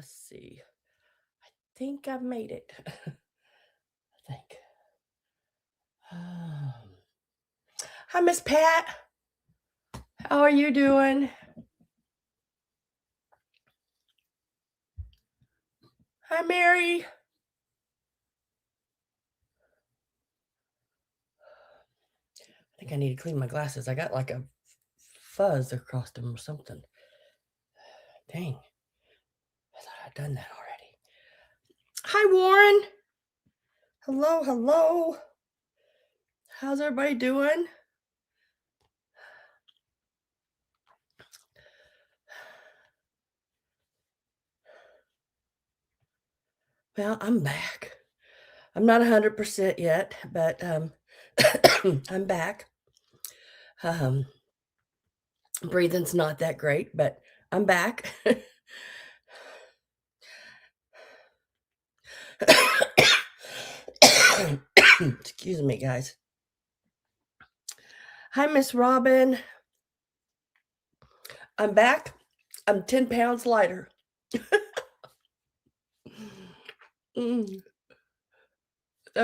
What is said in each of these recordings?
Let's see. I think I've made it. I think. Hi, Miss Pat. How are you doing? Hi, Mary. I think I need to clean my glasses. I got like a fuzz across them or something. Dang. I thought I'd done that already. Hi, Warren. Hello, hello. How's everybody doing? Well, I'm back. I'm not 100% yet, but I'm back. Breathing's not that great, but I'm back. Excuse me, guys. Hi, Miss Robin. I'm back. I'm 10 pounds lighter. That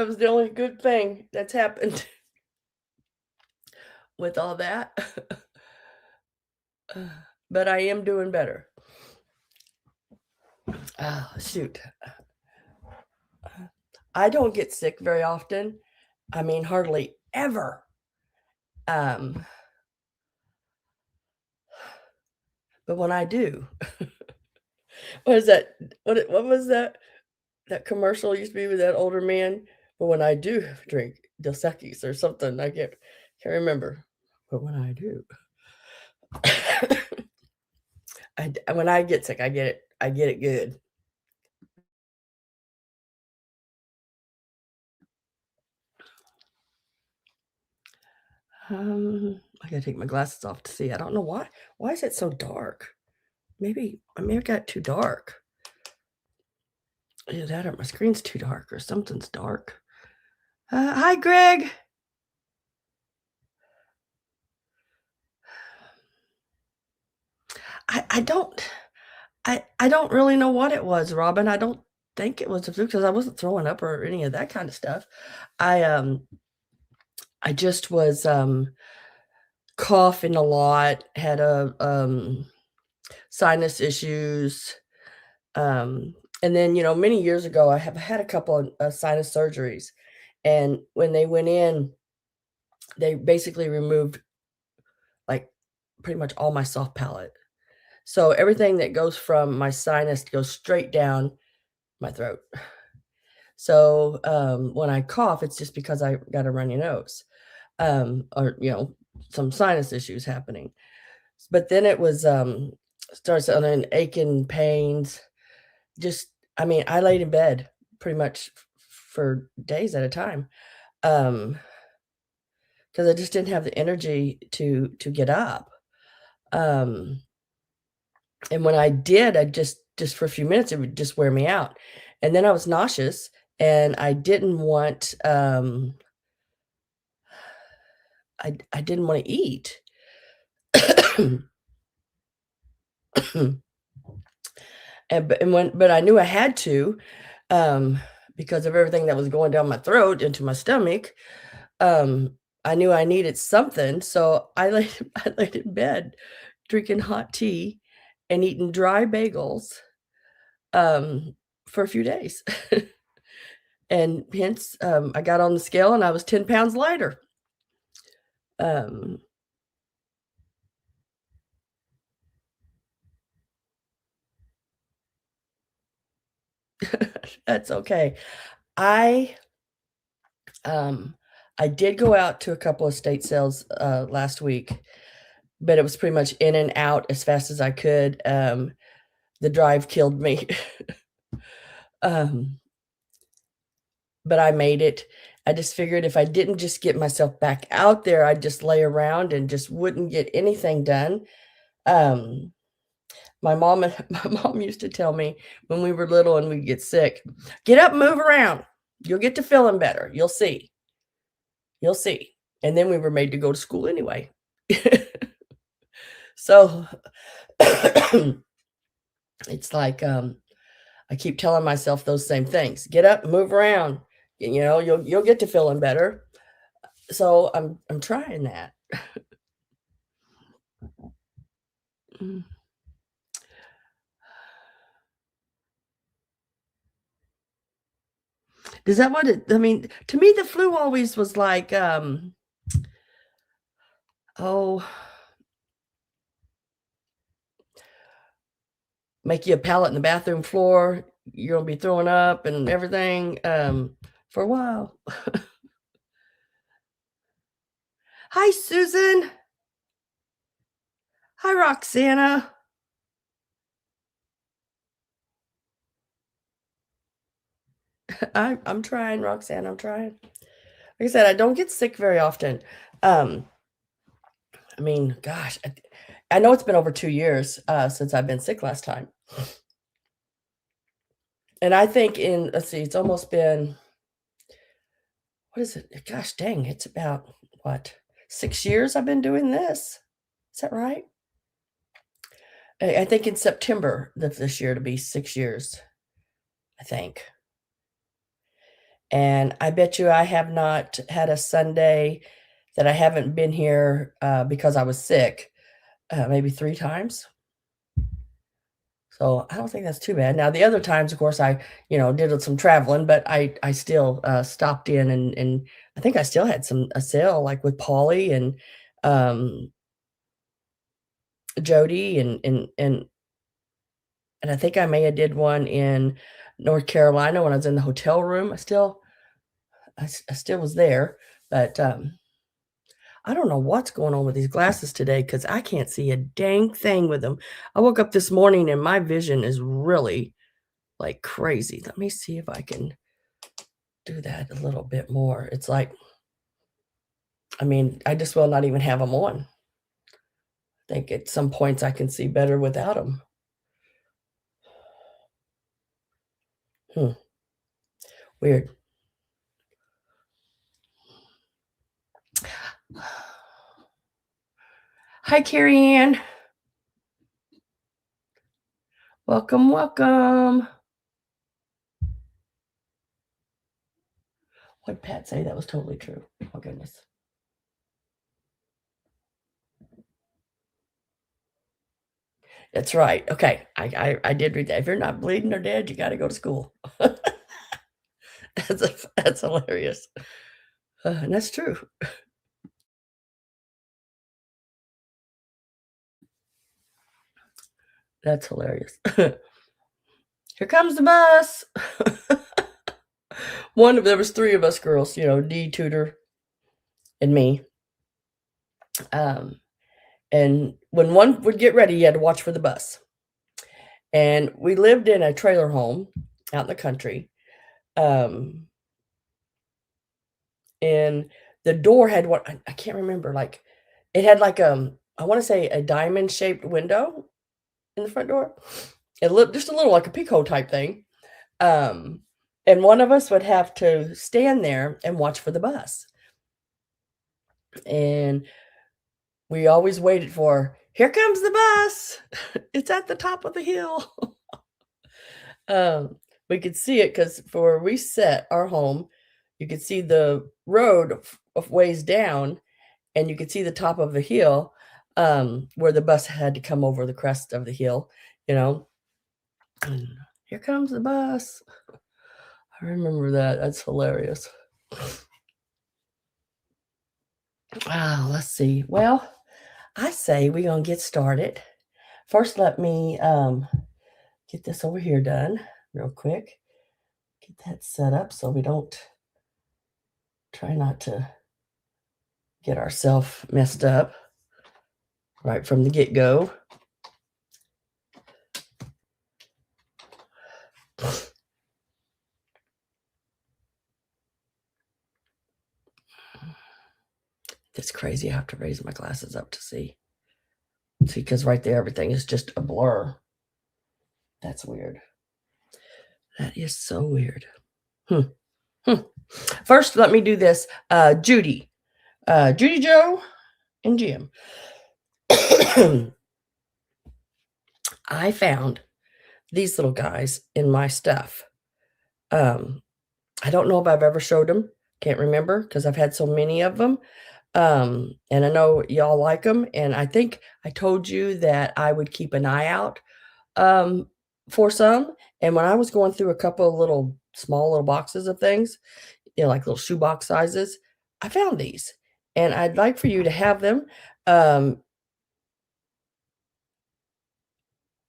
was the only good thing that's happened with all that. But I am doing better. Oh, shoot. I don't get sick very often. I mean, hardly ever. But when I do, what is that? What was that? That commercial used to be with that older man. But when I do drink Dos Equis or something, I can't remember. But when I do, when I get sick, I get it. I get it good. I gotta take my glasses off to see. I don't know why. Why is it so dark? Maybe it got too dark. Either that or my screen's too dark or something's dark. Hi, Greg. I don't really know what it was, Robin. I don't think it was the flu because I wasn't throwing up or any of that kind of stuff. I just was coughing a lot, had a sinus issues. And then, many years ago, I have had a couple of sinus surgeries. And when they went in, they basically removed like pretty much all my soft palate. So everything that goes from my sinus goes straight down my throat. So when I cough, it's just because I got a runny nose or, some sinus issues happening. But then it was starts on an aching pains. Just, I mean, I laid in bed pretty much for days at a time because I just didn't have the energy to get up. And when I did, I just for a few minutes, it would just wear me out. And then I was nauseous and I didn't want I didn't want to eat. But I knew I had to because of everything that was going down my throat into my stomach. I knew I needed something, so I laid in bed drinking hot tea and eating dry bagels for a few days. And hence, I got on the scale and I was 10 pounds lighter. That's okay. I did go out to a couple of state sales last week, but it was pretty much in and out as fast as I could. The drive killed me. But I made it. I just figured if I didn't just get myself back out there, I'd just lay around and just wouldn't get anything done. My mom used to tell me when we were little and we'd get sick, "Get up, move around. You'll get to feeling better. You'll see. You'll see." And then we were made to go to school anyway. So it's like I keep telling myself those same things. Get up, move around. You'll get to feeling better. So I'm trying that. Mm. Is that what it I mean, to me, the flu always was like, oh, make you a pallet in the bathroom floor. You're gonna be throwing up and everything, for a while. Hi, Susan. Hi, Roxana. I'm trying, Roxanne, I'm trying. Like I said, I don't get sick very often. Um, I mean, gosh, I know it's been over 2 years, since I've been sick last time. And I think let's see, it's almost been what is it? Gosh dang, it's about what, 6 years I've been doing this. Is that right? I think in September of this year to be 6 years, I think. And I bet you I have not had a Sunday that I haven't been here, because I was sick, maybe 3 times. So I don't think that's too bad. Now the other times, of course, I, did some traveling, but I still, stopped in and I think I still had a sale, like, with Polly and, um, Jody and I think I may have did one in North Carolina when I was in the hotel room. I still was there, but, I don't know what's going on with these glasses today because I can't see a dang thing with them. I woke up this morning and my vision is really, like, crazy. Let me see if I can do that a little bit more. It's like I mean, I just will not even have them on. I think at some points I can see better without them. Hmm, weird. Hi, Carrie Ann. Welcome, welcome. What'd Pat say? That was totally true. Oh, goodness. That's right. Okay, I did read that. If you're not bleeding or dead, you gotta go to school. That's hilarious. And that's true. That's hilarious. Here comes the bus. There was 3 of us girls, Dee, Tudor, and me. And when one would get ready, you had to watch for the bus. And we lived in a trailer home out in the country. Um, and the door had what I can't remember, like it had like I want to say a diamond shaped window in the front door. It looked just a little like a peephole type thing. Um, and one of us would have to stand there and watch for the bus. And we always waited for, here comes the bus. It's at the top of the hill. Um, we could see it because for where we set our home, you could see the road of ways down, and you could see the top of the hill, where the bus had to come over the crest of the hill, you know. And here comes the bus. I remember that. That's hilarious. Let's see. Well, I say we're gonna get started. First, let me get this over here done real quick. Get that set up so we don't try not to get ourselves messed up right from the get-go. It's crazy. I have to raise my glasses up to see. See, because right there, everything is just a blur. That's weird. That is so weird. First, let me do this. Judy. Judy Joe and Jim. I found these little guys in my stuff. Um, I don't know if I've ever showed them. Can't remember because 'cause I've had so many of them. And I know y'all like them. And I think I told you that I would keep an eye out, um, for some, and when I was going through a couple of little small little boxes of things, like little shoebox sizes, I found these, and I'd like for you to have them, um,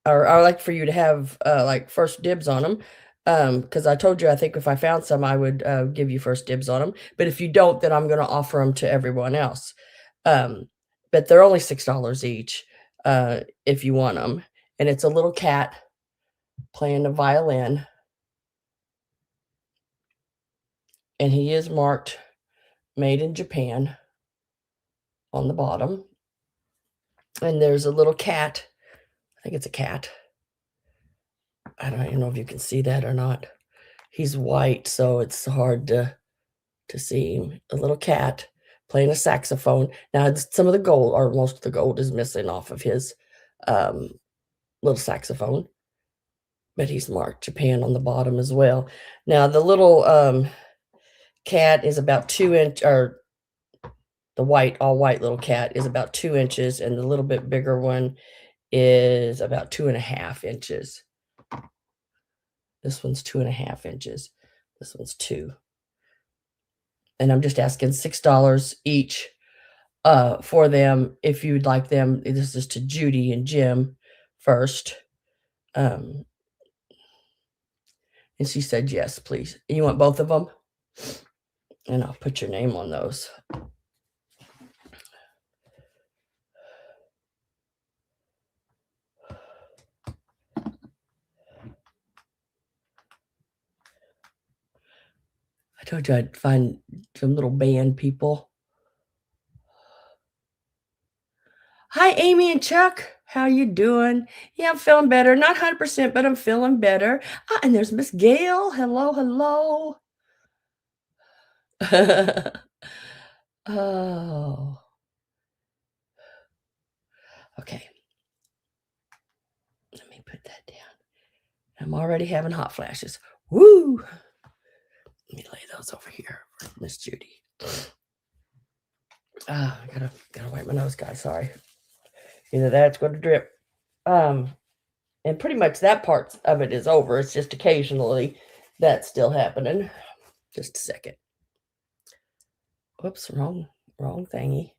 or I'd like for you to have, like, first dibs on them, because I told you I think if I found some, I would, give you first dibs on them. But if you don't, then I'm gonna offer them to everyone else. Um, but they're only $6 each, if you want them. And it's a little cat playing the violin, and he is marked "Made in Japan" on the bottom, and there's a little cat, I think it's a cat. I don't even know if you can see that or not. He's white, so it's hard to see him. A little cat playing a saxophone. Now, some of the gold or most of the gold is missing off of his, um, little saxophone, but he's marked Japan on the bottom as well. Now, the little, cat is about 2 inch or the white all white little cat is about 2 inches, and the little bit bigger one is about 2.5 inches. This one's 2.5 inches. This one's 2. And I'm just asking $6 each, for them if you'd like them. This is to Judy and Jim first. Um, and she said, "Yes, please." You want both of them? And I'll put your name on those. I told you I'd find some little band people. Hi, Amy and Chuck. How you doing? Yeah, I'm feeling better. Not 100%, but I'm feeling better. Ah, and there's Miss Gail. Hello, hello. Oh, okay. Let me put that down. I'm already having hot flashes. Woo! Let me lay those over here for Miss Judy. Ah, I gotta wipe my nose, guys. Sorry. Either that's going to drip. Um, and pretty much that part of it is over. It's just occasionally that's still happening. Just a second. Whoops, wrong thingy.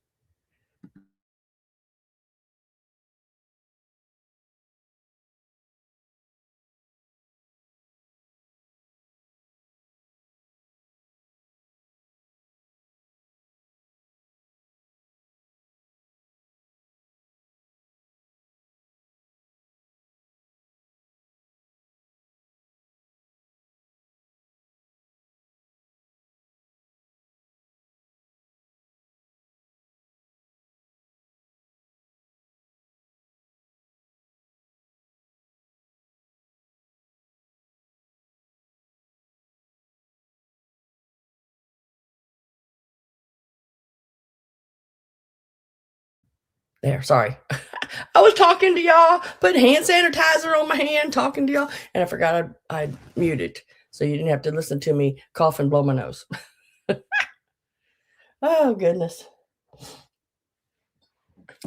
There, sorry. I was talking to y'all, putting hand sanitizer on my hand, talking to y'all, and I forgot I'd muted, so you didn't have to listen to me cough and blow my nose. Oh, goodness.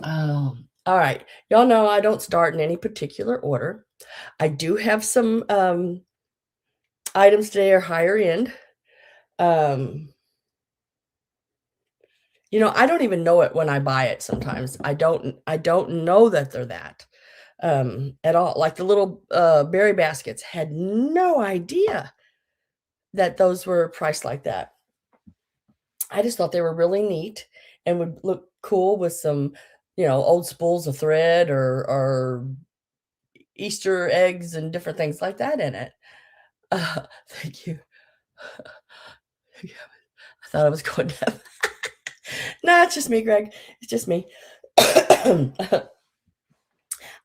All right. Y'all know I don't start in any particular order. I do have some, items today are higher end. Um, I don't even know it when I buy it sometimes. I don't know that they're that, at all. Like the little, berry baskets, had no idea that those were priced like that. I just thought they were really neat and would look cool with some, old spools of thread or Easter eggs and different things like that in it. Thank you. Yeah, I thought I was going to. No, it's just me, Greg. It's just me. I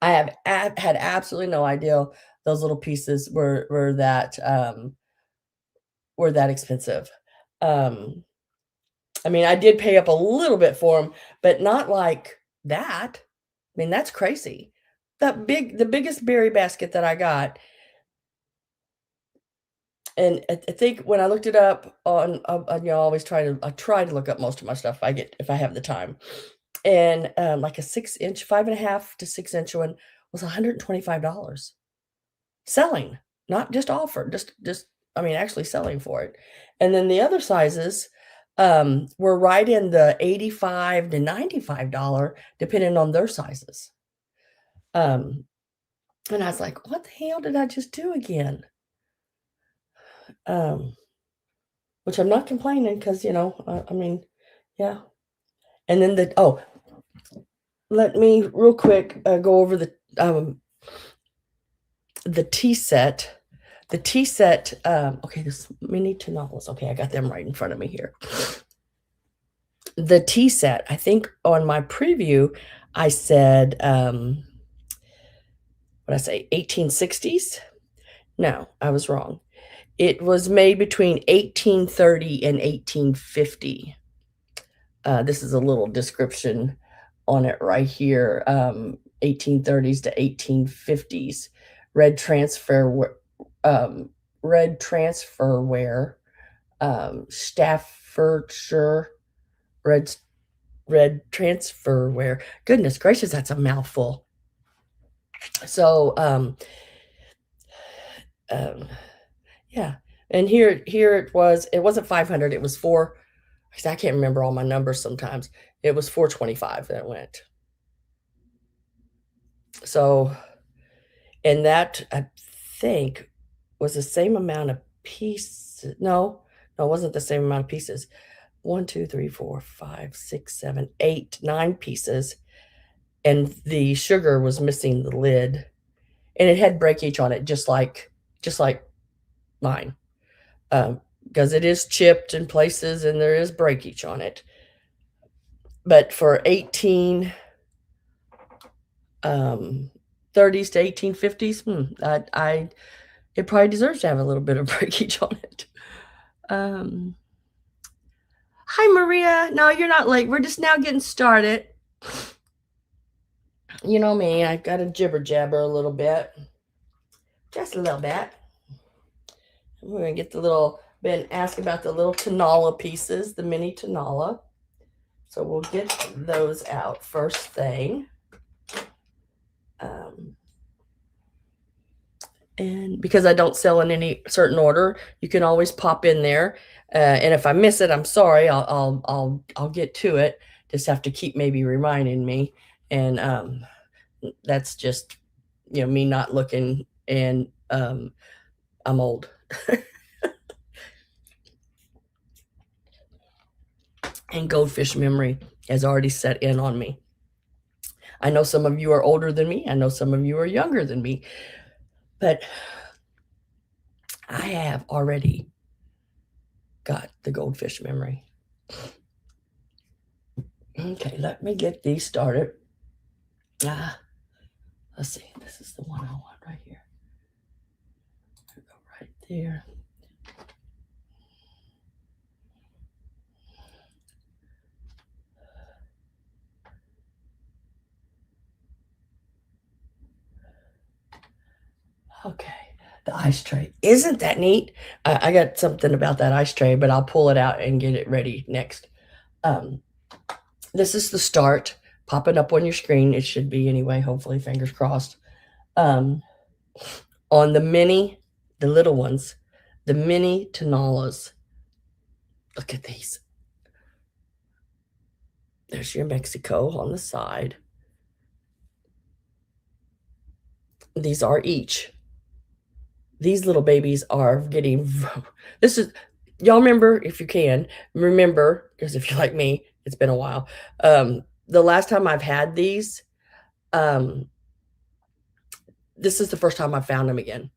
had absolutely no idea those little pieces were that expensive. Um, I mean, I did pay up a little bit for them, but not like that. I mean, that's crazy. the biggest berry basket that I got, and I think when I looked it up on, you know, I try to look up most of my stuff if I have the time, and, like a 6-inch, 5.5 to 6-inch one was $125. Selling, not just offered, just I mean, actually selling for it. And then the other sizes, were right in the 85 to $95 depending on their sizes. Um, and I was like, "What the hell did I just do again?" Um, which I'm not complaining because you know, I mean, yeah. And then let me real quick, go over the TeaSet. The TeaSet, okay, this mini Tanolas. Okay, I got them right in front of me here. The TeaSet, I think on my preview, I said, what I say, 1860s? No, I was wrong. It was made between 1830 and 1850. This is a little description on it right here. 1830s to 1850s. Red transfer, um, red transferware, Staffordshire red red transferware. Goodness gracious, that's a mouthful. So, um, yeah, and here it wasn't 500, it was 4. I can't remember all my numbers sometimes. It was 425 that went. So, and that I think was the same amount of pieces. No, no, it wasn't the same amount of pieces. 1, 2, 3, 4, 5, 6, 7, 8, 9 pieces, and the sugar was missing the lid, and it had breakage on it, just like mine, because it is chipped in places and there is breakage on it. But for 18 30s to 1850s, I it probably deserves to have a little bit of breakage on it. Um, Hi, Maria. No, you're not late. We're just now getting started. You know me, I've got to jibber jabber a little bit, just a little bit. We're gonna get been asked about the little Tanola pieces, the mini Tanola. So we'll get those out first thing. And because I don't sell in any certain order, you can always pop in there. And if I miss it, I'm sorry. I'll get to it. Just have to keep maybe reminding me. And that's just me not looking. And I'm old. And goldfish memory has already set in on me. I know some of you are older than me. I know some of you are younger than me. But I have already got the goldfish memory. Okay, let me get these started. Let's see. This is the one I want right here. Go right there. Okay, the ice tray. Isn't that neat? I got something about that ice tray, but I'll pull it out and get it ready next. This is the start, popping up on your screen. It should be anyway, hopefully, fingers crossed. On the little ones, the mini Tanolas. Look at these. There's your Mexico on the side. These are each. These little babies are getting, this is, y'all remember, if you can, remember, because if you're like me, it's been a while. The last time I've had these, this is the first time I found them again.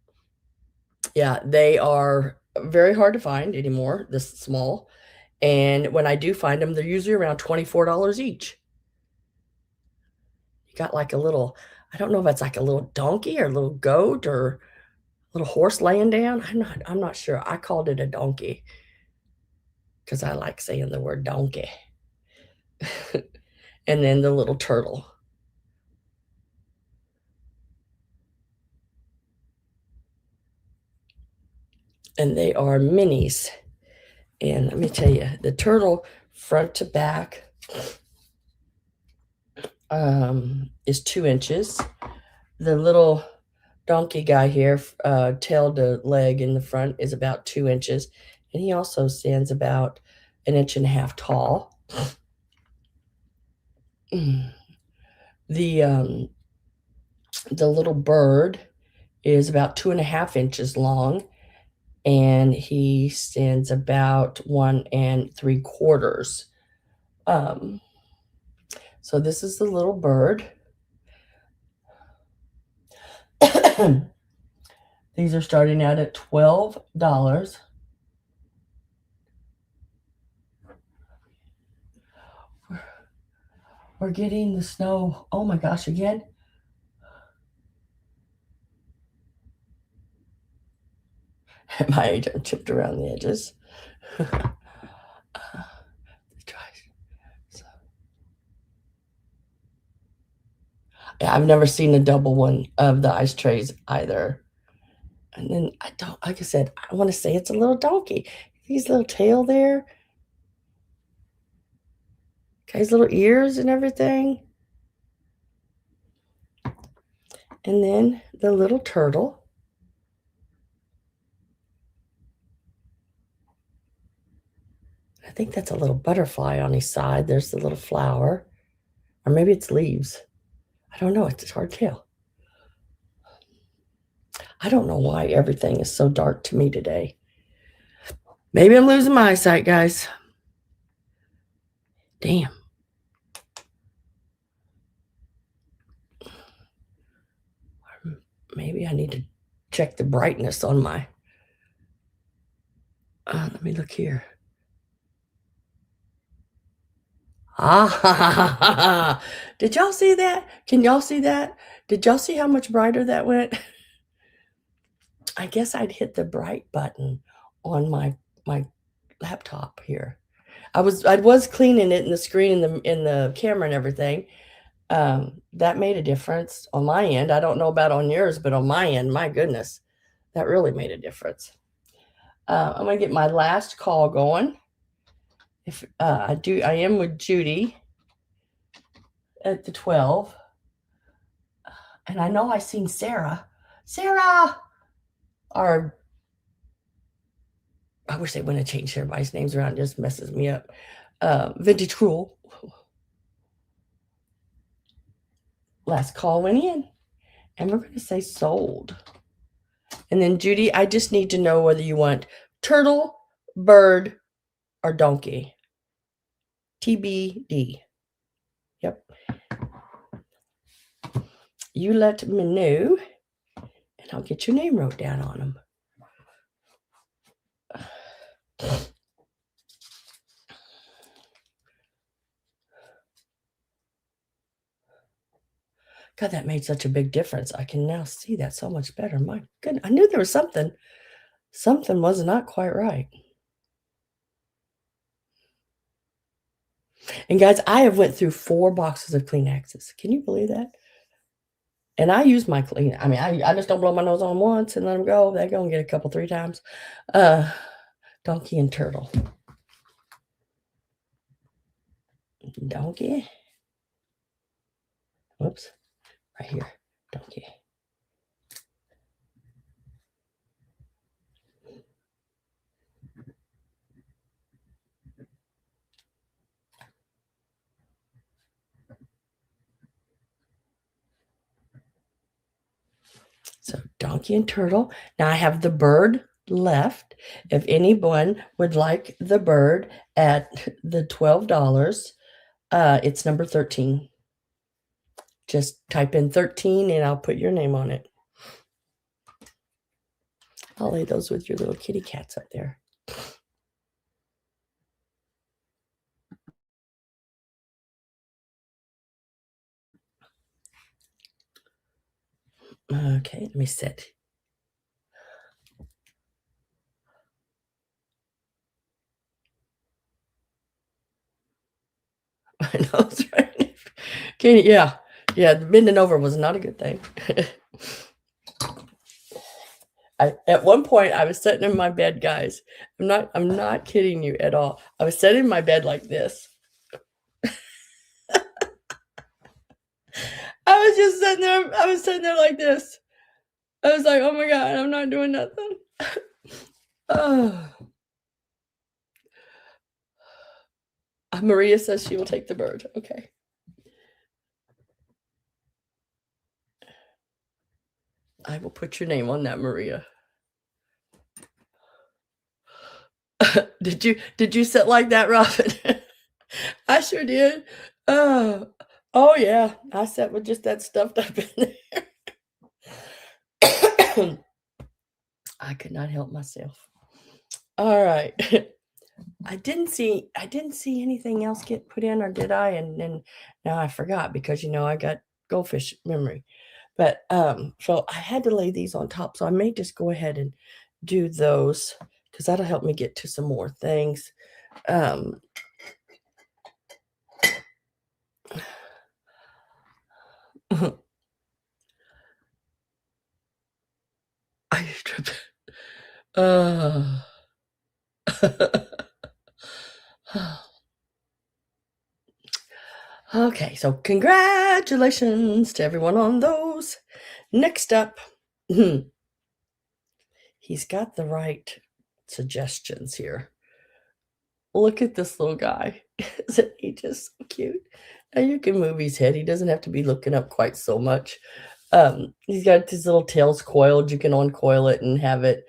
Yeah, they are very hard to find anymore, this small. And when I do find them, they're usually around $24 each. You got like a little, I don't know if it's like a little donkey or a little goat or a little horse laying down. I'm not sure. I called it a donkey because I like saying the word donkey. And then the little turtle. and they are minis. And let me tell you, the turtle front to back is 2 inches. The little donkey guy here, tail to leg in the front, is about 2 inches, and he also stands about 1.5 inches tall. The little bird is about 2.5 inches long, and he stands about 1 3/4. So this is the little bird. These are starting out at $12. We're getting the snow. Oh my gosh, again. At my age, I'm chipped around the edges. Yeah, I've never seen a double one of the ice trays either. And then I don't, like I said, I want to say it's a little donkey. His little tail there, got his little ears and everything. And then the little turtle. I think that's a little butterfly on his side. There's the little flower. Or maybe it's leaves. I don't know. It's hard to tell. I don't know why everything is so dark to me today. Maybe I'm losing my eyesight, guys. Damn. Maybe I need to check the brightness on my... let me look here. Ah, did y'all see that? Can y'all see that? Did y'all see how much brighter that went? I guess I'd hit the bright button on my laptop here. I was cleaning it in the screen in the camera and everything. That made a difference on my end. I don't know about on yours, but on my end, my goodness, that really made a difference. I'm gonna get my last call going. If I am with Judy at the 12. And I know I seen Sarah. Sarah! Or I wish they wouldn't have changed everybody's names around. It just messes me up. Vintage Cruel. Last call went in. And we're going to say sold. And then, Judy, I just need to know whether you want turtle, bird, or donkey. TBD. Yep. You let me know, and I'll get your name wrote down on them. God, that made such a big difference. I can now see that so much better. My goodness, I knew there was something. Something was not quite right. And guys, I have went through 4 boxes of Kleenexes. Can you believe that? And I use my clean. I mean, I just don't blow my nose on them once and let them go. They go and get a couple, 3 times. Donkey and turtle. Donkey. Whoops. Right here. Donkey. So donkey and turtle. Now I have the bird left. If anyone would like the bird at the $12, it's number 13. Just type in 13 and I'll put your name on it. I'll lay those with your little kitty cats up there. Okay, let me sit. I know, that's right. Okay, yeah, bending over was not a good thing. At one point, I was sitting in my bed, guys. I'm not kidding you at all. I was sitting in my bed like this. I was sitting there like this. I was like, "Oh my god, I'm not doing nothing." Oh. Maria says she will take the bird. Okay. I will put your name on that, Maria. Did you sit like that, Robin? I sure did. Oh yeah, I sat with just that stuffed up in there. I could not help myself. All right. I didn't see anything else get put in, or did I? And then now I forgot because I got goldfish memory. But so I had to lay these on top. So I may just go ahead and do those because that'll help me get to some more things. I tripped. Okay, so congratulations to everyone on those. Next up, he's got the right suggestions here. Look at this little guy. Isn't he just so cute? Now you can move his head. He doesn't have to be looking up quite so much. He's got these little tails coiled. You can uncoil it and have it.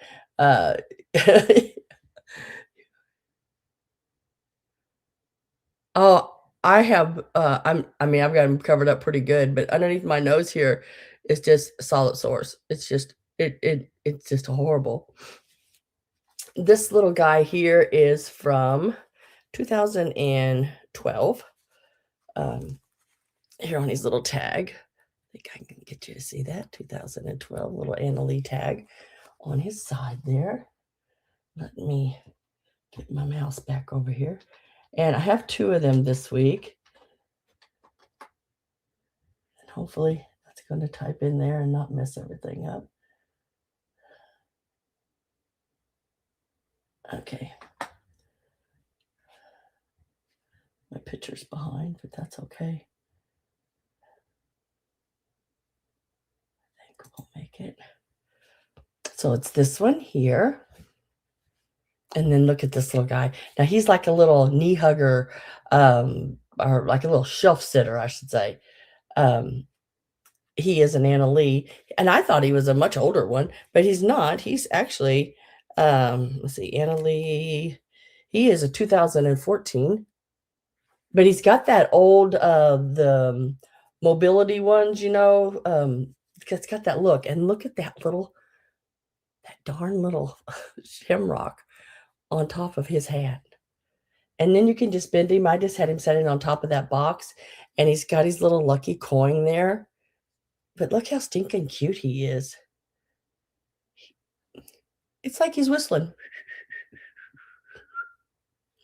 Oh, I have, I've got him covered up pretty good, but underneath my nose here is just solid sores. It's just, it's just horrible. This little guy here is from 2012. Here on his little tag. I think I can get you to see that 2012 little Annalee tag on his side there. Let me get my mouse back over here. And I have 2 of them this week. And hopefully that's going to type in there and not mess everything up. Okay. My picture's behind, but that's okay. I think we'll make it. So it's this one here. And then look at this little guy. Now he's like a little knee hugger, or like a little shelf sitter, I should say. He is an Annalee, and I thought he was a much older one, but he's not. He's actually, let's see, Annalee. He is a 2014, but he's got that old, the mobility ones, it's got that look. And look at that darn little shamrock on top of his hat. And then you can just bend him. I just had him sitting on top of that box, and he's got his little lucky coin there. But look how stinking cute he is. It's like he's whistling,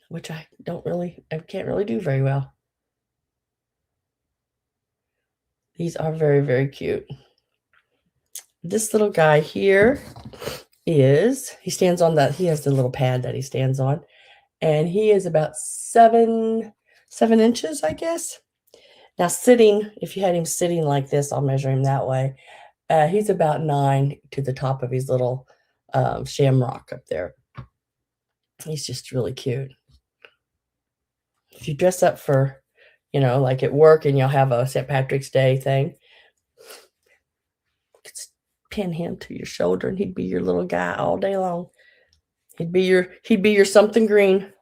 which I can't really do very well. These are very, very cute. This little guy here he has the little pad that he stands on, and he is about 7 inches, I guess. Now sitting, if you had him sitting like this, I'll measure him that way. He's about 9 to the top of his little shamrock up there. He's just really cute. If you dress up for, like at work and you'll have a St. Patrick's Day thing, you could pin him to your shoulder and he'd be your little guy all day long. He'd be your something green.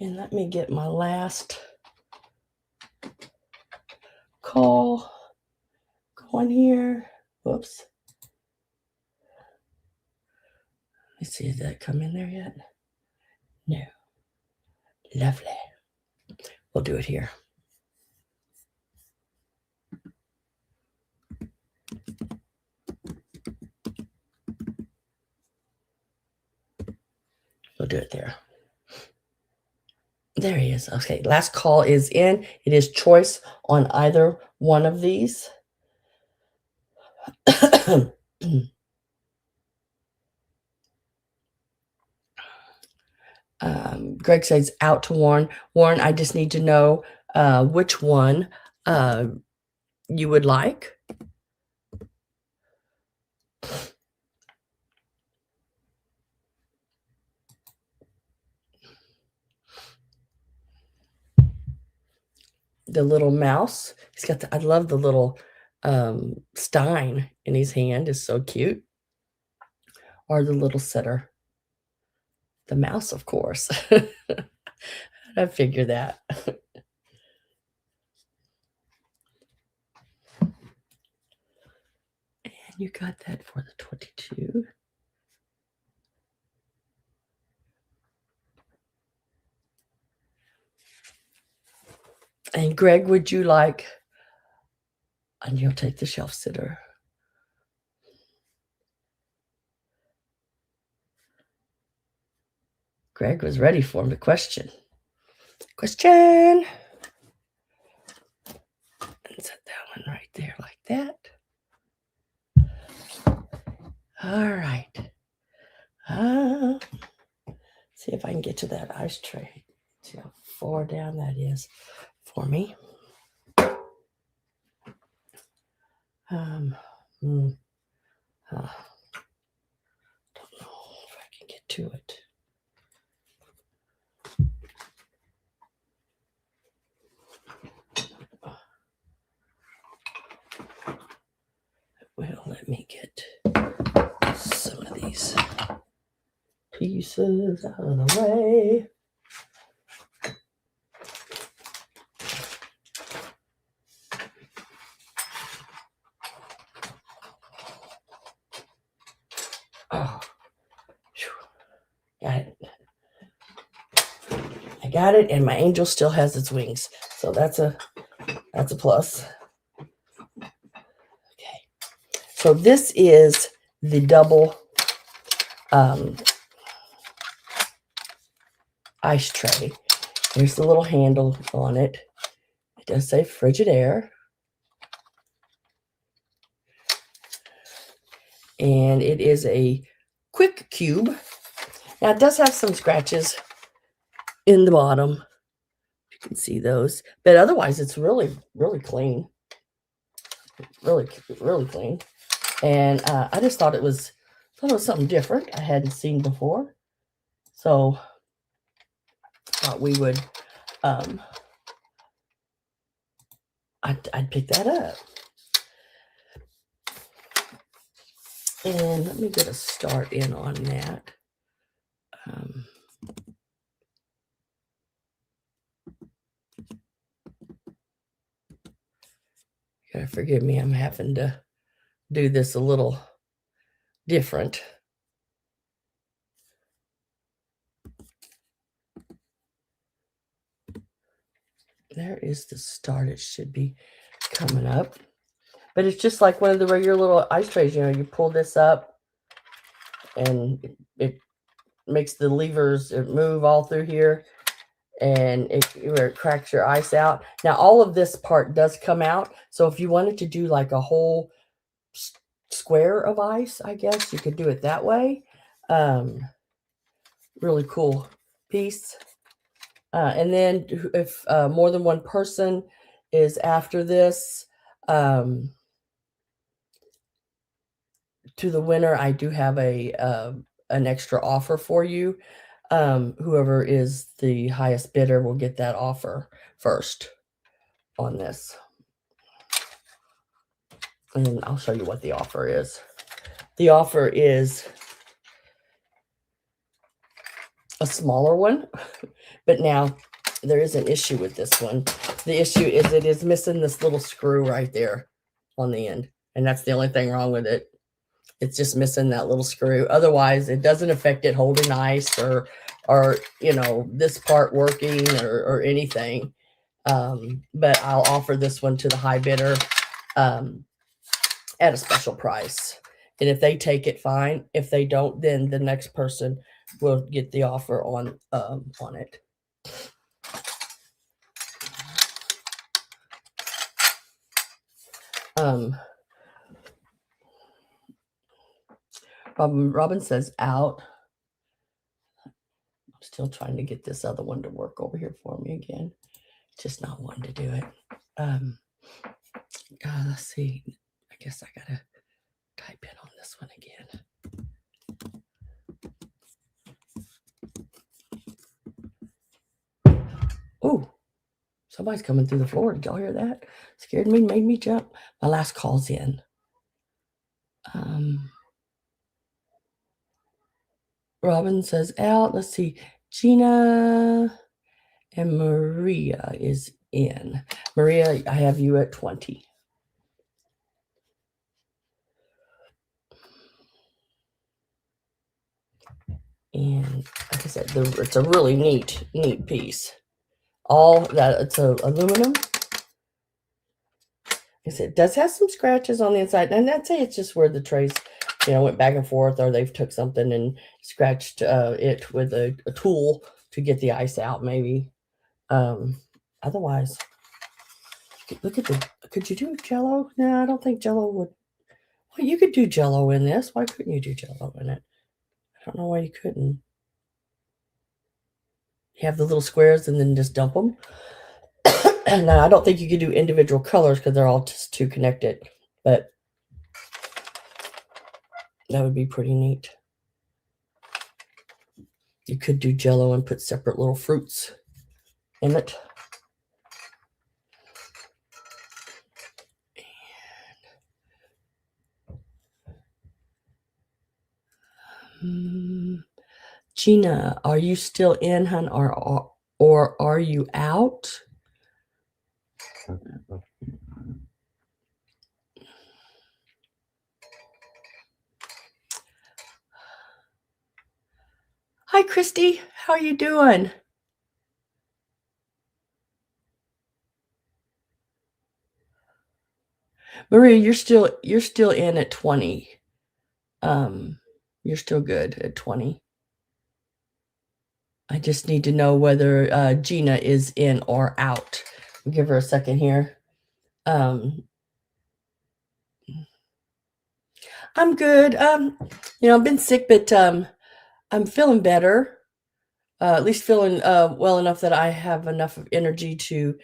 And let me get my last call going here. Whoops. Let's see, did that come in there yet? No. Lovely. We'll do it here. We'll do it there. There he is. Okay, last call is in. It is choice on either one of these. Greg says out to Warren. Warren, I just need to know which one you would like. The little mouse. He's got I love the little stein in his hand, is so cute. Or the little sitter. The mouse, of course. I figured that. And you got that for the 22. And Greg, would you like, and you'll take the shelf sitter. Greg was ready for him to question. Question. And set that one right there like that. All right. See if I can get to that ice tray. See how far down that is for me. Don't know if I can get to it. Well, let me get some of these pieces out of the way. Oh, got it. I got it, and my angel still has its wings, so that's a plus. Okay, so this is the double ice tray. Here's the little handle on it. It does say Frigidaire. And it is a quick cube. Now it does have some scratches in the bottom. You can see those. But otherwise it's really, really clean. Really, really clean. And I just thought it was something different I hadn't seen before. So thought we would I'd pick that up. And let me get a start in on that. Gotta forgive me, I'm having to do this a little different. There is the start. It should be coming up. But it's just like one of the regular little ice trays. You know, you pull this up and it makes the levers move all through here, and where it cracks your ice out. Now, all of this part does come out. So if you wanted to do like a whole square of ice, I guess you could do it that way. Really cool piece. And then if more than one person is after this, to the winner, I do have an extra offer for you. Whoever is the highest bidder will get that offer first on this. And I'll show you what the offer is. The offer is a smaller one, but now there is an issue with this one. The issue is it is missing this little screw right there on the end, and that's the only thing wrong with it. It's just missing that little screw. Otherwise, it doesn't affect it holding ice or you know, this part working or anything. But I'll offer this one to the high bidder at a special price. And if they take it, fine. If they don't, then the next person will get the offer on it. Robin says out. I'm still trying to get this other one to work over here for me again. Just not wanting to do it. Let's see. I guess I gotta type in on this one again. Oh, somebody's coming through the floor. Did y'all hear that? Scared me, made me jump. My last call's in. Robin says out. Let's see. Gina and Maria is in. Maria, I have you at 20. And like I said, it's a really neat piece. All that, it's a aluminum. Like I said, it does have some scratches on the inside, and I'd say it's just where the trays, went back and forth, or they've took something and scratched it with a tool to get the ice out, maybe. Otherwise, look at could you do Jell-O? No, I don't think Jell-O would. Well, you could do Jell-O in this. Why couldn't you do Jell-O in it? I don't know why you couldn't. You have the little squares and then just dump them. Now, I don't think you could do individual colors because they're all just too connected, but that would be pretty neat. You could do Jell-O and put separate little fruits in it. Gina, are you still in, hon, or are you out? Hi, Christy. How are you doing? Maria, you're still in at 20. You're still good at 20. I just need to know whether Gina is in or out. I'll give her a second here. I'm good. I've been sick, but I'm feeling better. At least feeling well enough that I have enough of energy to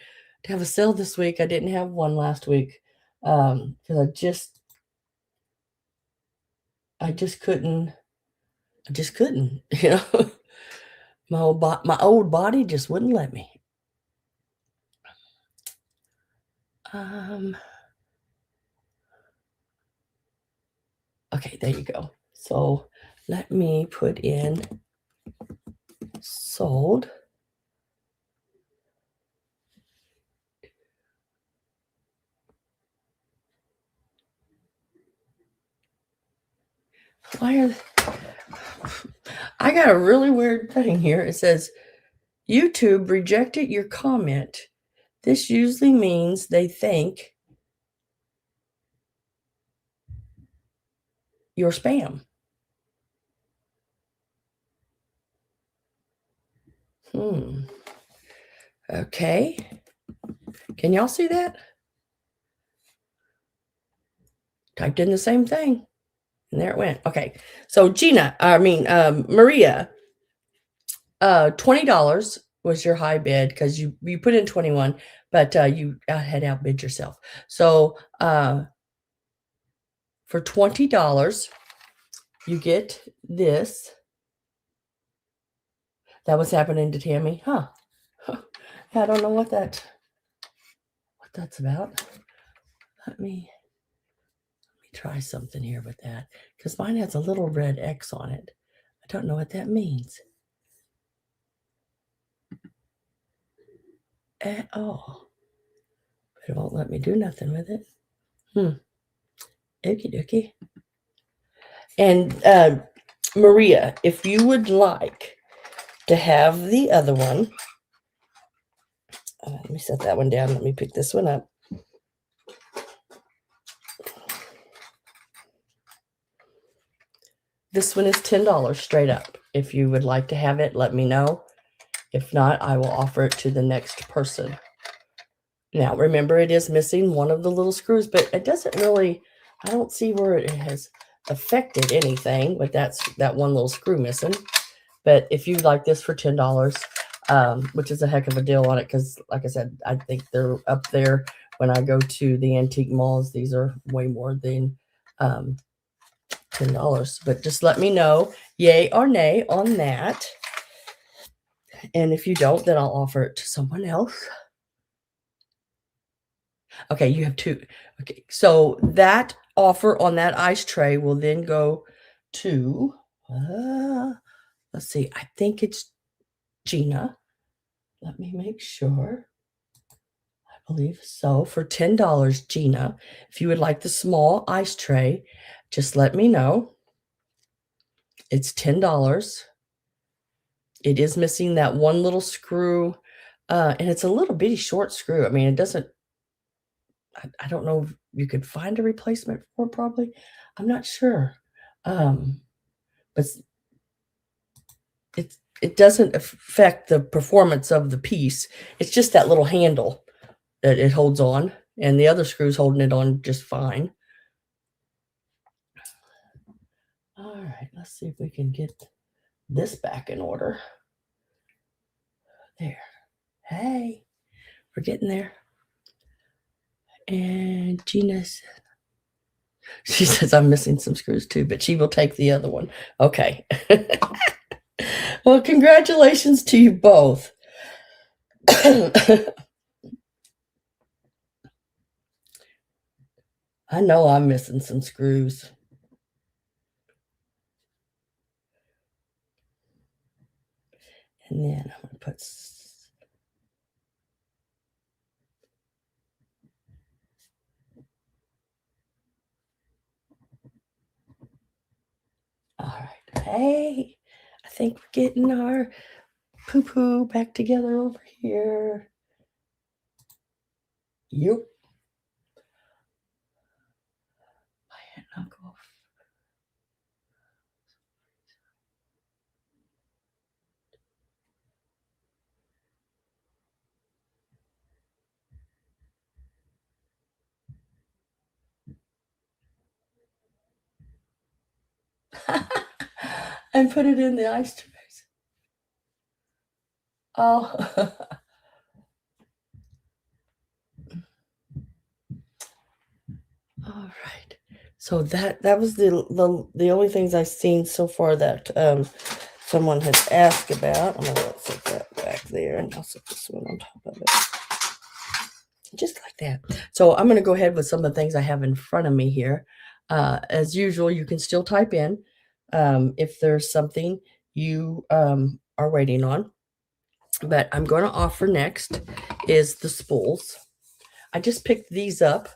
have a sale this week. I didn't have one last week because I just couldn't. My old body just wouldn't let me. Okay, there you go. So let me put in sold. I got a really weird thing here. It says, YouTube rejected your comment. This usually means they think you're spam. Okay. Can y'all see that? Typed in the same thing. And there it went. Okay. So Maria, $20 was your high bid because you put in 21, but you had outbid yourself. So for $20, you get this. That was happening to Tammy, huh? I don't know what that's about. Let me try something here with that because mine has a little red X on it. I don't know what that means. Oh, but it won't let me do nothing with it. Okie dokie. And Maria, if you would like to have the other one, let me set that one down. Let me pick this one up. This one is $10 straight up. If you would like to have it, let me know. If not, I will offer it to the next person. Now, remember, it is missing one of the little screws, but it doesn't really, I don't see where it has affected anything, but that's that one little screw missing. But if you like this for $10, which is a heck of a deal on it, because like I said, I think they're up there when I go to the antique malls. These are way more than $10. But just let me know, yay or nay on that. And if you don't, then I'll offer it to someone else. Okay, you have two. Okay, so that offer on that ice tray will then go to, let's see, I think it's Gina. Let me make sure. I believe so. For $10, Gina, if you would like the small ice tray, just let me know. It's $10. It is missing that one little screw, and it's a little bitty short screw. I mean, it doesn't, I don't know if you could find a replacement for it, probably. I'm not sure. But it doesn't affect the performance of the piece. It's just that little handle that it holds on, and the other screw's holding it on just fine. All right, let's see if we can get this back in order. There. Hey, we're getting there. And Gina's, she says I'm missing some screws too, but she will take the other one. Okay. Well, congratulations to you both. I know I'm missing some screws. And then I'm going to put, all right. Hey, I think we're getting our poo-poo back together over here. Yep. My hand knock off. And put it in the ice trays. Oh. All right. So that was the only things I've seen so far that someone had asked about. I'm gonna set that back there, and also put this one on top of it, just like that. So I'm gonna go ahead with some of the things I have in front of me here. As usual, you can still type in if there's something you are waiting on. But I'm going to offer next is the spools. I just picked these up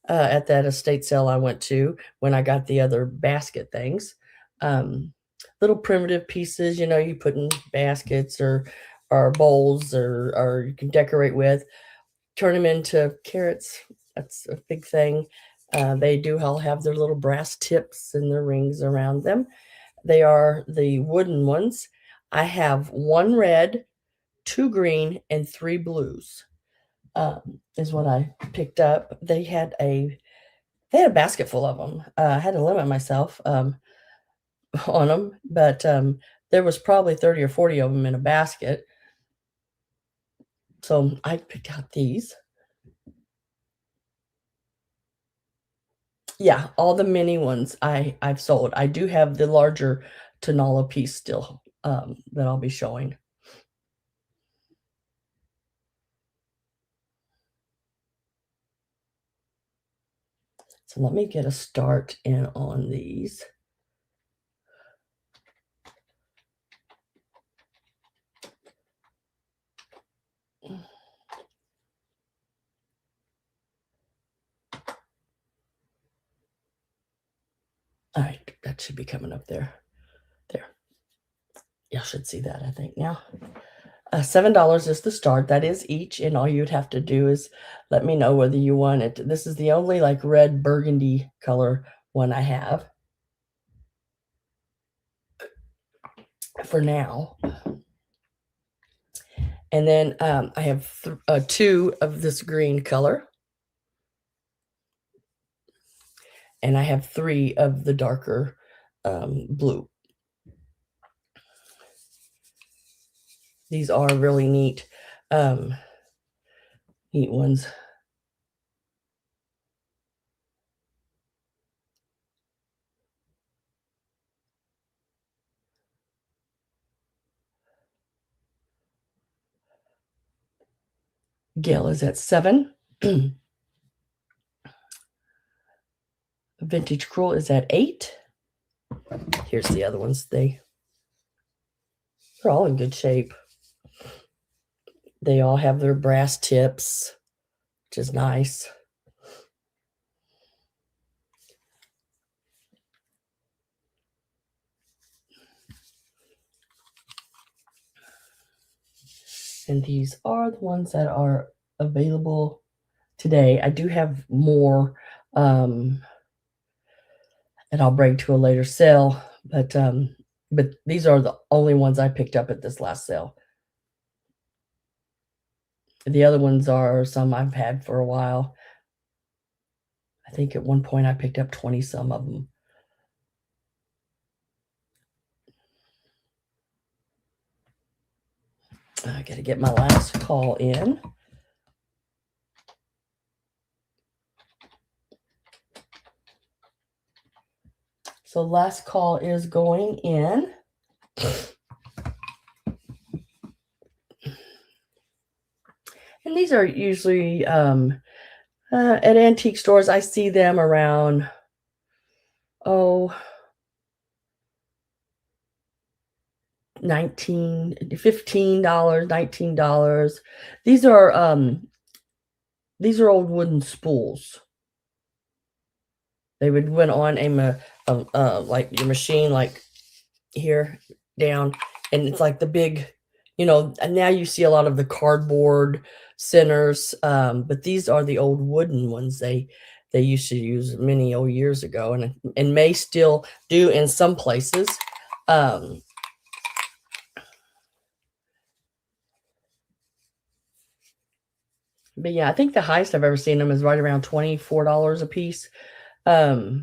at that estate sale I went to when I got the other basket things. Little primitive pieces, you know, you put in baskets or bowls or you can decorate with. Turn them into carrots. That's a big thing. They do all have their little brass tips and their rings around them. They are the wooden ones. I have one red, two green, and three blues. Is what I picked up. They had a basket full of them. I had to limit myself on them, but there was probably 30 or 40 of them in a basket. So I picked out these. Yeah, all the mini ones I've sold. I do have the larger Tonala piece still that I'll be showing. So let me get a start in on these. All right, that should be coming up there. There. Y'all should see that, I think, now. $7 is the start. That is each, and all you'd have to do is let me know whether you want it. This is the only like red burgundy color one I have for now. And then I have two of this green color. and I have 3 of the darker blue. These are really neat, neat ones. Gail is at 7. Vintage Cruel is at 8. Here's the other ones. They're all in good shape. They all have their brass tips, which is nice. And these are the ones that are available today. I do have more that I'll bring to a later sale, but these are the only ones I picked up at this last sale. The other ones are some I've had for a while. I think at one point I picked up 20 some of them. I got to get my last call in. So last call is going in. And these are usually at antique stores. I see them around, $19, $15, $19. These are old wooden spools. They went on like your machine, like here down, and it's like the big, and now you see a lot of the cardboard centers, but these are the old wooden ones they used to use many old years ago, and may still do in some places. But yeah, I think the highest I've ever seen them is right around $24 a piece. Of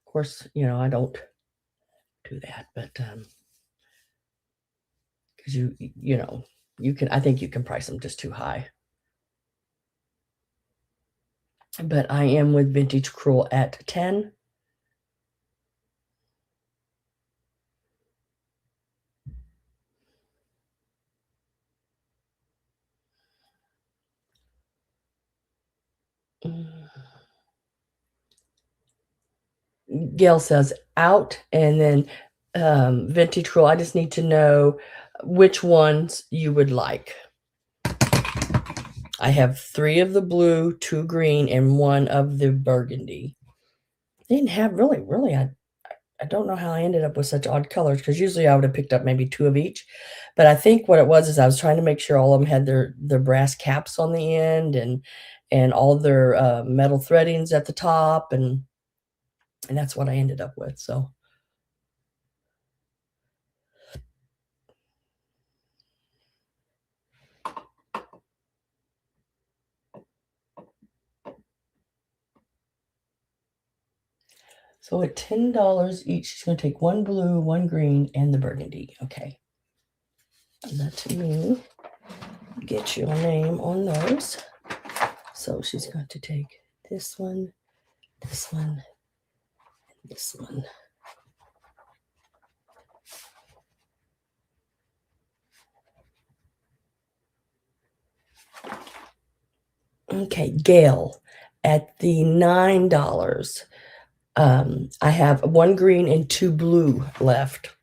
course, I don't do that, but because I think you can price them just too high. But I am with Vintage Cruel at 10. Gail says out, and then Vintage Cruel, I just need to know which ones you would like. I have 3 of the blue, 2 green, and 1 of the burgundy. They didn't have really, I don't know how I ended up with such odd colors, because usually I would have picked up maybe 2 of each. But I think what it was is I was trying to make sure all of them had their brass caps on the end, and all their metal threadings at the top, and that's what I ended up with. So at $10 each, she's going to take 1 blue, 1 green, and the burgundy. Okay. Let me get your name on those. So she's going to take this one, this one, and this one. Okay, Gail, at the $9, I have 1 green and 2 blue left.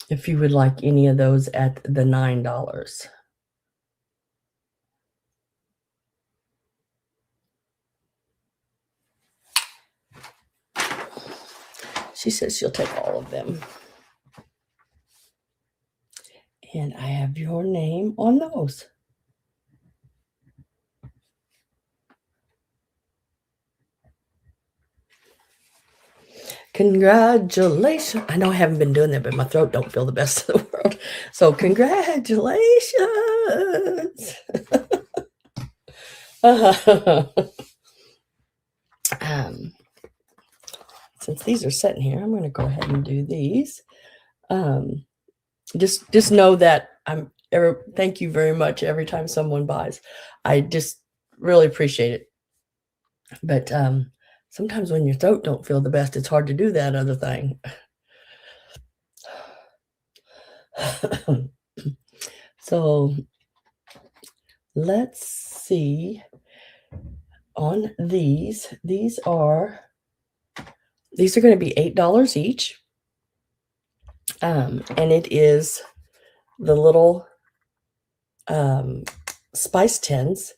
If you would like any of those at the $9. She says she'll take all of them. And I have your name on those. Congratulations. I know I haven't been doing that, but my throat don't feel the best in the world. So congratulations. um, since these are sitting here, I'm going to go ahead and do these. Just know that thank you very much every time someone buys. I just really appreciate it. But sometimes when your throat don't feel the best, it's hard to do that other thing. So let's see on these. These are going to be $8 each. And it is the little spice tins.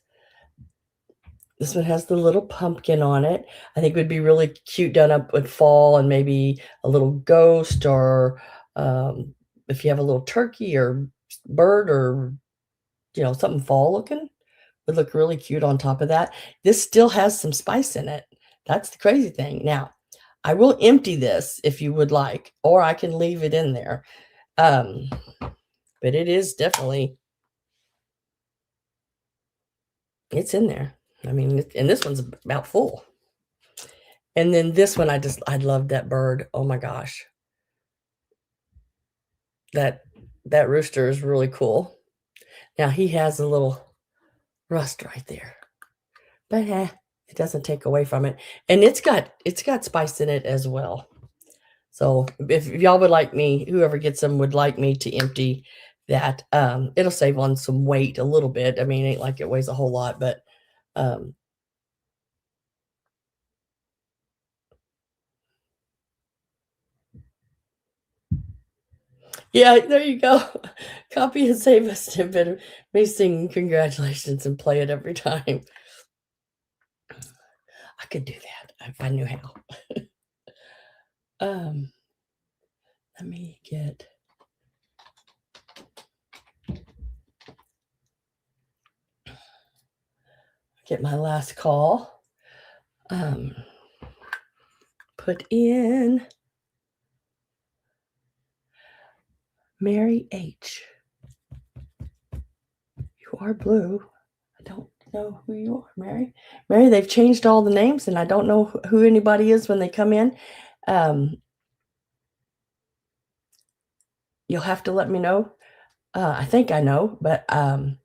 This one has the little pumpkin on it. I think it would be really cute done up with fall and maybe a little ghost, or if you have a little turkey or bird, or something fall looking, would look really cute on top of that. This still has some spice in it. That's the crazy thing. Now, I will empty this if you would like, or I can leave it in there. But it is definitely, it's in there. I mean, and this one's about full. And then this one, I love that bird. Oh my gosh. That rooster is really cool. Now he has a little rust right there, but it doesn't take away from it. And it's got spice in it as well. So if y'all would like me, whoever gets them would like me to empty that, it'll save on some weight a little bit. I mean, it ain't like it weighs a whole lot, but yeah, there you go. Copy and save a snippet. Me sing congratulations and play it every time. I could do that if I knew how. Let me get my last call. Put in Mary H. You are blue. I don't know who you are, Mary. Mary, they've changed all the names, and I don't know who anybody is when they come in. You'll have to let me know. I think I know, but I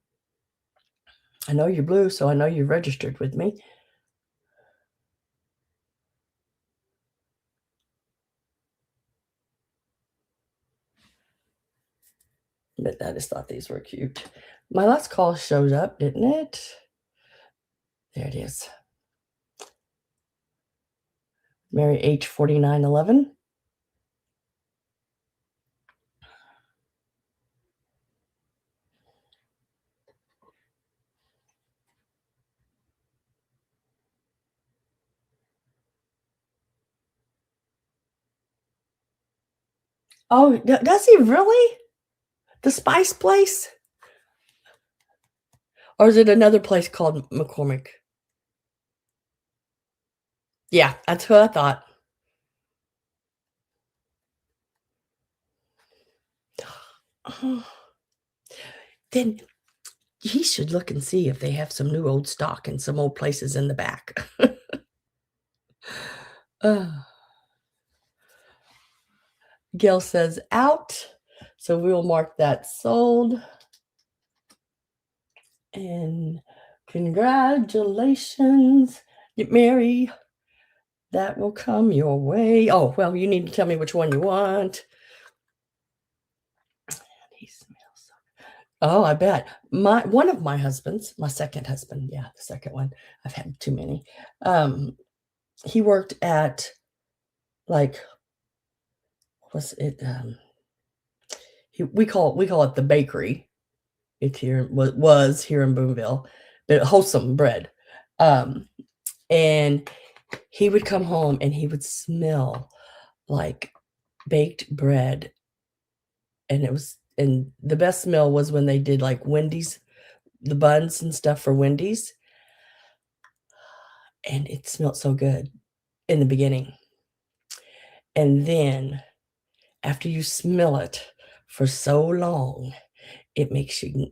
know you're blue, so I know you're registered with me. But I just thought these were cute. My last call shows up, didn't it? There it is. Mary H. 4911. Oh, does he really? The Spice Place? Or is it another place called McCormick? Yeah, that's what I thought. Then he should look and see if they have some new old stock in some old places in the back. Gail says out, so we will mark that sold. And congratulations, Mary. That will come your way. Oh, well, you need to tell me which one you want. He smells so good. Oh, I bet. One of my husbands, my second husband, yeah, the second one. I've had too many. He worked at, like, what's it? We call it the bakery. It's here, was here in Boonville, but wholesome bread. And he would come home and he would smell like baked bread. And the best smell was when they did like Wendy's, the buns and stuff for Wendy's. And it smelled so good in the beginning. and then after you smell it for so long, it makes you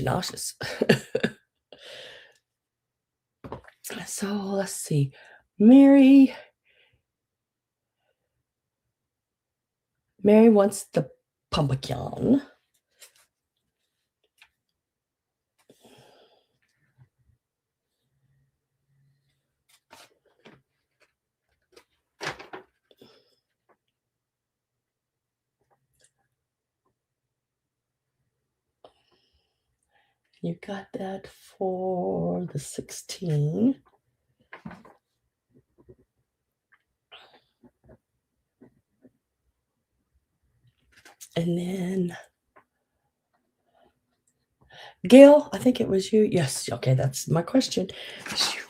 nauseous. So, let's see. Mary Mary wants the pumpkin. You got that for the 16. And then Gail, I think it was you. Yes, okay, that's my question. Phew.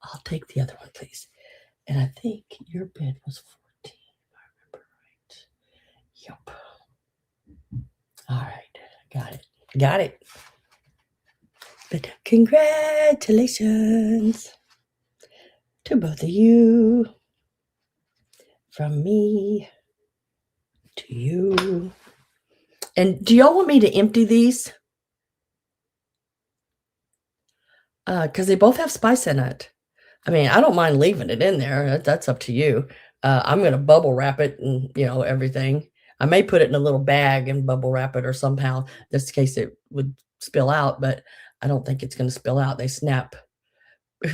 I'll take the other one, please. And I think your bid was 14, if I remember right. Yep. All right, got it. Got it. But congratulations to both of you. From me to you. And do y'all want me to empty these? Because they both have spice in it. I mean, I don't mind leaving it in there. That's up to you. I'm gonna bubble wrap it and, everything. I may put it in a little bag and bubble wrap it or somehow, just in case it would spill out, but I don't think it's gonna spill out. They snap.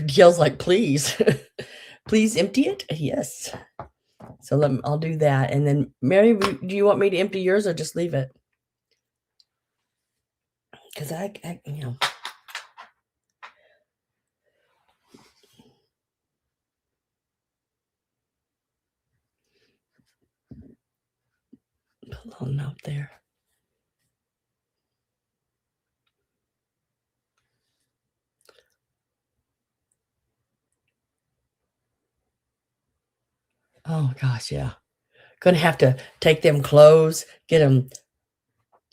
Gail's like, "Please, please empty it?" Yes. So I'll do that, and then Mary, do you want me to empty yours or just leave it? Because I. Put a little note there. Oh gosh, yeah. Gonna have to take them clothes, get them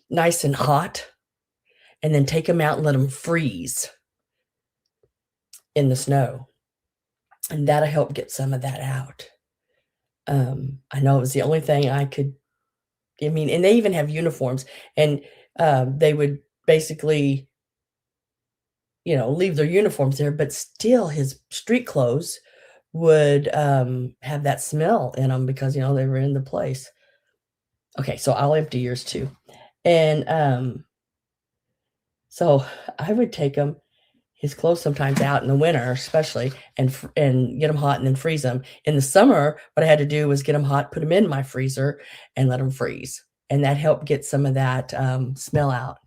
nice and hot, and then take them out and let them freeze in the snow, and that'll help get some of that out. I know it was the only thing I could. I mean, and they even have uniforms, and, they would basically, leave their uniforms there, but still his street clothes would, have that smell in them because, they were in the place. Okay, so I'll empty yours too. And, so I would take his clothes sometimes out in the winter, especially, and get them hot and then freeze them. In the summer, what I had to do was get them hot, put them in my freezer, and let them freeze, and that helped get some of that, smell out.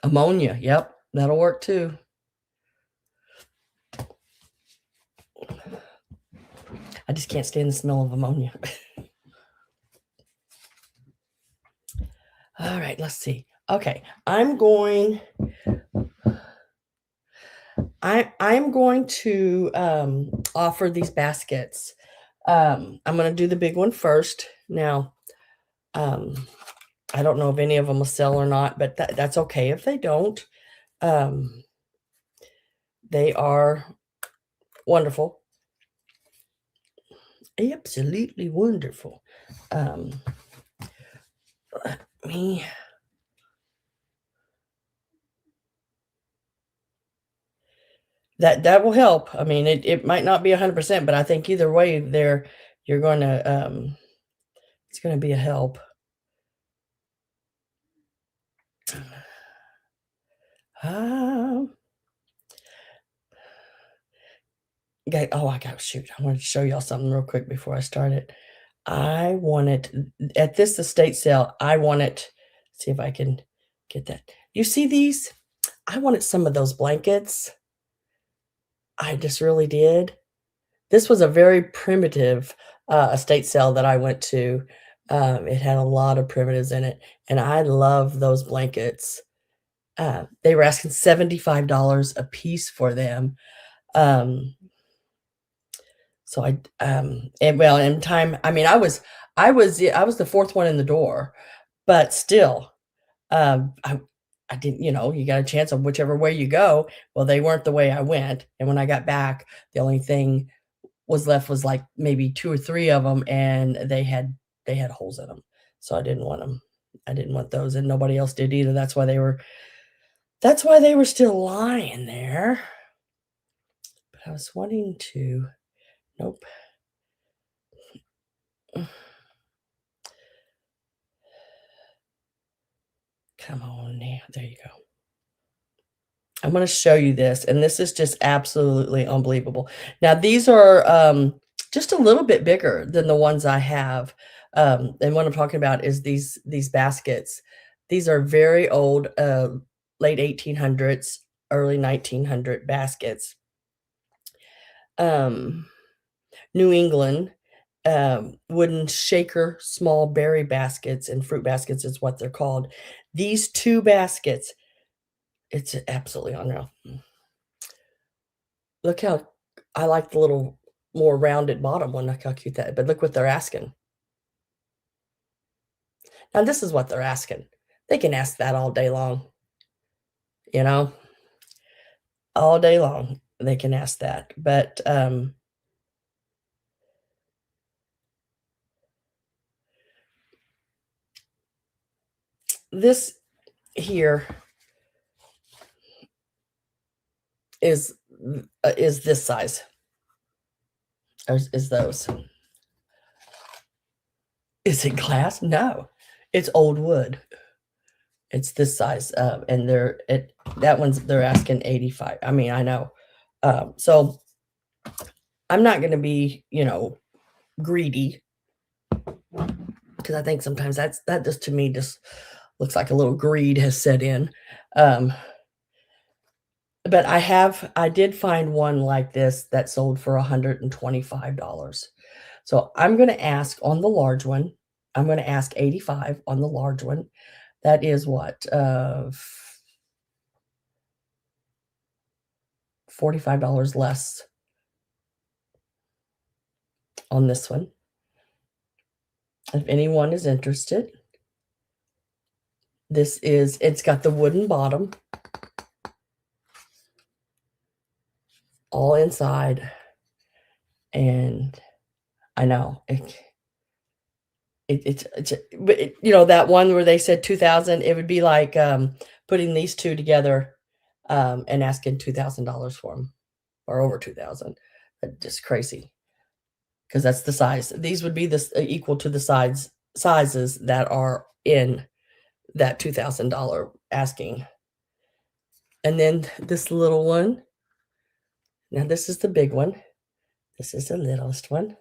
Ammonia, yep, that'll work too. I just can't stand the smell of ammonia. All right, let's see. Okay, I'm going to offer these baskets. I'm going to do the big one first. Now, I don't know if any of them will sell or not, but that's okay if they don't. They are wonderful. Absolutely wonderful. Let me. That will help. I mean, it might not be 100%, but I think either way, you're gonna, it's gonna be a help. Um, okay, oh, I got shoot, I wanted to show y'all something real quick before I start it. I wanted at this estate sale, I wanted see if I can get that. You see these? I wanted some of those blankets. I just really did. This was a very primitive, estate sale that I went to. It had a lot of primitives in it, and I love those blankets. They were asking $75 a piece for them. Um, so and well, in time, I mean, I was the 4th one in the door, but still, I didn't, you got a chance on whichever way you go. Well, they weren't the way I went, and when I got back, the only thing was left was, like, maybe 2 or 3 of them, and they had holes in them, so I didn't want them. I didn't want those, and nobody else did either. That's why they were still lying there. But I was wanting to nope. Come on now. There you go. I'm gonna show you this, and this is just absolutely unbelievable. Now these are, just a little bit bigger than the ones I have, and what I'm talking about is these baskets. These are very old, late 1800s, early 1900 baskets. Um, New England, wooden shaker small berry baskets and fruit baskets is what they're called. These 2 baskets, it's absolutely unreal. Look how I like the little more rounded bottom one, look how cute that but look what they're asking. Now this is what they're asking. They can ask that all day long, you know? All day long, they can ask that, but, this here is is this size, or is those. Is it glass? No, it's old wood. It's this size, and they're asking 85. I mean, I know. So I'm not gonna be, greedy because I think sometimes that just to me just looks like a little greed has set in. Um, but I did find one like this that sold for $125. So I'm gonna ask on the large one, I'm gonna ask 85 on the large one. That is what, $45 less on this one. If anyone is interested, it's got the wooden bottom all inside, and I know it's but that one where they said 2,000, it would be like, putting these 2 together, and asking $2,000 for them, or over 2,000. Just crazy, because that's the size. These would be equal to the sizes that are in that $2,000 asking. And then this little one, now this is the big one. This is the littlest one.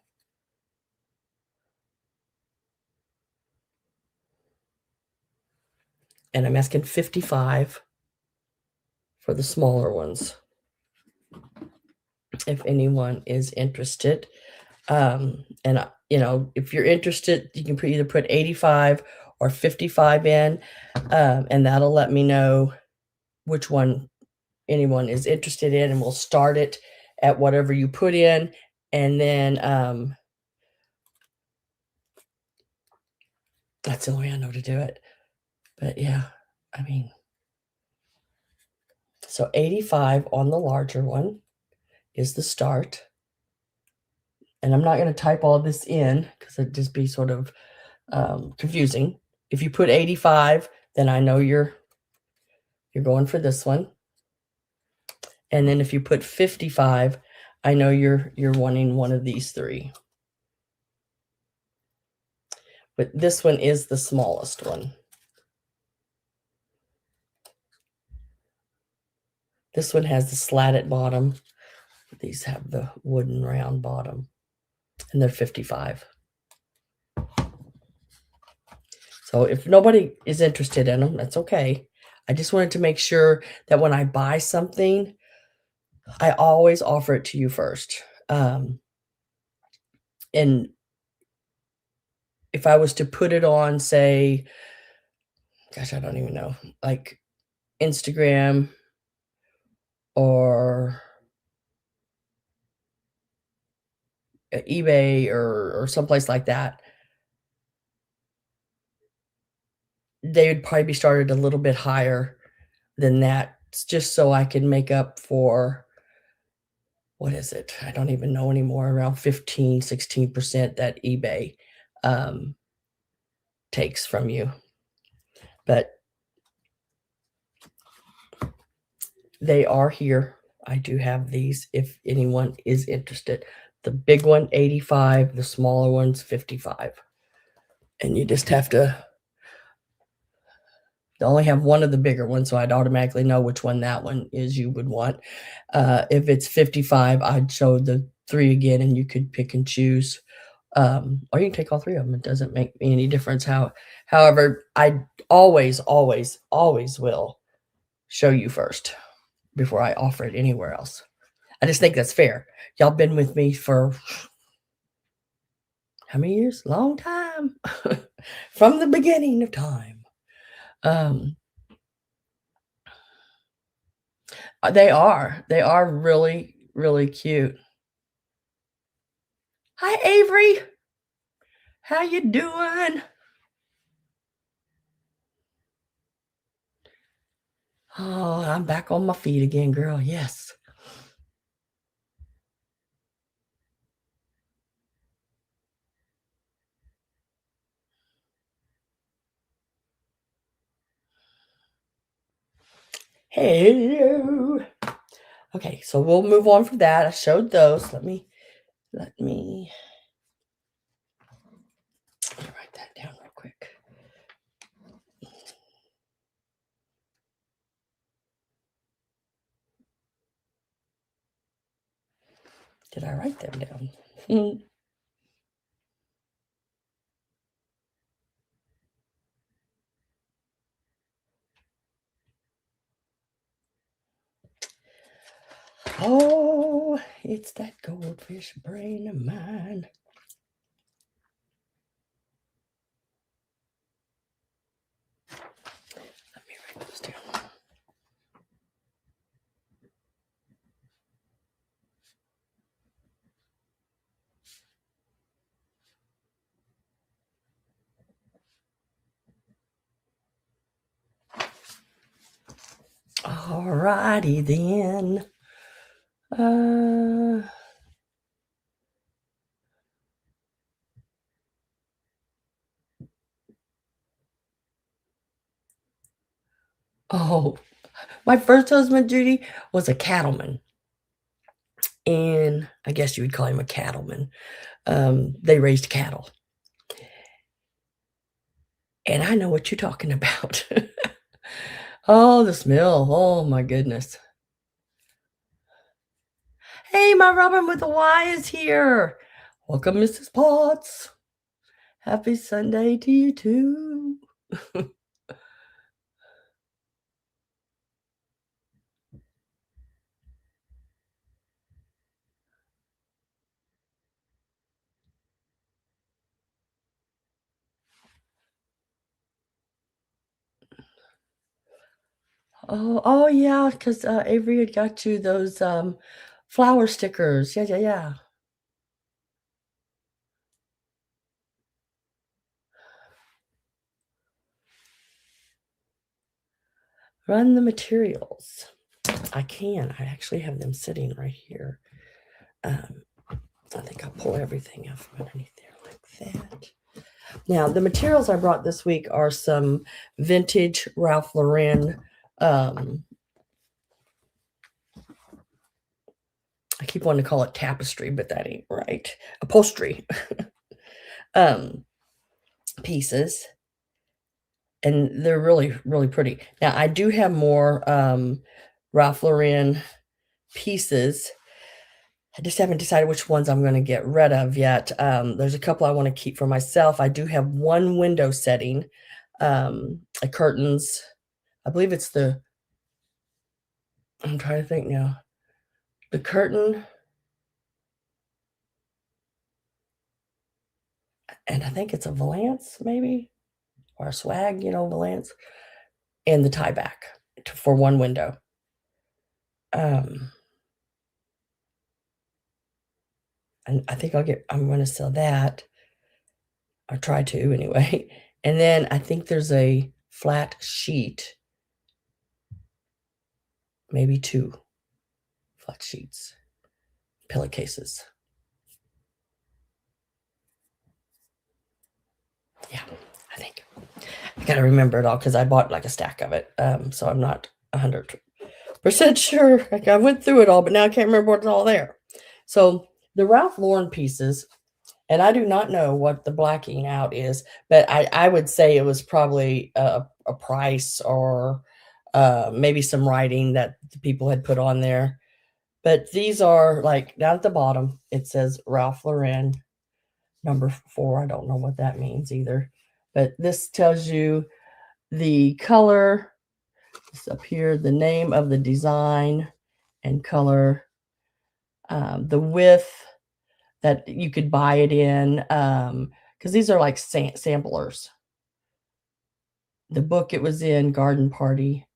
And I'm asking 55 for the smaller ones. If anyone is interested. And if you're interested, you can either put 85 or 55 in, and that'll let me know which one anyone is interested in, and we'll start it at whatever you put in, and then that's the only way I know to do it. But yeah, I mean, so 85 on the larger one is the start. And I'm not going to type all this in because it'd just be sort of confusing. If you put 85, then I know you're going for this one. And then if you put 55, I know you're wanting one of these 3. But this one is the smallest one. This one has the slatted bottom. These have the wooden round bottom, and they're 55. So if nobody is interested in them, that's okay. I just wanted to make sure that when I buy something, I always offer it to you first. And if I was to put it on, say, gosh, I don't even know, like Instagram or eBay or someplace like that, they would probably be started a little bit higher than that, just so I can make up for what is it? I don't even know anymore, around 15, 16% that eBay, um, takes from you. But they are here. I do have these if anyone is interested. The big one, 85, the smaller one's 55. And you just have to only have one of the bigger ones, so I'd automatically know which one that one is you would want. If it's 55, I'd show the 3 again, and you could pick and choose. Or you can take all 3 of them. It doesn't make me any difference however, I always, always, always will show you first before I offer it anywhere else. I just think that's fair. Y'all been with me for how many years? Long time. From the beginning of time. Um, they are. They are really, really cute. Hi, Avery. How you doing? Oh, I'm back on my feet again, girl. Yes. Hello. Okay, so we'll move on from that. I showed those. Let me write that down real quick. Did I write them down? Oh, it's that goldfish brain of mine. Let me write those down. All righty then. Oh, my first husband, Judy, was a cattleman. And I guess you would call him a cattleman. They raised cattle. And I know what you're talking about. Oh, the smell. Oh my goodness. Hey, my Robin with the Y is here. Welcome, Mrs. Potts. Happy Sunday to you too. Oh yeah, because Avery had got you those flower stickers. Yeah, yeah, yeah. Run the materials. I can. I actually have them sitting right here. I think I'll pull everything out from underneath there like that. Now, the materials I brought this week are some vintage Ralph Lauren. I keep wanting to call it tapestry, but that ain't right. Upholstery um, pieces. And they're really, really pretty. Now, I do have more Ralph Lauren pieces. I just haven't decided which ones I'm going to get rid of yet. There's a couple I want to keep for myself. I do have one window setting, a curtains. I believe it's I'm trying to think now. The curtain, and I think it's a Valance maybe, or a swag, Valance, and the tie back for one window. And I think I'm going to sell that, or try to anyway. And then I think there's a flat sheet, maybe 2 flat sheets pillowcases. Yeah, I think. I gotta remember it all because I bought like a stack of it. So I'm not 100% sure. Like I went through it all, but now I can't remember what's all there. So the Ralph Lauren pieces, and I do not know what the blacking out is, but I would say it was probably a price or maybe some writing that the people had put on there. But these are like down at the bottom, it says Ralph Lauren number 4. I don't know what that means either. But this tells you the color. It's up here, the name of the design and color, the width that you could buy it in, because these are like samplers. The book it was in, Garden Party.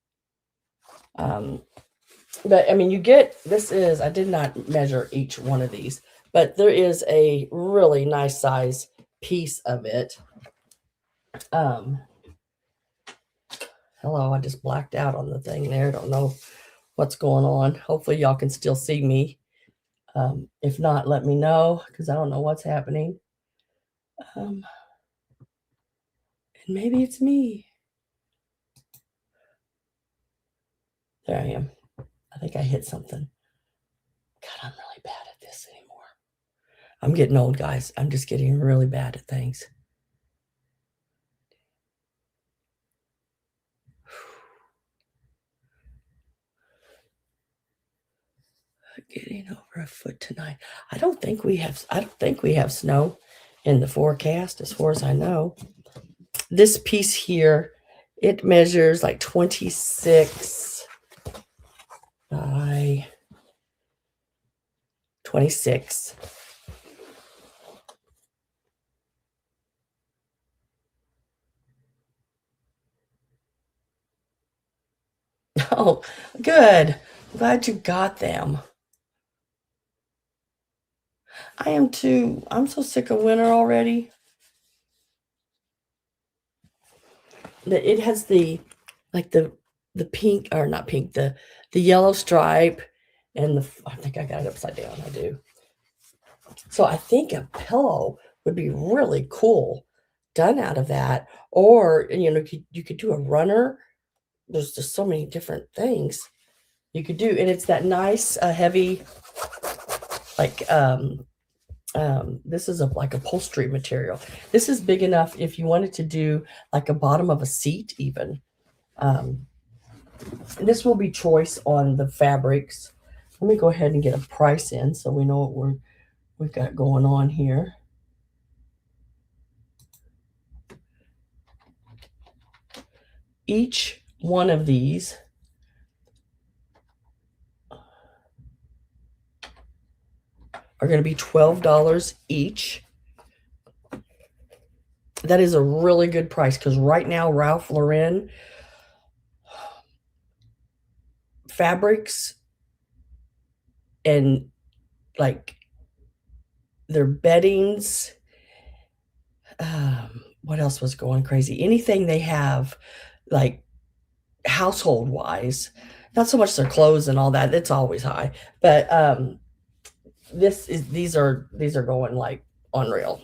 But I mean, you get, this is, I did not measure each one of these, but there is a really nice size piece of it. Hello, I just blacked out on the thing there. Don't know what's going on. Hopefully y'all can still see me. If not, let me know because I don't know what's happening. And maybe it's me. There I am. I think I hit something. God, I'm really bad at this anymore. I'm getting old, guys. I'm just getting really bad at things. Getting over a foot tonight. I don't think we have snow in the forecast as far as I know. This piece here, it measures like 26 by 26. Oh, good. I'm glad you got them. I am too. I'm so sick of winter already. It has the like the pink, or not pink, the yellow stripe and I think I got it upside down. I do. So I think a pillow would be really cool done out of that. Or you could do a runner. There's just so many different things you could do, and it's that nice heavy, like this is like upholstery material. This is big enough if you wanted to do like a bottom of a seat even. This will be choice on the fabrics. Let me go ahead and get a price in so we know what we've got going on here. Each one of these are going to be $12 each. That is a really good price because right now Ralph Lauren fabrics and like their beddings, what else was going crazy? Anything they have like household wise, not so much their clothes and all that, it's always high, but these are going like unreal.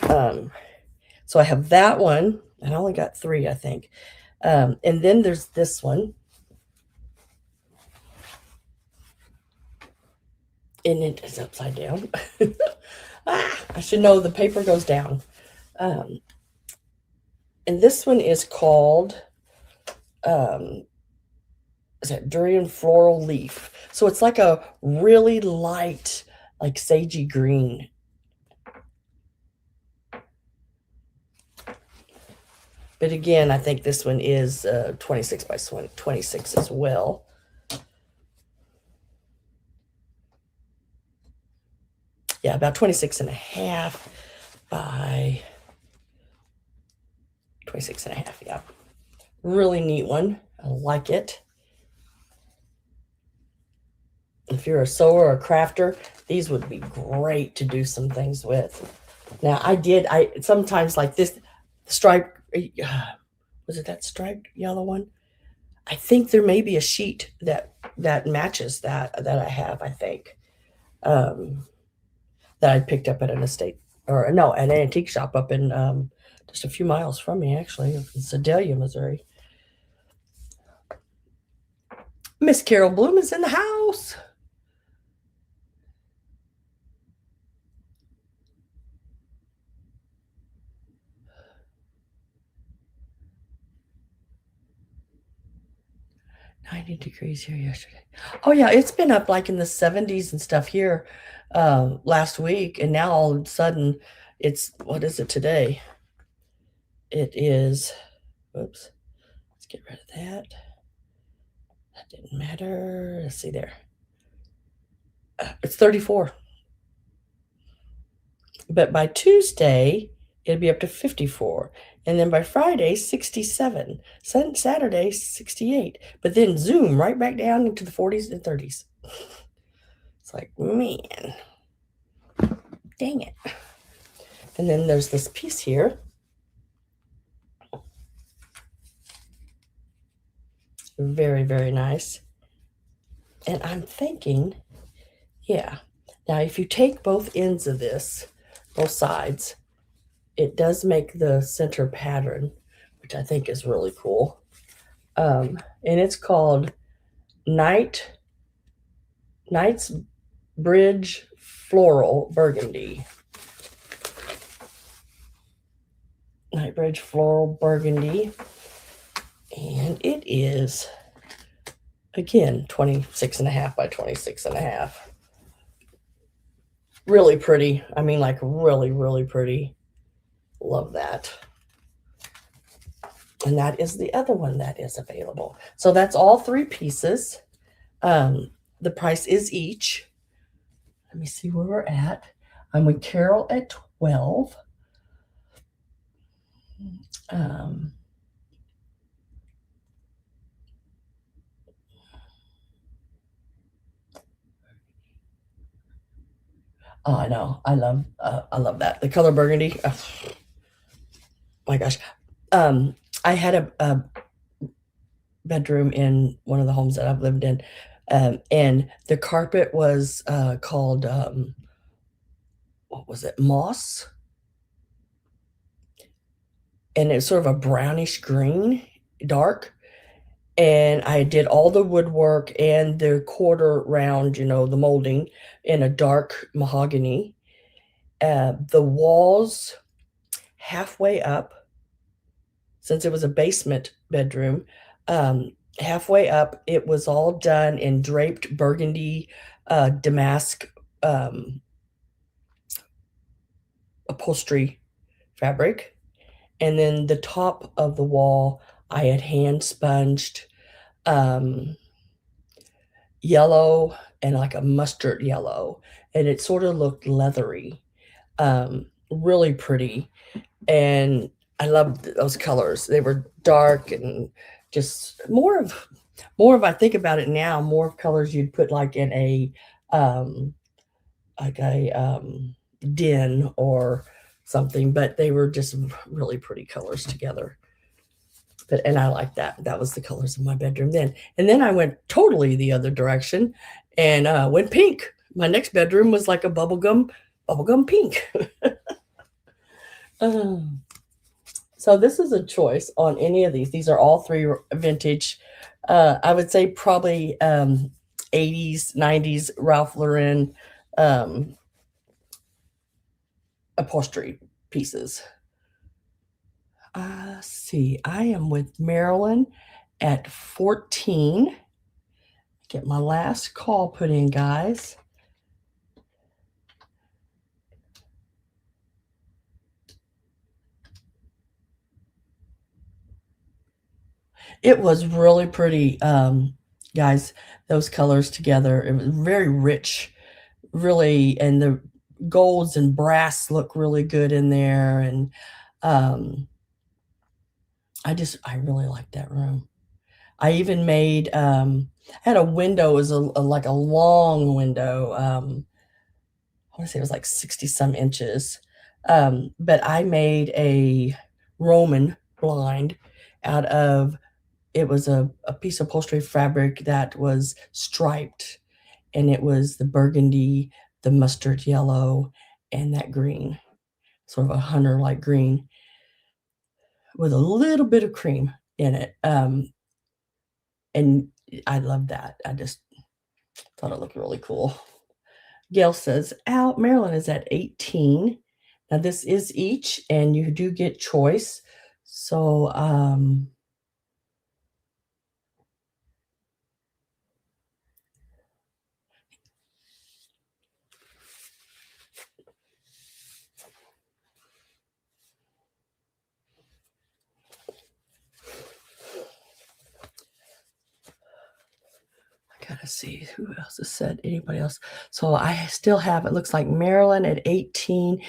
So I have that one, and I only got 3, I think. And then there's this one, and it is upside down. I should know the paper goes down. And this one is called is that durian floral leaf. So it's like a really light, like sagey green. But again, I think this one is 26 by 26 as well. Yeah, about 26 and a half by 26 and a half. Yeah. Really neat one. I like it. If you're a sewer or a crafter, these would be great to do some things with. Now, I sometimes like this striped, was it that striped yellow one? I think there may be a sheet that matches that I have, I think. um, that I picked up at an estate or no, an antique shop up in just a few miles from me, actually, in Sedalia, Missouri. Miss Carol Bloom is in the house. 90 degrees here yesterday. Oh yeah, it's been up like in the 70s and stuff here last week, and now all of a sudden it's what is it today? It is, oops, let's get rid of that. That didn't matter. Let's see there. It's 34. But by Tuesday, it'll be up to 54. And then by Friday, 67. Saturday, 68. But then zoom right back down into the 40s and 30s. It's like, man, dang it. And then there's this piece here. Very, very nice. And I'm thinking, yeah. Now, if you take both ends of this, both sides, it does make the center pattern, which I think is really cool. And it's called Knight's Bridge Floral Burgundy. Knightbridge Floral Burgundy. And it is, again, 26.5 by 26.5. Really pretty. I mean, like really, really pretty. Love that. And that is the other one that is available. So that's all 3 pieces. The price is each. Let me see where we're at. I'm with Carol at 12. Oh, I know. I love that. The color burgundy. Oh, my gosh. I had a bedroom in one of the homes that I've lived in, and the carpet was called what was it? Moss, and it's sort of a brownish green, dark. And I did all the woodwork and the quarter round, the molding in a dark mahogany. The walls halfway up, since it was a basement bedroom, halfway up, it was all done in draped burgundy damask upholstery fabric. And then the top of the wall, I had hand sponged yellow and like a mustard yellow, and it sort of looked leathery, really pretty. And I loved those colors. They were dark and just more of I think about it now, more of colors you'd put like in a like a den or something, but they were just really pretty colors together. And I like that. That was the colors of my bedroom then. And then I went totally the other direction and went pink. My next bedroom was like a bubblegum pink. So this is a choice on any of these. These are all 3 vintage. I would say probably 80s, 90s Ralph Lauren upholstery pieces. See, I am with Marilyn at 14. Get my last call put in, guys. It was really pretty, guys, those colors together. It was very rich, really, and the golds and brass look really good in there. And I really like that room. I even made had a window. It was like a long window. I want to say it was like 60 some inches. But I made a Roman blind out of it was a piece of upholstery fabric that was striped, and it was the burgundy the mustard yellow and that green, sort of a hunter-like green with a little bit of cream in it. And I love that. I just thought it looked really cool. Gail says, out, Maryland is at 18. Now this is each, and you do get choice. So, gotta see who else has said anybody else. So I still have, it looks like Maryland at 18.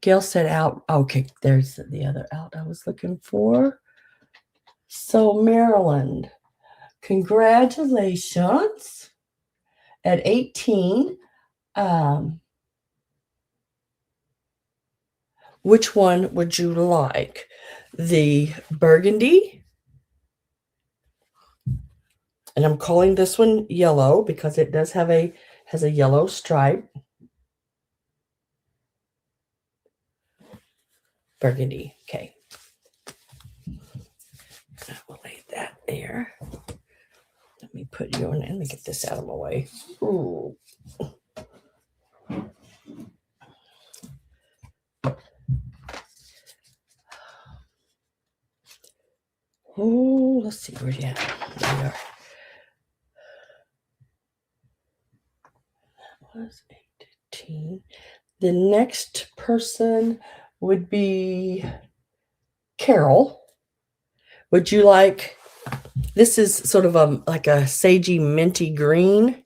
Gail said out. Okay, there's the other out I was looking for. So Maryland, congratulations at 18. Which one would you like? The burgundy, and I'm calling this one yellow because it does have has a yellow stripe. Burgundy, okay. I will lay that there. Let me put you on. Let me get this out of my way. Ooh. Oh, let's see where you at. There you are. That was 18. The next person would be Carol. Would you like, this is sort of like a sagey minty green,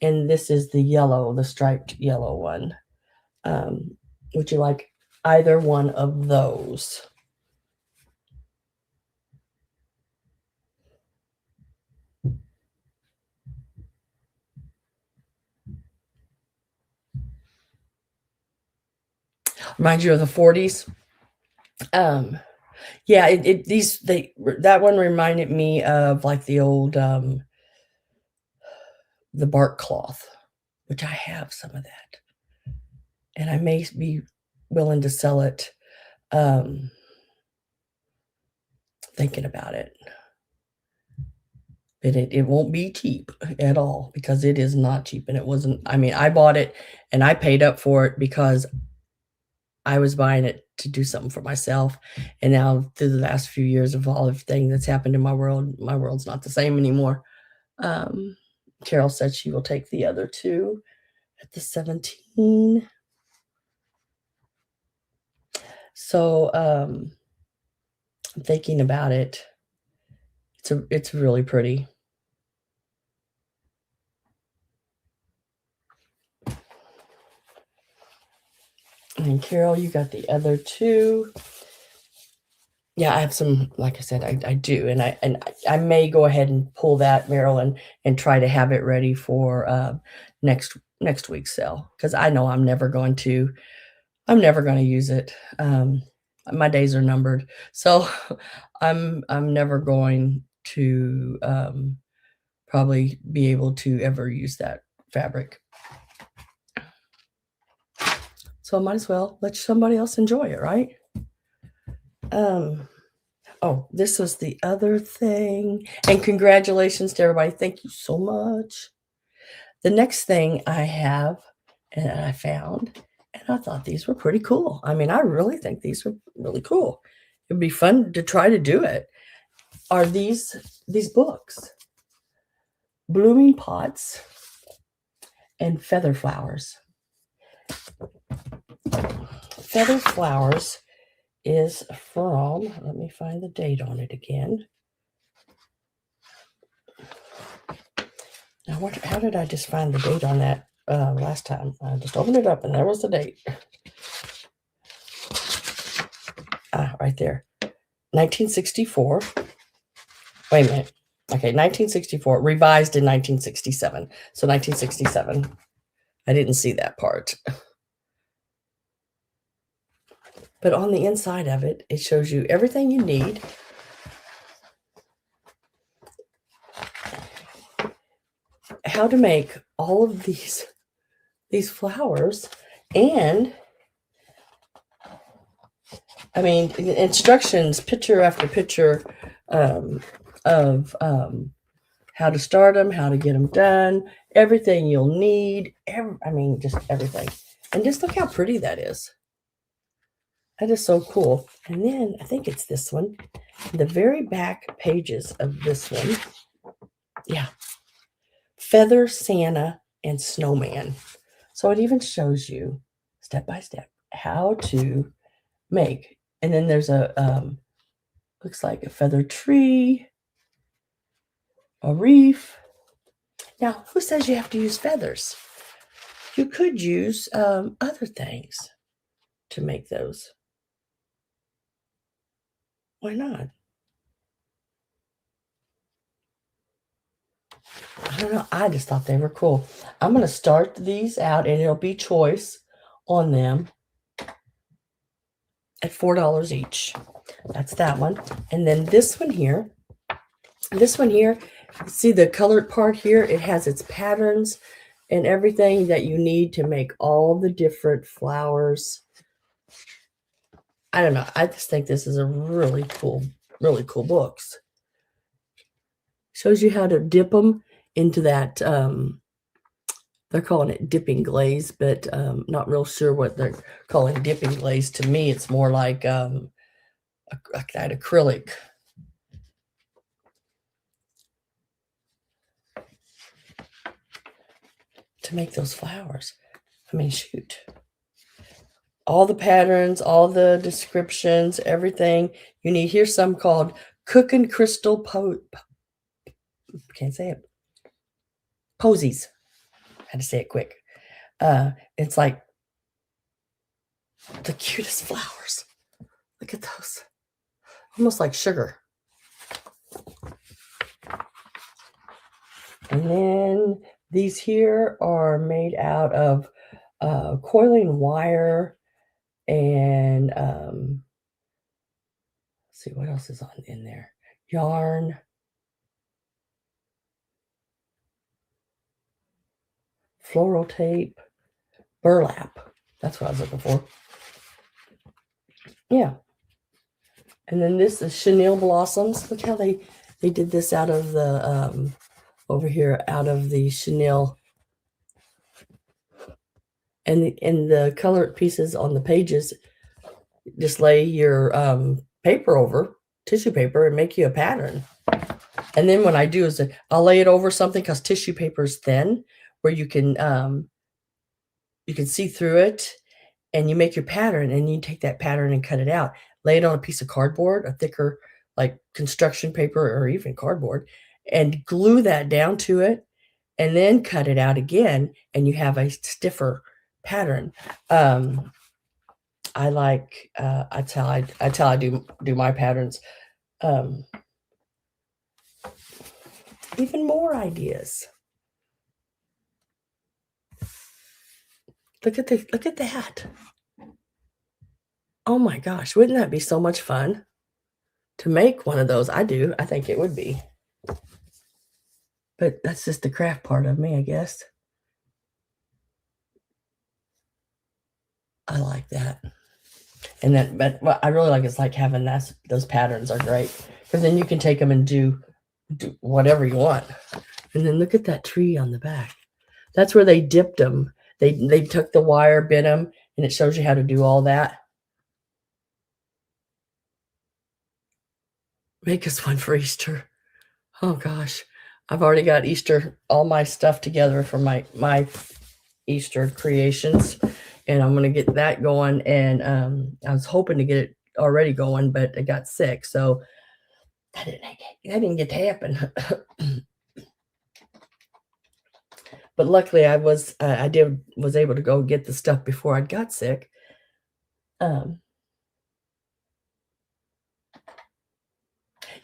and this is the yellow, the striped yellow one. Would you like either one of those? Remind you of the 40s. Yeah, that one reminded me of like the old the bark cloth, which I have some of that, and I may be willing to sell it. Thinking about it, but it won't be cheap at all, because it is not cheap, and it wasn't. I mean, I bought it and I paid up for it because I was buying it to do something for myself. And now through the last few years of all everything that's happened in my world's not the same anymore. Carol said she will take the other two at the 17. So I'm thinking about it. It's really pretty. And Carol, you got the other two. Yeah, I have some, like I said, I do, and I may go ahead and pull that, Marilyn, and try to have it ready for next week's sale, because I know I'm never going to use it. My days are numbered, so I'm never going to probably be able to ever use that fabric. So I might as well let somebody else enjoy it, right? Oh, this was the other thing. And congratulations to everybody. Thank you so much. The next thing I have, and I found, and I thought these were pretty cool. I mean, I really think these were really cool. It'd be fun to try to do it. Are these books? Blooming Pots and Feather Flowers. Feather Flowers is from, let me find the date on it again. Now, how did I just find the date on that last time? I just opened it up and there was the date. Right there. 1964. Wait a minute. Okay, 1964. Revised in 1967. So 1967. I didn't see that part. But on the inside of it, it shows you everything you need. How to make all of these these flowers, and I mean, instructions, picture after picture, um, of how to start them, how to get them done, everything you'll need. I mean, just everything. And just look how pretty that is. That is so cool. And then I think it's this one. The very back pages of this one. Yeah. Feather Santa and Snowman. So it even shows you step by step how to make. And then there's a looks like a feather tree, a reef. Now, who says you have to use feathers? You could use other things to make those. Why not? I don't know. I just thought they were cool. I'm going to start these out, and it'll be choice on them at $4 each. That's that one. And then this one here, see the colored part here? It has its patterns and everything that you need to make all the different flowers. I don't know. I just think this is a really cool books. Shows you how to dip them into that, they're calling it dipping glaze, but not real sure what they're calling dipping glaze. To me, it's more like that acrylic. To make those flowers. I mean, shoot. All the patterns, all the descriptions, everything you need. Here's some called Cooking Crystal can't say it. Posies. I had to say it quick. It's like the cutest flowers. Look at those. Almost like sugar. And then these here are made out of coiling wire and let's see what else is on in there. Yarn. Floral tape. Burlap. That's what I was looking for. Yeah. And then this is chenille blossoms. Look how they did this out of the over here out of the chenille. And the colored pieces on the pages, just lay your paper over, tissue paper, and make you a pattern. And then what I do is I'll lay it over something because tissue paper is thin, where you can see through it, and you make your pattern, and you take that pattern and cut it out. Lay it on a piece of cardboard, a thicker, like construction paper or even cardboard, and glue that down to it, and then cut it out again, and you have a stiffer pattern. I like that's how I do my patterns. Even more ideas. Look at that. Oh my gosh, wouldn't that be so much fun to make one of those? I do. I think it would be. But that's just the craft part of me, I guess. I like that. And then, but what I really like is like having those patterns are great because then you can take them and do whatever you want. And then look at that tree on the back. That's where they dipped them. They took the wire, bit them, and it shows you how to do all that. Make us one for Easter. Oh gosh, I've already got Easter, all my stuff together for my Easter creations, and I'm gonna get that going. And I was hoping to get it already going, but I got sick, so that didn't get to happen. But luckily, I was able to go get the stuff before I got sick.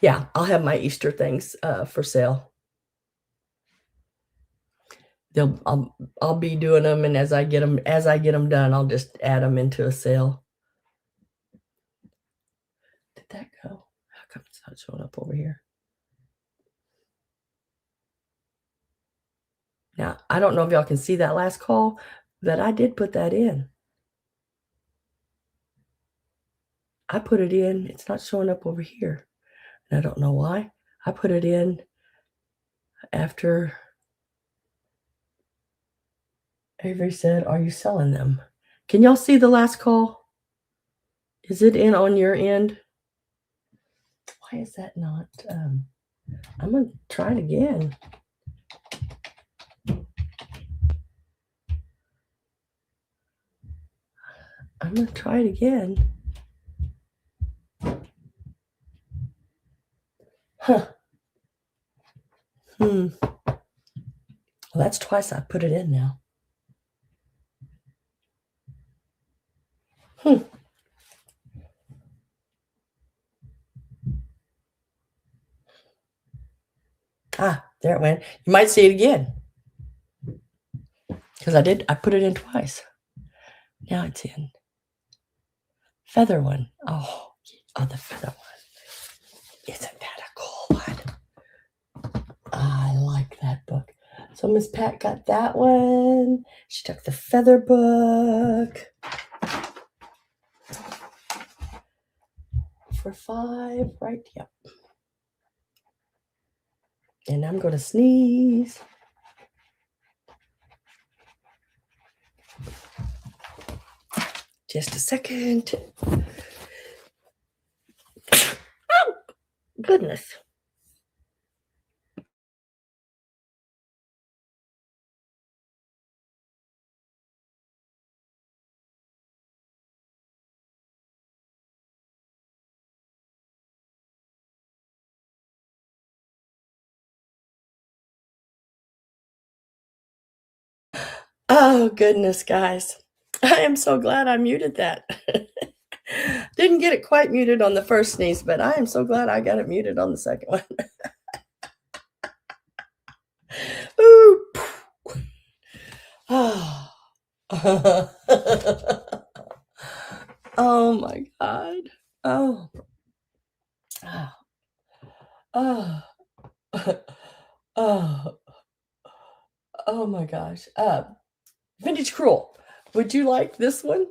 Yeah, I'll have my Easter things for sale. I'll be doing them, and as I get them done, I'll just add them into a sale. Did that go? How come it's not showing up over here? Now, I don't know if y'all can see that last call, that I did put that in. I put it in. It's not showing up over here. And I don't know why. I put it in after Avery said, "Are you selling them?" Can y'all see the last call? Is it in on your end? Why is that not? I'm going to try it again. I'm going to try it again. Huh. Well, that's twice I put it in now. Ah, there it went. You might see it again. Because I put it in twice. Now it's in. Feather one. Oh, the feather one. Isn't that a cool one? I like that book. So Miss Pat got that one. She took the feather book for $5, right? Yep. And I'm going to sneeze. Just a second. Oh, goodness. Oh, goodness, guys. I am so glad I muted that. Didn't get it quite muted on the first sneeze, but I am so glad I got it muted on the second one. Ooh. Oh. Oh my God. Oh. Oh. Oh. Oh my gosh. Vintage Cruel. Would you like this one?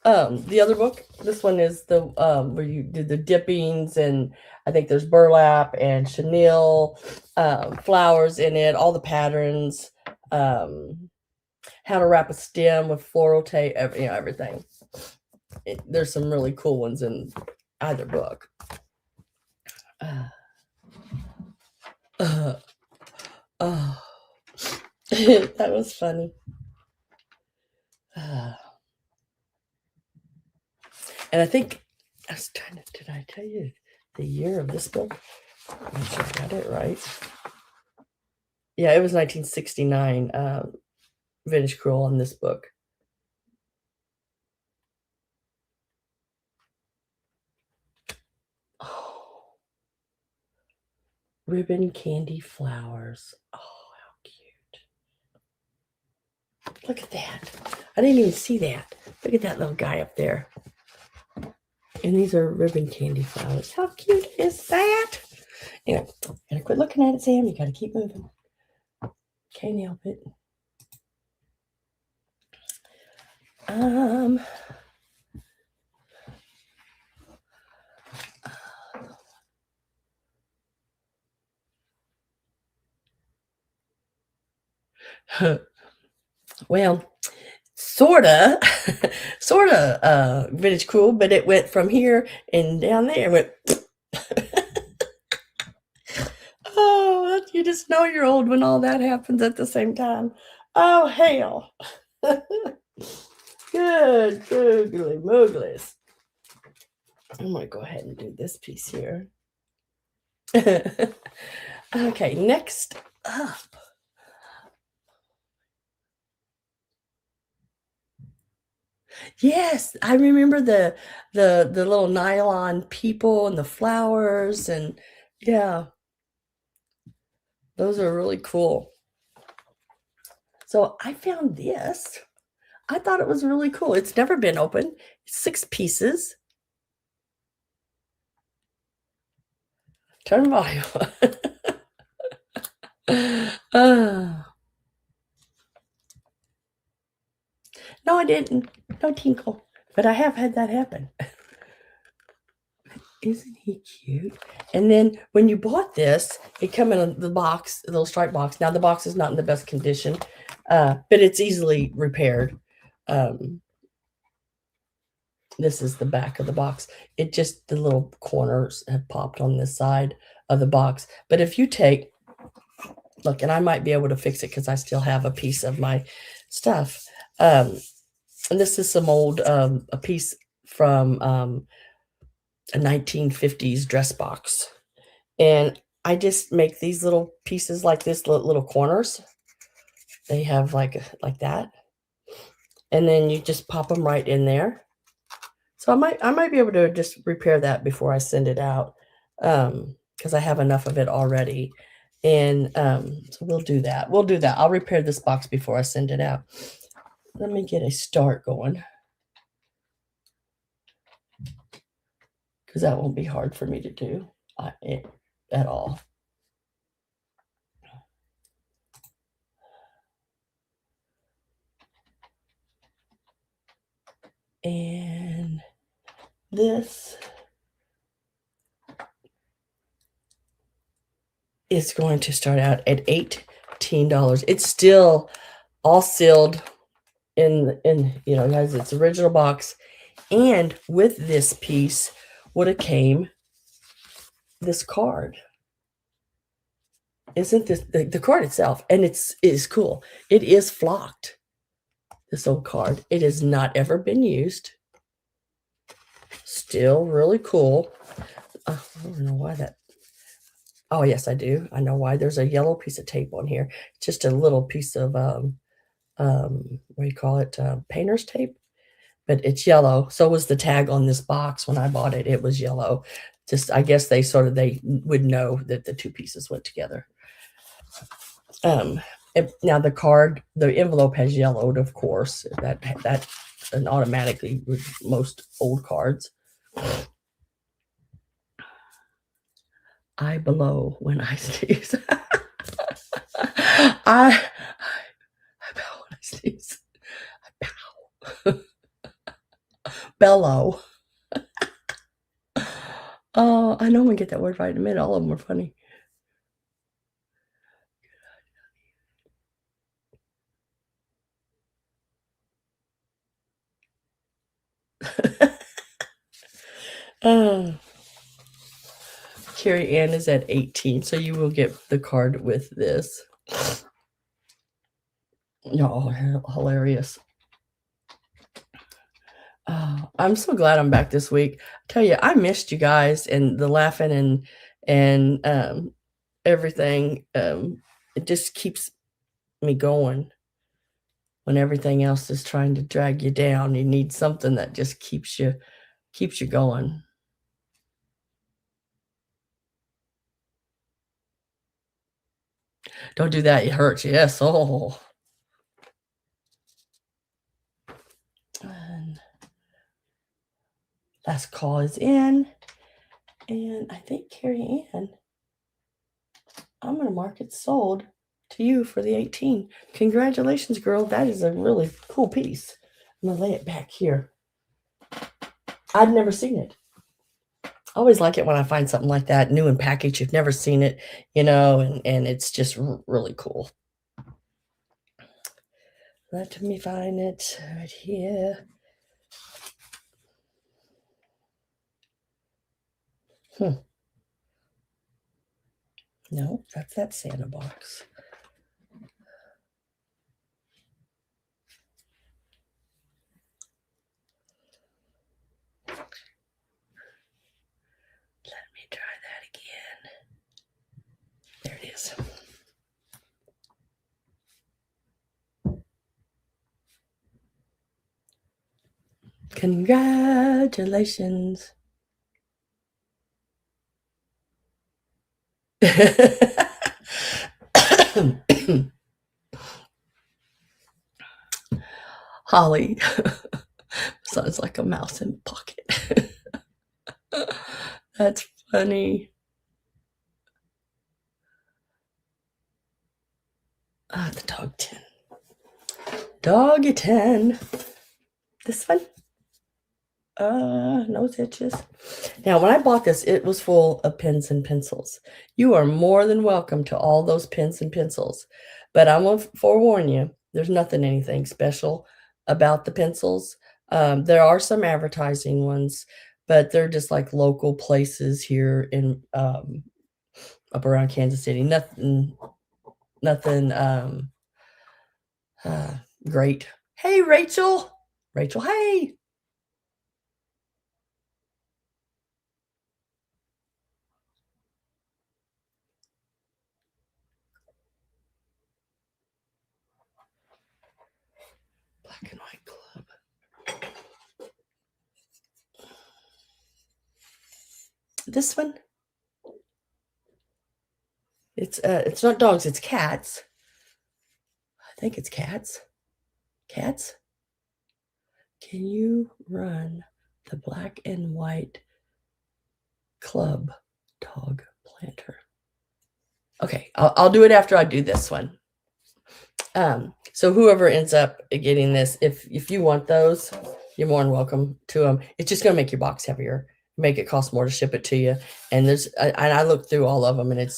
The other book. This one is the where you did the dippings, and I think there's burlap and chenille, flowers in it, all the patterns, how to wrap a stem with floral tape, everything. There's some really cool ones in either book. That was funny. And I think I was trying to. Did I tell you the year of this book? Make sure I got it right. Yeah, it was 1969. Vintage Cruel on this book. Oh, ribbon candy flowers. Oh, how cute. Look at that. I didn't even see that. Look at that little guy up there. And these are ribbon candy flowers. How cute is that? Anyway, gotta quit looking at it, Sam. You gotta keep moving. Can't help it. Well, sorta, sorta vintage cool, but it went from here and down there. It went. Oh, you just know you're old when all that happens at the same time. Oh, hell. Good googly mooglies. I'm going to go ahead and do this piece here. Okay, next up. Yes, I remember the little nylon people and the flowers, and yeah, those are really cool. So I found this. I thought it was really cool. It's never been opened. It's 6 pieces. Turn volume. No, I didn't. No tinkle. But I have had that happen. Isn't he cute? And then when you bought this, it come in the box, the little striped box. Now the box is not in the best condition, but it's easily repaired. Um, this is the back of the box. It just, the little corners have popped on this side of the box. But if you take, look, and I might be able to fix it because I still have a piece of my stuff. And this is some old, a piece from a 1950s dress box. And I just make these little pieces like this, little corners. They have like that. And then you just pop them right in there. So I might be able to just repair that before I send it out, because I have enough of it already. And so we'll do that. We'll do that. I'll repair this box before I send it out. Let me get a start going, because that won't be hard for me to do at all. And this is going to start out at $18. It's still all sealed in you know, guys, its original box. And with this piece would have came this card. Isn't this the card itself? And it is cool. It is flocked. This old card. It has not ever been used. Still really cool. I don't know why that. Oh yes, I do. I know why. There's a yellow piece of tape on here. Just a little piece of what do you call it? Painter's tape. But it's yellow. So was the tag on this box when I bought it. It was yellow. Just, I guess they would know that the two pieces went together. Now the card, the envelope has yellowed, of course. That and automatically with most old cards. I blow when I sneeze. I bow when I sneeze. I bow. Bellow. Oh, I know I'm gonna get that word right in a minute. All of them are funny. Carrie Ann is at 18, so you will get the card with this. Oh, hilarious. Oh, I'm so glad I'm back this week. I tell you, I missed you guys and the laughing and everything. It just keeps me going when everything else is trying to drag you down. You need something that just keeps you going. Don't do that. It hurts. Yes. Oh. And last call is in. And I think Carrie Ann, I'm going to mark it sold to you for the 18. Congratulations, girl. That is a really cool piece. I'm going to lay it back here. I'd never seen it. I always like it when I find something like that, new in package. You've never seen it, you know, and it's just really cool. Let me find it right here. No, that's that Santa box. Let me try that again. There it is. Congratulations. Holly sounds like a mouse in a pocket. That's funny. The dog tin. Doggy 10. This one? Nose itches. Now, when I bought this, it was full of pens and pencils. You are more than welcome to all those pens and pencils. But I want to forewarn you, there's nothing anything special about the pencils. There are some advertising ones, but they're just like local places here in up around Kansas City. Nothing uh, great. Hey, Rachel. Rachel, hey. Black and White Club. This one? It's not dogs, it's cats. I think it's cats. Cats? Can you run the Black and White Club dog planter? Okay, I'll do it after I do this one. So whoever ends up getting this, if you want those, you're more than welcome to them. It's just gonna make your box heavier, make it cost more to ship it to you. And I looked through all of them, and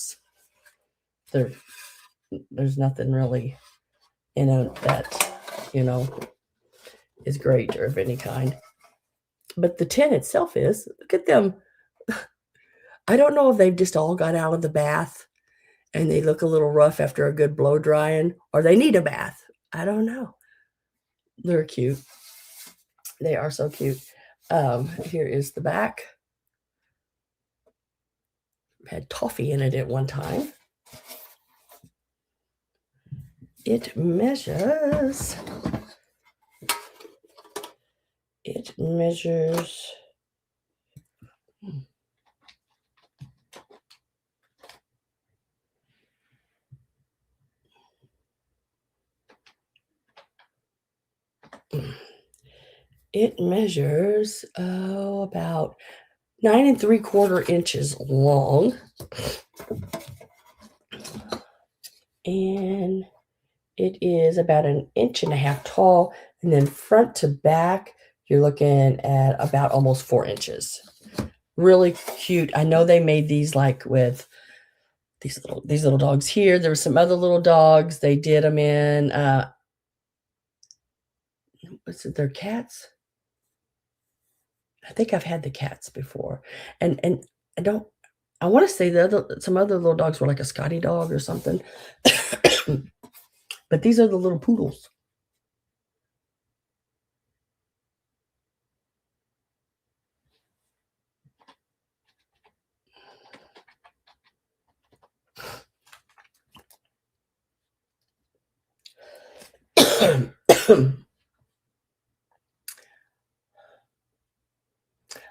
there's nothing really in it that is great or of any kind. But the tin itself is. Look at them. I don't know if they've just all got out of the bath and they look a little rough after a good blow drying, or they need a bath. I don't know. They're cute. They are so cute. Here is the back. Had toffee in it at one time. It measures. It measures about 9 3/4 inches long, and it is about 1.5 inches tall, and then front to back, you're looking at about almost 4 inches. Really cute. I know they made these like with these little dogs here. There were some other little dogs. They did them in what's it? They're cats. I think I've had the cats before, and I don't. I want to say some other little dogs were like a Scotty dog or something, but these are the little poodles.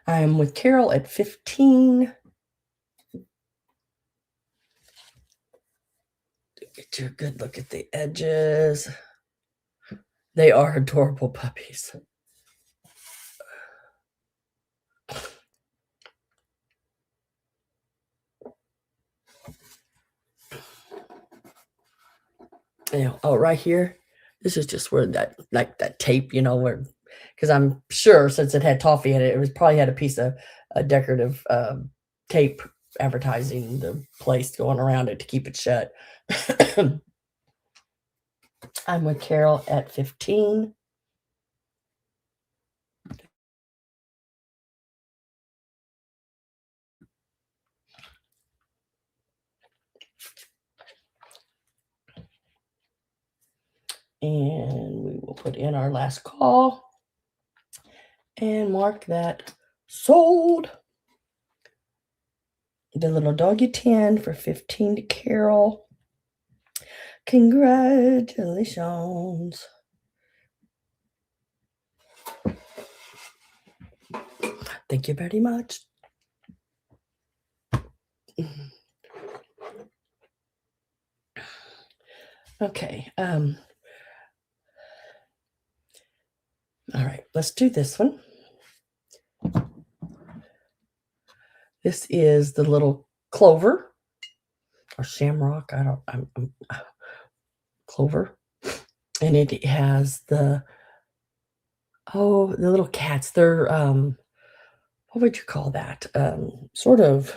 I am with Carol at 15. Get you a good look at the edges. They are adorable puppies. Right here, this is just where that tape, where, because I'm sure since it had toffee in it, it was probably had a piece of a decorative tape advertising the place going around it to keep it shut. I'm with Carol at 15. And we will put in our last call and mark that sold. The little doggy 10 for 15 to Carol. Congratulations. Thank you very much. Okay. All right, let's do this one. This is the little clover or shamrock. Clover. and it has the little cats. They're, what would you call that? Sort of,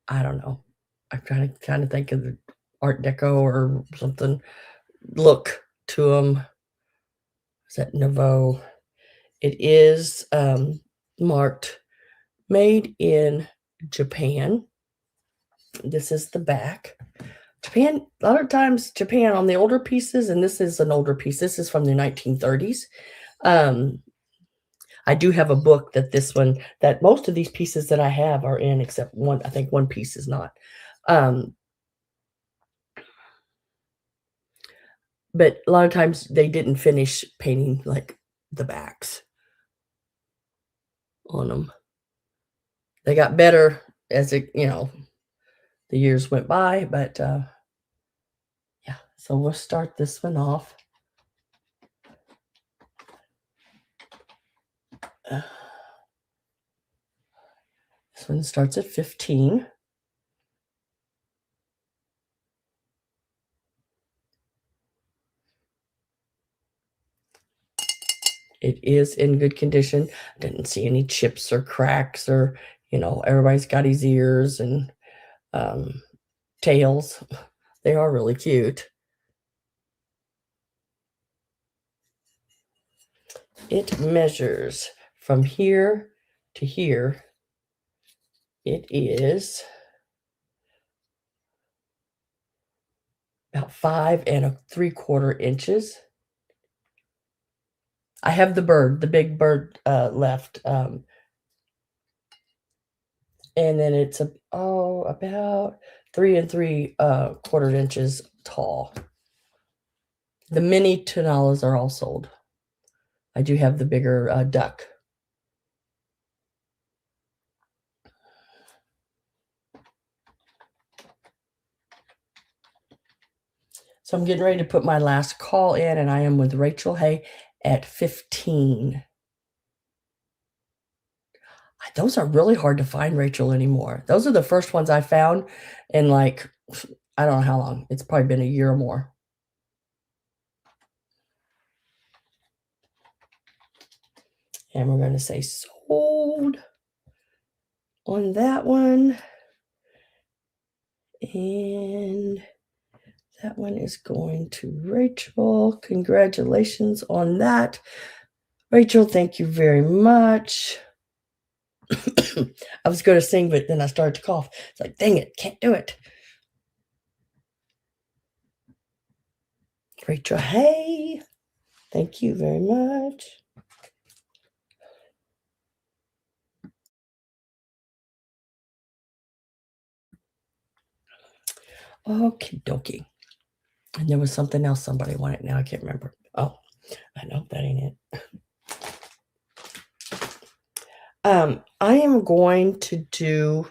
I don't know. I'm trying to think of the Art Deco or something look to them. Is that Nouveau? It is, marked made in Japan. This is the back. Japan, a lot of times Japan on the older pieces, and this is an older piece. This is from the 1930s. Um, I do have a book that most of these pieces that I have are in, except one. I think one piece is not. Um, but a lot of times they didn't finish painting like the backs on them. They got better as the years went by, but yeah. So we'll start this one off. This one starts at 15. It is in good condition. Didn't see any chips or cracks or, everybody's got his ears and tails. They are really cute. It measures from here to here. It is about 5 3/4 inches. I have the big bird left. And then it's about 3 3/4 inches tall. The mini Tunalas are all sold. I do have the bigger duck. So I'm getting ready to put my last call in, and I am with Rachel Hay at 15. Those are really hard to find, Rachel, anymore. Those are the first ones I found in, like, I don't know how long. It's probably been a year or more. And we're going to say sold on that one. And that one is going to Rachel. Congratulations on that. Rachel, thank you very much. I was going to sing, but then I started to cough. It's like, dang it, can't do it. Rachel, hey, thank you very much. Okie dokie. And there was something else somebody wanted. Now I can't remember. Oh, I know that ain't it. I am going to do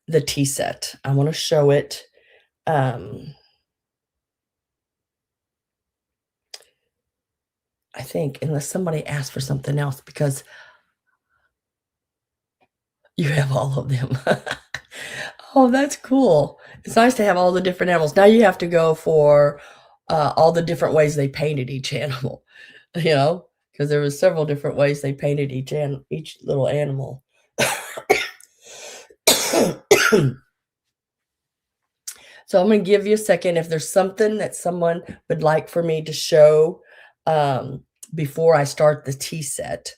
the TeaSet. I want to show it. I think, unless somebody asks for something else, because you have all of them. Oh, that's cool. It's nice to have all the different animals. Now you have to go for all the different ways they painted each animal, because there was several different ways they painted each little animal. So I'm going to give you a second. If there's something that someone would like for me to show before I start the TeaSet,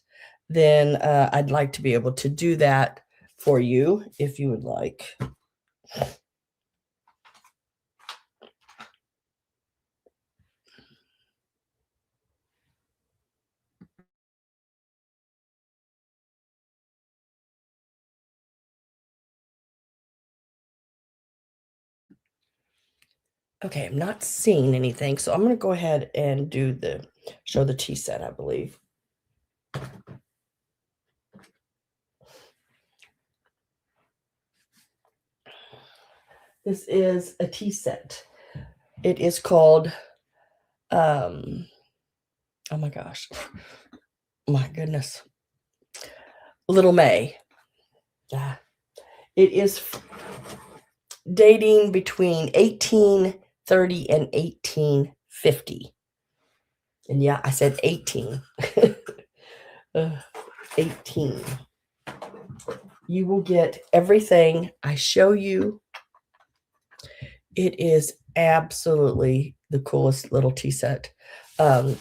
then I'd like to be able to do that for you if you would like. Okay, I'm not seeing anything, so I'm going to go ahead and show the TeaSet, I believe. This is a TeaSet. It is called, oh my gosh, my goodness, Little May. It is dating between 1830 and 1850. And yeah, I said 18. 18. You will get everything I show you. It is absolutely the coolest little tea set. Um,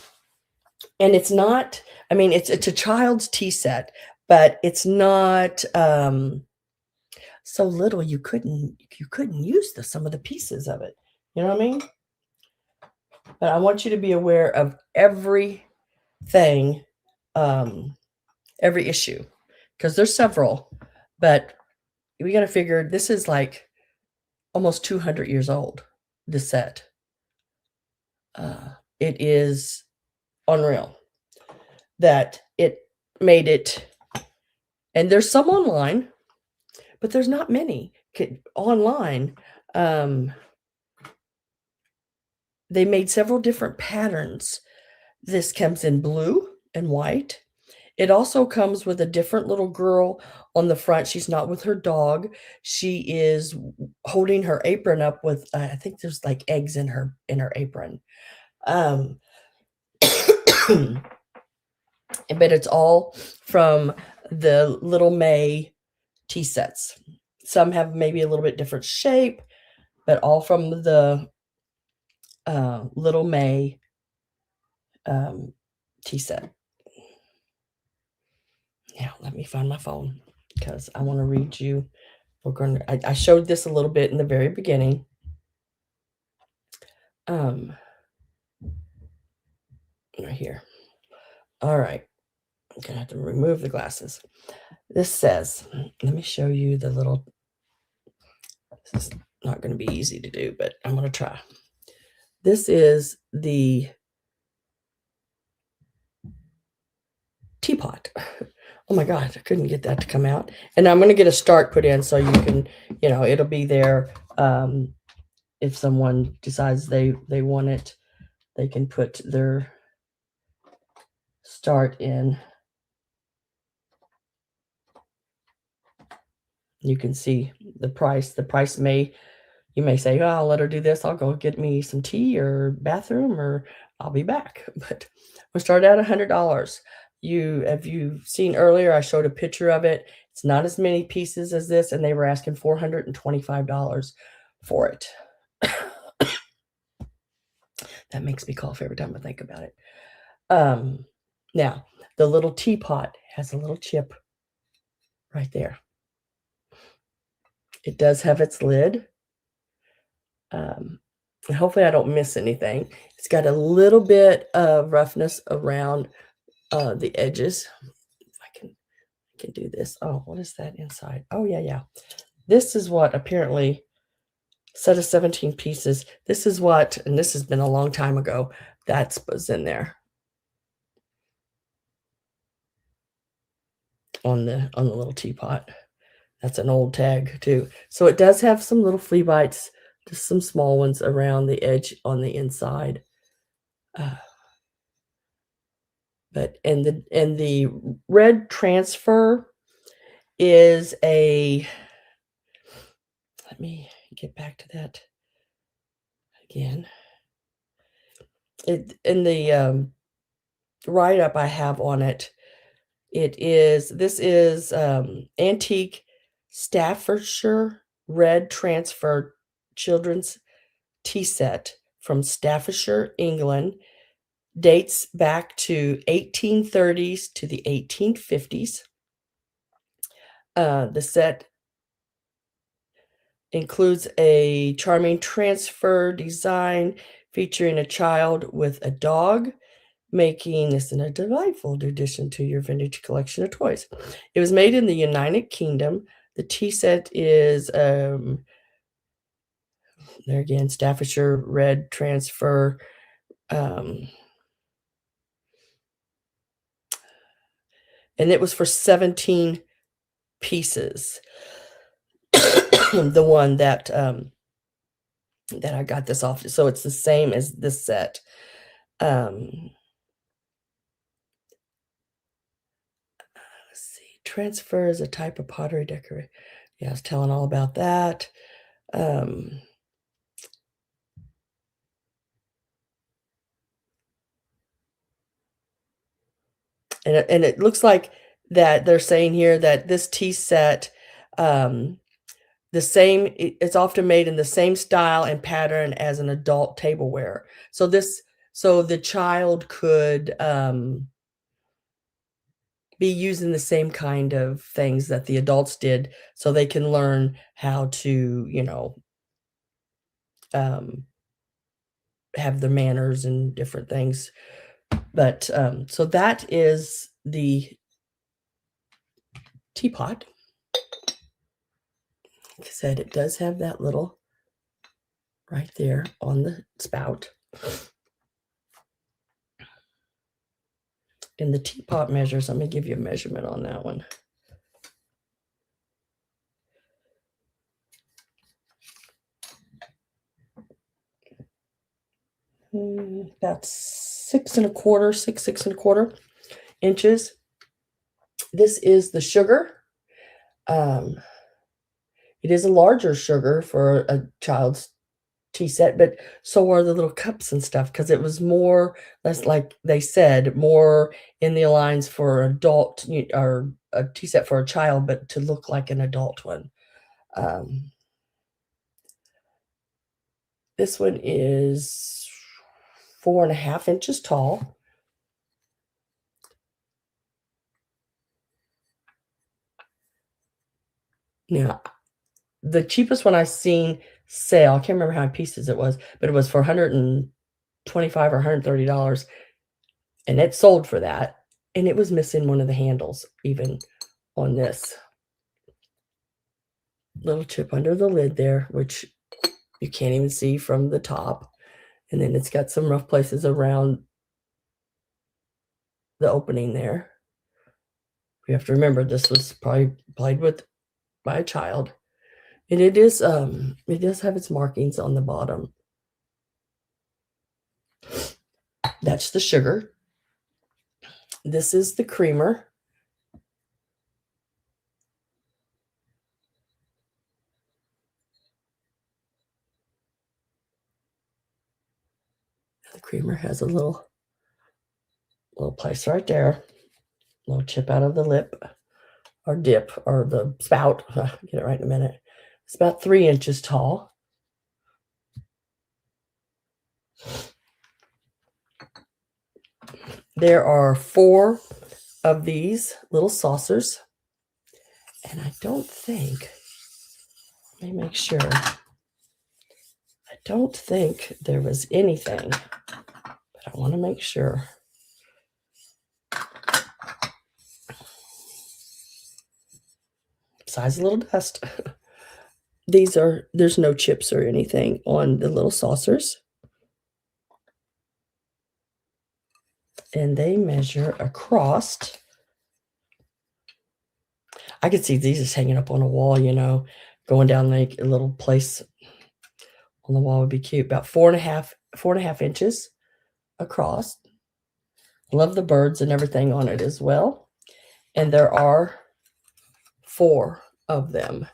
and it's not, I mean, it's a child's tea set, but it's not so little you couldn't use some of the pieces of it. You know what I mean? But I want you to be aware of everything, um, every issue, because there's several, but we got to figure this is like almost 200 years old. This set, it is unreal that it made it. And there's some online, but there's not many online. Um, they made several different patterns. This comes in blue and white. It also comes with a different little girl on the front. She's not with her dog. She is holding her apron up with, I think there's like eggs in her apron. Um, but it's all from the Little May tea sets. Some have maybe a little bit different shape, but all from the Little May tea set. Now, let me find my phone because I want to read you. I showed this a little bit in the very beginning. Right here. All right. I'm going to have to remove the glasses. This says, let me show you the little, this is not going to be easy to do, but I'm going to try. This is the teapot. Oh my God, I couldn't get that to come out. And I'm going to get a start put in so you can, it'll be there. If someone decides they want it, they can put their start in. You can see the price. The price you may say, oh, I'll let her do this. I'll go get me some tea or bathroom, or I'll be back. But we'll start at $100. If you've seen earlier, I showed a picture of it. It's not as many pieces as this, and they were asking $425 for it. That makes me cough every time I think about it. Now, the little teapot has a little chip right there. It does have its lid. Hopefully I don't miss anything. It's got a little bit of roughness around the edges. If I can do this. Oh, what is that inside? Oh, yeah. This is what apparently, set of 17 pieces. This is what, and this has been a long time ago, that was in there on the little teapot. That's an old tag too. So it does have some little flea bites, just some small ones around the edge on the inside. But the red transfer is let me get back to that again. In the write-up I have on it, this is antique Staffordshire red transfer children's tea set from Staffordshire, England. Dates back to 1830s to the 1850s. The set includes a charming transfer design featuring a child with a dog, making this a delightful addition to your vintage collection of toys. It was made in the United Kingdom. The tea set is, there again, Staffordshire red transfer. And it was for 17 pieces. The one that I got this off. So it's the same as this set. Let's see. Transfer is a type of pottery decoration. Yeah, I was telling all about that. Um, and it looks like that they're saying here that this tea set, um, it's often made in the same style and pattern as an adult tableware. So the child could, be using the same kind of things that the adults did so they can learn how to, um, have the manners and different things. But, so that is the teapot. Like I said, it does have that little right there on the spout. And the teapot measures, let me give you a measurement on that one. About 6 and a quarter inches. This is the sugar. Um, it is a larger sugar for a child's tea set, but so are the little cups and stuff because it was more, less like they said, more in the lines for adult or a tea set for a child, but to look like an adult one. Um, this one is 4.5 inches tall. Now, the cheapest one I seen sale, I can't remember how many pieces it was, but it was for $125 or $130, and it sold for that, and it was missing one of the handles even on this little chip under the lid there, which you can't even see from the top, and then it's got some rough places around the opening there. You have to remember this was probably played with by a child, and it does have its markings on the bottom. That's the sugar. This is the creamer. The creamer has a little place right there. Little chip out of the lip or dip or the spout. I'll get it right in a minute. It's about 3 inches tall. There are 4 of these little saucers. And I don't think, let me make sure. I don't think there was anything, but I want to make sure. Besides a little dust. There's no chips or anything on the little saucers. And they measure across. I could see these just hanging up on a wall, going down like a little place on the wall would be cute. About 4.5 inches across. I love the birds and everything on it as well. And there are 4 of them.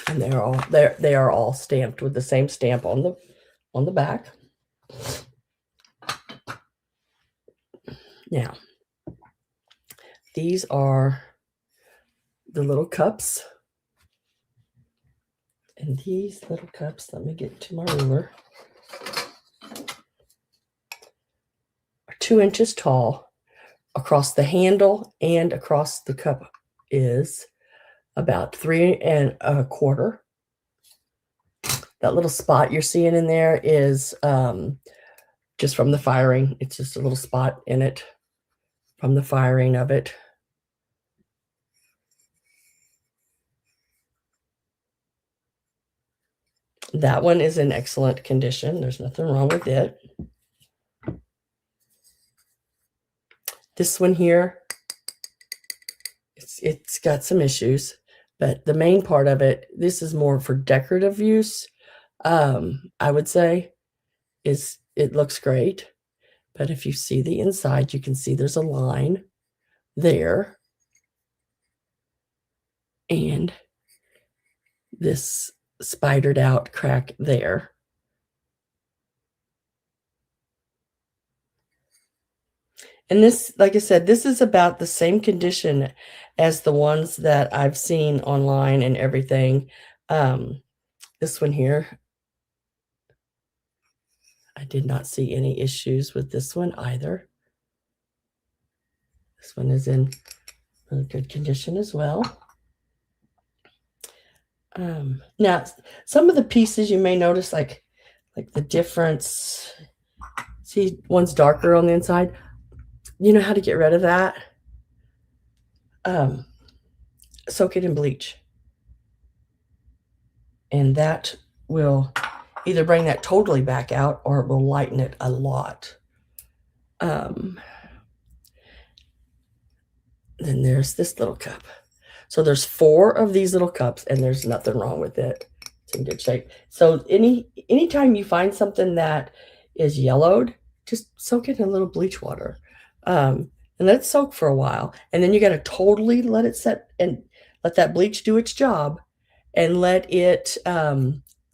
And they are all stamped with the same stamp on the back. Now, these are the little cups. And these little cups, let me get to my ruler, are 2 inches tall. Across the handle and across the cup is about 3.25. That little spot you're seeing in there is just from the firing. It's just a little spot in it from the firing of it. That one is in excellent condition. There's nothing wrong with it. This one here, it's got some issues, but the main part of it, this is more for decorative use. I would say it looks great, but if you see the inside, you can see there's a line there. and this spidered out crack there. And this, like I said, this is about the same condition as the ones that I've seen online and everything. This one here, I did not see any issues with this one either. This one is in really good condition as well. Now, some of the pieces you may notice, like the difference. See, one's darker on the inside. You know how to get rid of that? Soak it in bleach. And that will either bring that totally back out or it will lighten it a lot. Then there's this little cup. So there's 4 of these little cups and there's nothing wrong with it. It's in good shape. So anytime you find something that is yellowed, just soak it in a little bleach water. And let it soak for a while. And then you got to totally let it set and let that bleach do its job and let it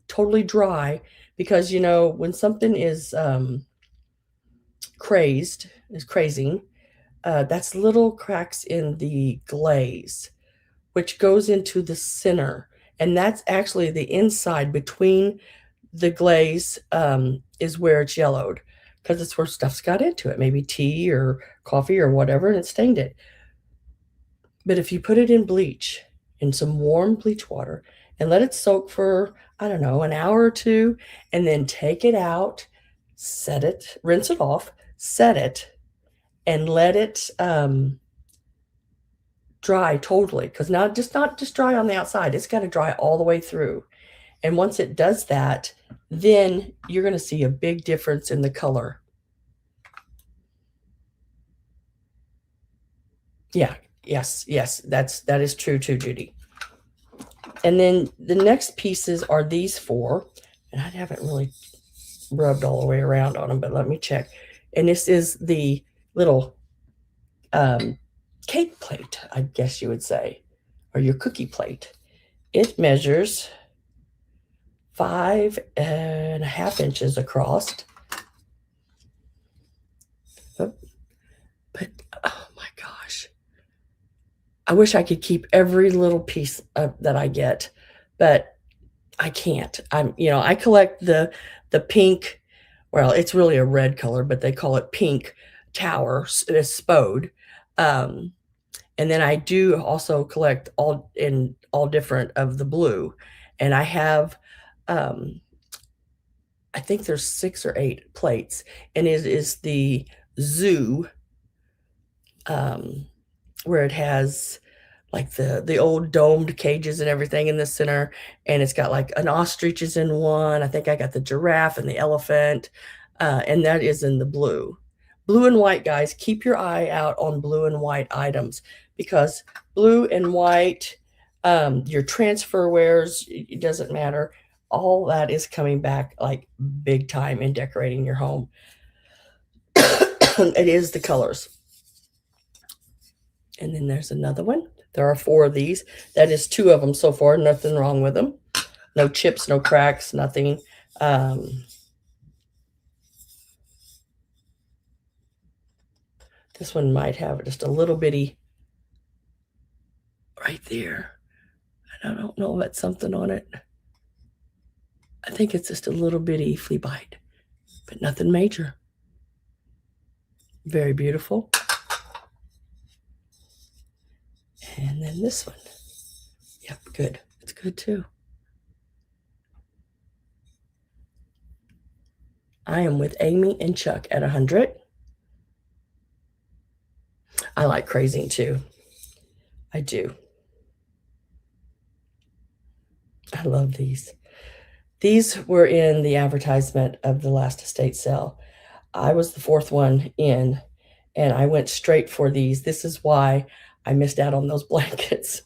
totally dry, because you know when something is crazing, that's little cracks in the glaze, which goes into the center, and that's actually the inside between the glaze, is where it's yellowed, because it's where stuff's got into it, maybe tea or coffee or whatever, and it stained it. But if you put it in bleach, in some warm bleach water, and let it soak for, I don't know, an hour or 2, and then take it out, set it, rinse it off, set it, and let it dry totally. Because not just dry on the outside, it's got to dry all the way through. And once it does that, then you're going to see a big difference in the color. Yeah, yes, that is true too, Judy. And then the next pieces are these 4, and I haven't really rubbed all the way around on them, but let me check. And this is the little cake plate, I guess you would say, or your cookie plate. It measures 5.5 inches across. But oh my gosh, I wish I could keep every little piece that I get, but I can't. I collect the pink. Well, it's really a red color, but they call it pink tower, spode. And then I do also collect all different of the blue, and I have, I think there's 6 or 8 plates, and it is the zoo, where it has like the old domed cages and everything in the center, and it's got like an ostrich is in one. I think I got the giraffe and the elephant, and that is in the blue. Blue and white, guys, keep your eye out on blue and white items, because blue and white, your transfer wares, it doesn't matter. All that is coming back like big time in decorating your home. It is the colors. And then there's another one. There are 4 of these. That is 2 of them so far. Nothing wrong with them. No chips, no cracks, nothing. This one might have just a little bitty right there. And I don't know if that's something on it. I think it's just a little bitty flea bite, but nothing major. Very beautiful. And then this one. Yep, good. It's good too. I am with Amy and Chuck at 100. I like crazing too. I do. I love these. These were in the advertisement of the last estate sale. I was the 4th one in, and I went straight for these. This is why I missed out on those blankets,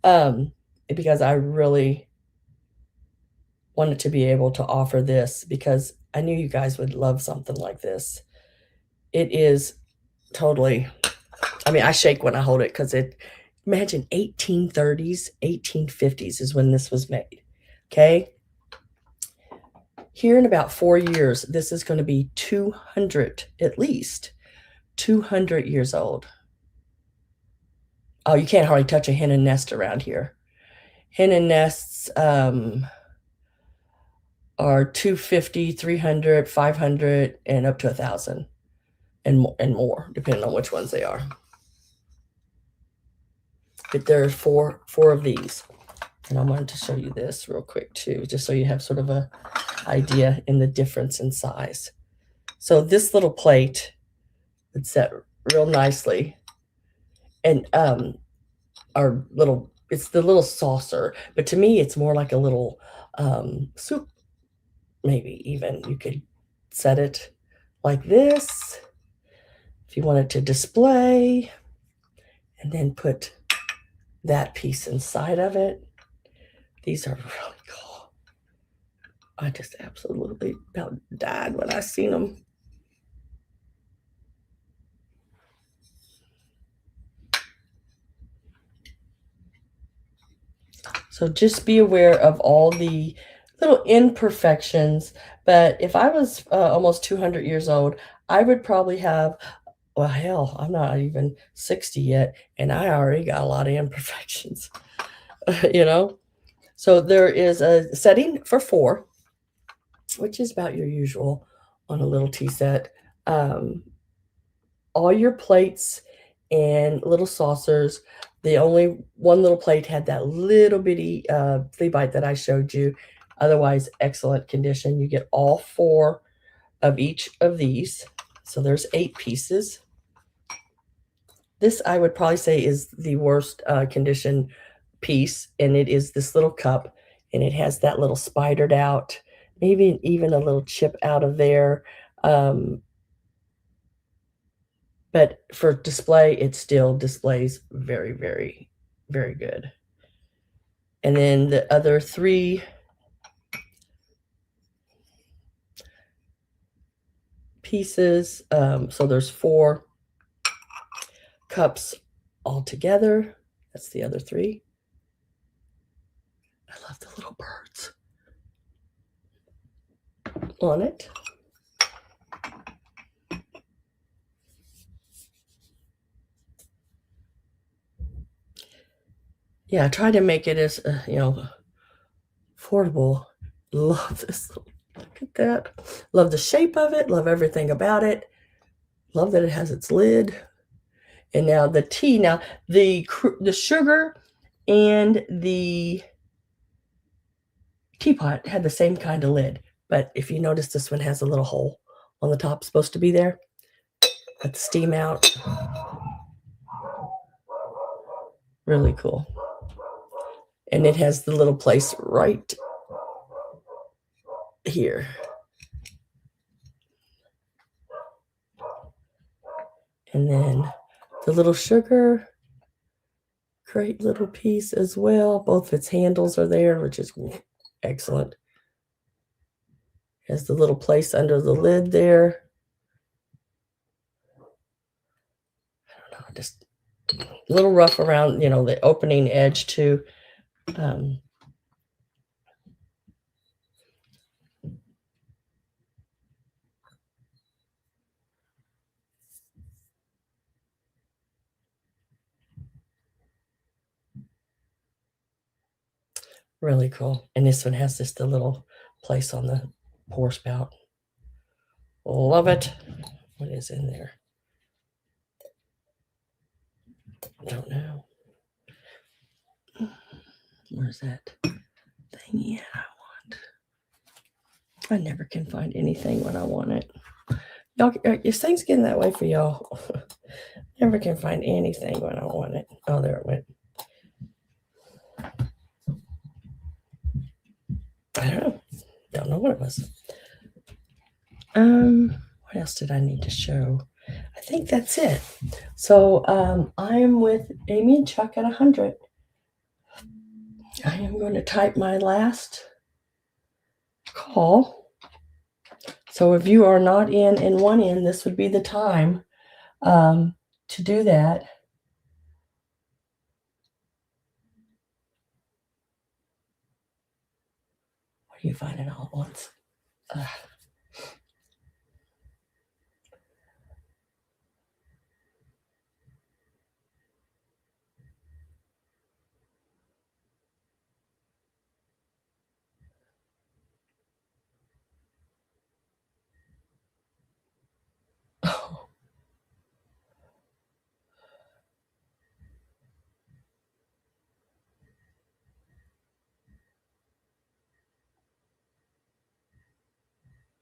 because I really wanted to be able to offer this, because I knew you guys would love something like this. It is totally, I mean, I shake when I hold it, because Imagine 1830s, 1850s is when this was made. Okay. Here in about 4 years, this is going to be 200, at least 200 years old. Oh, you can't hardly touch a hen and nest around here. Hen and nests are 250, 300, 500, and up to 1,000 and more, depending on which ones they are. But there are four of these. And I wanted to show you this real quick too, just so you have sort of a idea in the difference in size. So this little plate would set real nicely. And it's the little saucer, but to me it's more like a little soup. Maybe even you could set it like this if you wanted to display, and then put that piece inside of it. These are really cool. I just absolutely about died when I seen them. So just be aware of all the little imperfections. But if I was almost 200 years old, I would probably have, well, hell, I'm not even 60 yet, and I already got a lot of imperfections, you know? So there is a setting for 4, which is about your usual on a little tea set. All your plates and little saucers. The only one little plate had that little bitty flea bite that I showed you. Otherwise, excellent condition. You get all 4 of each of these. So there's 8 pieces. This I would probably say is the worst condition piece, and it is this little cup, and it has that little spidered out, maybe even a little chip out of there. But for display, it still displays very, very, very good. And then the other 3 pieces, so there's 4 cups all together. That's the other 3. I love the little birds on it. Yeah, I try to make it as, affordable. Love this. Look at that. Love the shape of it. Love everything about it. Love that it has its lid. And now the tea. Now the sugar and the teapot had the same kind of lid. But if you notice, this one has a little hole on the top supposed to be there. Let the steam out. Really cool. And it has the little place right here. And then the little sugar, great little piece as well. Both its handles are there, which is excellent. Has the little place under the lid there. I don't know, just a little rough around, the opening edge too. Really cool. And this one has just a little place on the pour spout. Love it. What is in there? Don't know. Where's that thing? I want. I never can find anything when I want it. Y'all, is things getting that way for y'all? Never can find anything when I want it. Oh, there it went. I don't know. Don't know what it was. What else did I need to show? I think that's it. So I am with Amy and Chuck at 100. I am going to type my last call. So if you are not in one in, this would be the time to do that. me find it all at once. Oh,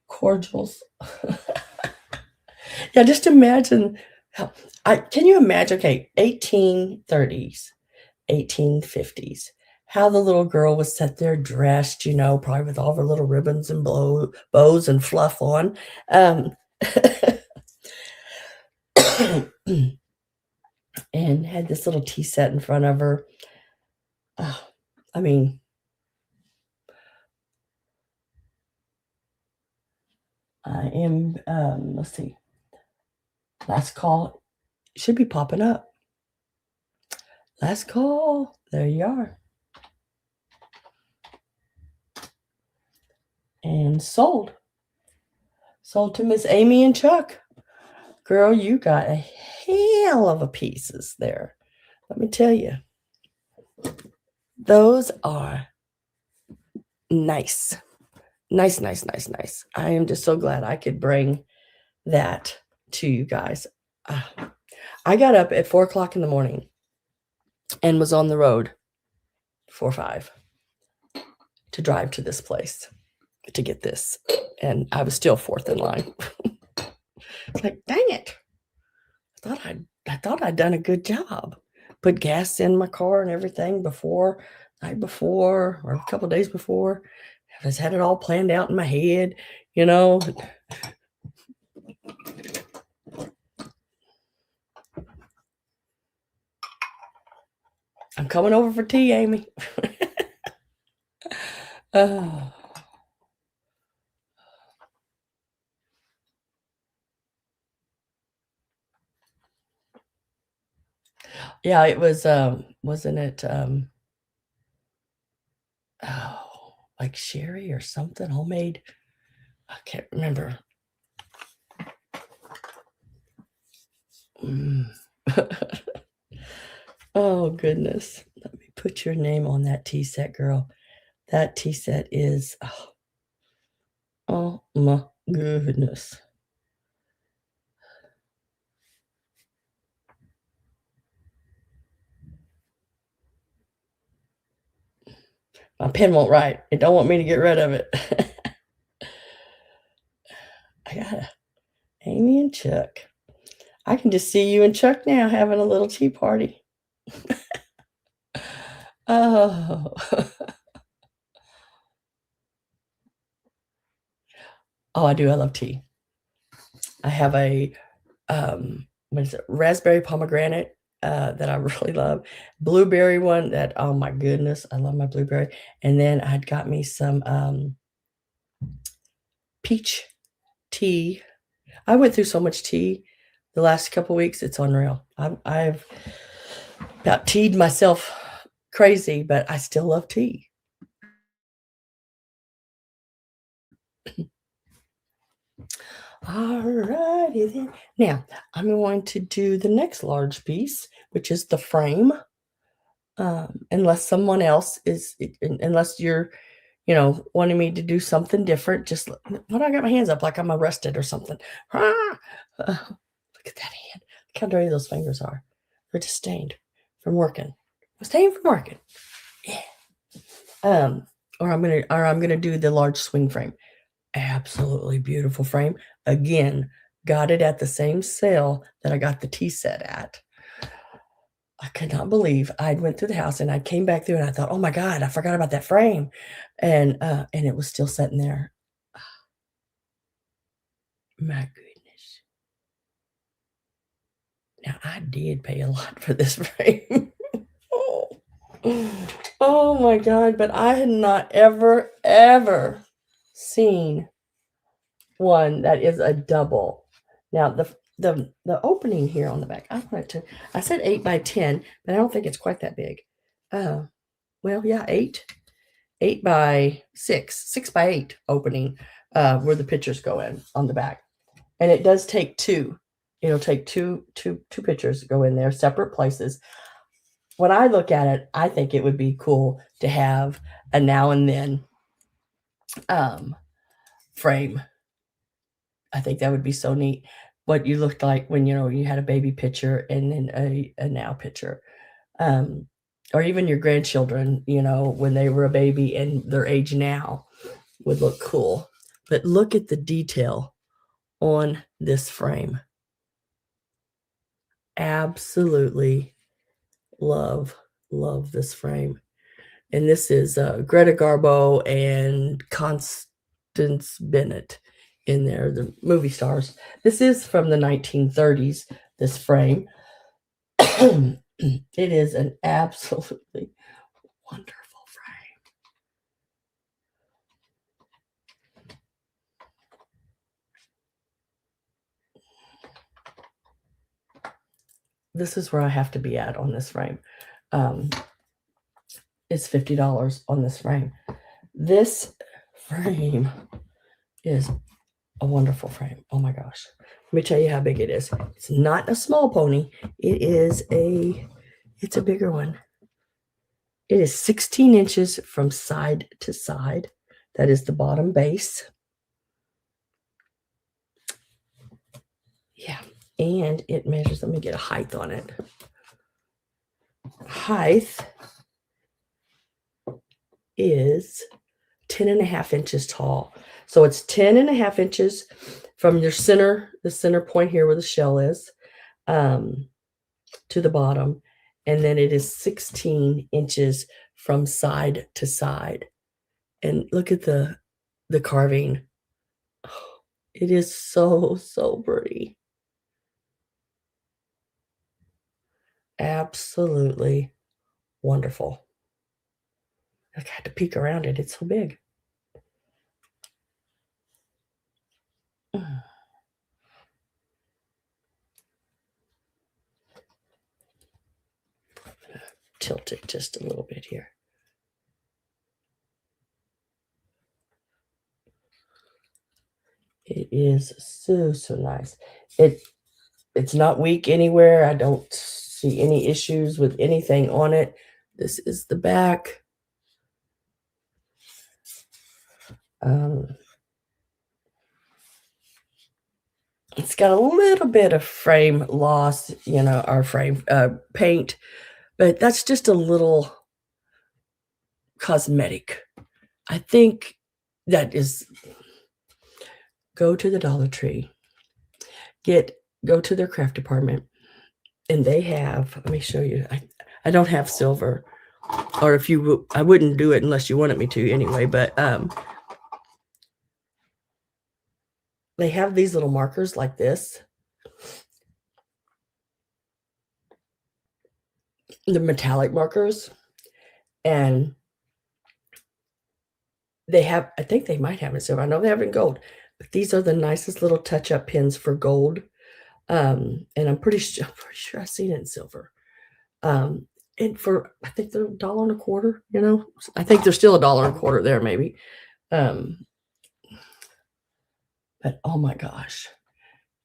cordials. Yeah, just imagine how can you imagine, okay, 1830s, 1850s, how the little girl was set there dressed, probably with all her little ribbons and bows and fluff on. Um, and had this little tea set in front of her. Oh, I mean, I am, let's see, last call should be popping up. Last call. There you are. And sold. Sold to Miss Amy and Chuck. Girl, you got a hell of a pieces there. Let me tell you. Those are nice. Nice, nice, nice, nice. I am just so glad I could bring that to you guys. I got up at 4 o'clock in the morning and was on the road 4 or 5 to drive to this place to get this. And I was still fourth in line. It's like, dang it. I thought I'd done a good job. Put gas in my car and everything night before, or a couple days before. I just had it all planned out in my head, I'm coming over for tea, Amy. Oh. Yeah, it was, wasn't it, like sherry or something, homemade? I can't remember. Oh, goodness. Let me put your name on that tea set, girl. That tea set is, oh my goodness. My pen won't write. It don't want me to get rid of it. I got Amy and Chuck. I can just see you and Chuck now having a little tea party. Oh. Oh, I do. I love tea. I have a what is it? Raspberry pomegranate that I really love. Blueberry one that, oh my goodness, I love my blueberry. And then I'd got me some peach tea. I went through so much tea the last couple weeks. It's unreal. I've about teed myself crazy, but I still love tea. Alrighty then. Now, I'm going to do the next large piece, which is the frame. Unless someone else unless you're, wanting me to do something different, just when I got my hands up like I'm arrested or something. Look at that hand. Look how dirty those fingers are. They're just stained from working. Stained from working. Yeah. Or I'm gonna do the large swing frame. Absolutely beautiful frame. Again, got it at the same sale that I got the TeaSet at. I could not believe I went through the house and I came back through and I thought, oh my God, I forgot about that frame. And it was still sitting there. My goodness. Now I did pay a lot for this frame. Oh my God, but I had not ever seen one that is a double. Now the opening here on the back, I said 8 by 10, but I don't think it's quite that big. Well, yeah, 8 8x6, 6x8 opening where the pictures go in on the back. And it does take two. It'll take two pictures to go in there, separate places. When I look at it, I think it would be cool to have a now and then frame. I think that would be so neat. What you looked like when you had a baby picture and then a now picture, or even your grandchildren, when they were a baby and their age now would look cool. But look at the detail on this frame. Absolutely love this frame. And this is Greta Garbo and Constance Bennett in there, the movie stars. This is from the 1930s, this frame. It is an absolutely wonderful frame. This is where I have to be at on this frame. It's $50 on this frame. This frame is a wonderful frame. Oh my gosh. Let me tell you how big it is. It's not a small pony. It's a bigger one. It is 16 inches from side to side. That is the bottom base. Yeah. And it measures, let me get a height on it. Height is 10.5 inches tall. So it's 10.5 inches from your center, the center point here where the shell is, to the bottom. And then it is 16 inches from side to side. And look at the carving. Oh, it is so, so pretty. Absolutely wonderful. I had to peek around it. It's so big. Tilt it just a little bit here. It is so, so nice. It's not weak anywhere. I don't see any issues with anything on it. This is the back. It's got a little bit of frame loss, our frame paint, but that's just a little cosmetic. I think that is, go to the Dollar Tree, go to their craft department, and they have, let me show you. I don't have silver, or I wouldn't do it unless you wanted me to anyway, but they have these little markers like this. The metallic markers, and I think they might have it in silver. I know they have it in gold, but these are the nicest little touch-up pins for gold. And I'm pretty sure I've seen it in silver. And I think they're $1.25, I think they're still $1.25 there, maybe. But oh my gosh,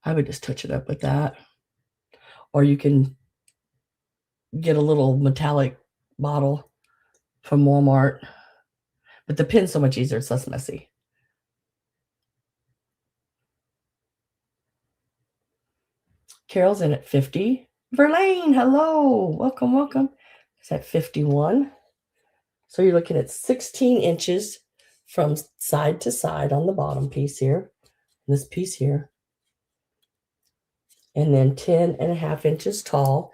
I would just touch it up with that. Or you can get a little metallic bottle from Walmart. But the pin's so much easier, it's less messy. Carol's in at 50. Verlaine, hello. Welcome. It's at 51. So you're looking at 16 inches from side to side on the bottom piece here, this piece here, and then 10.5 inches tall.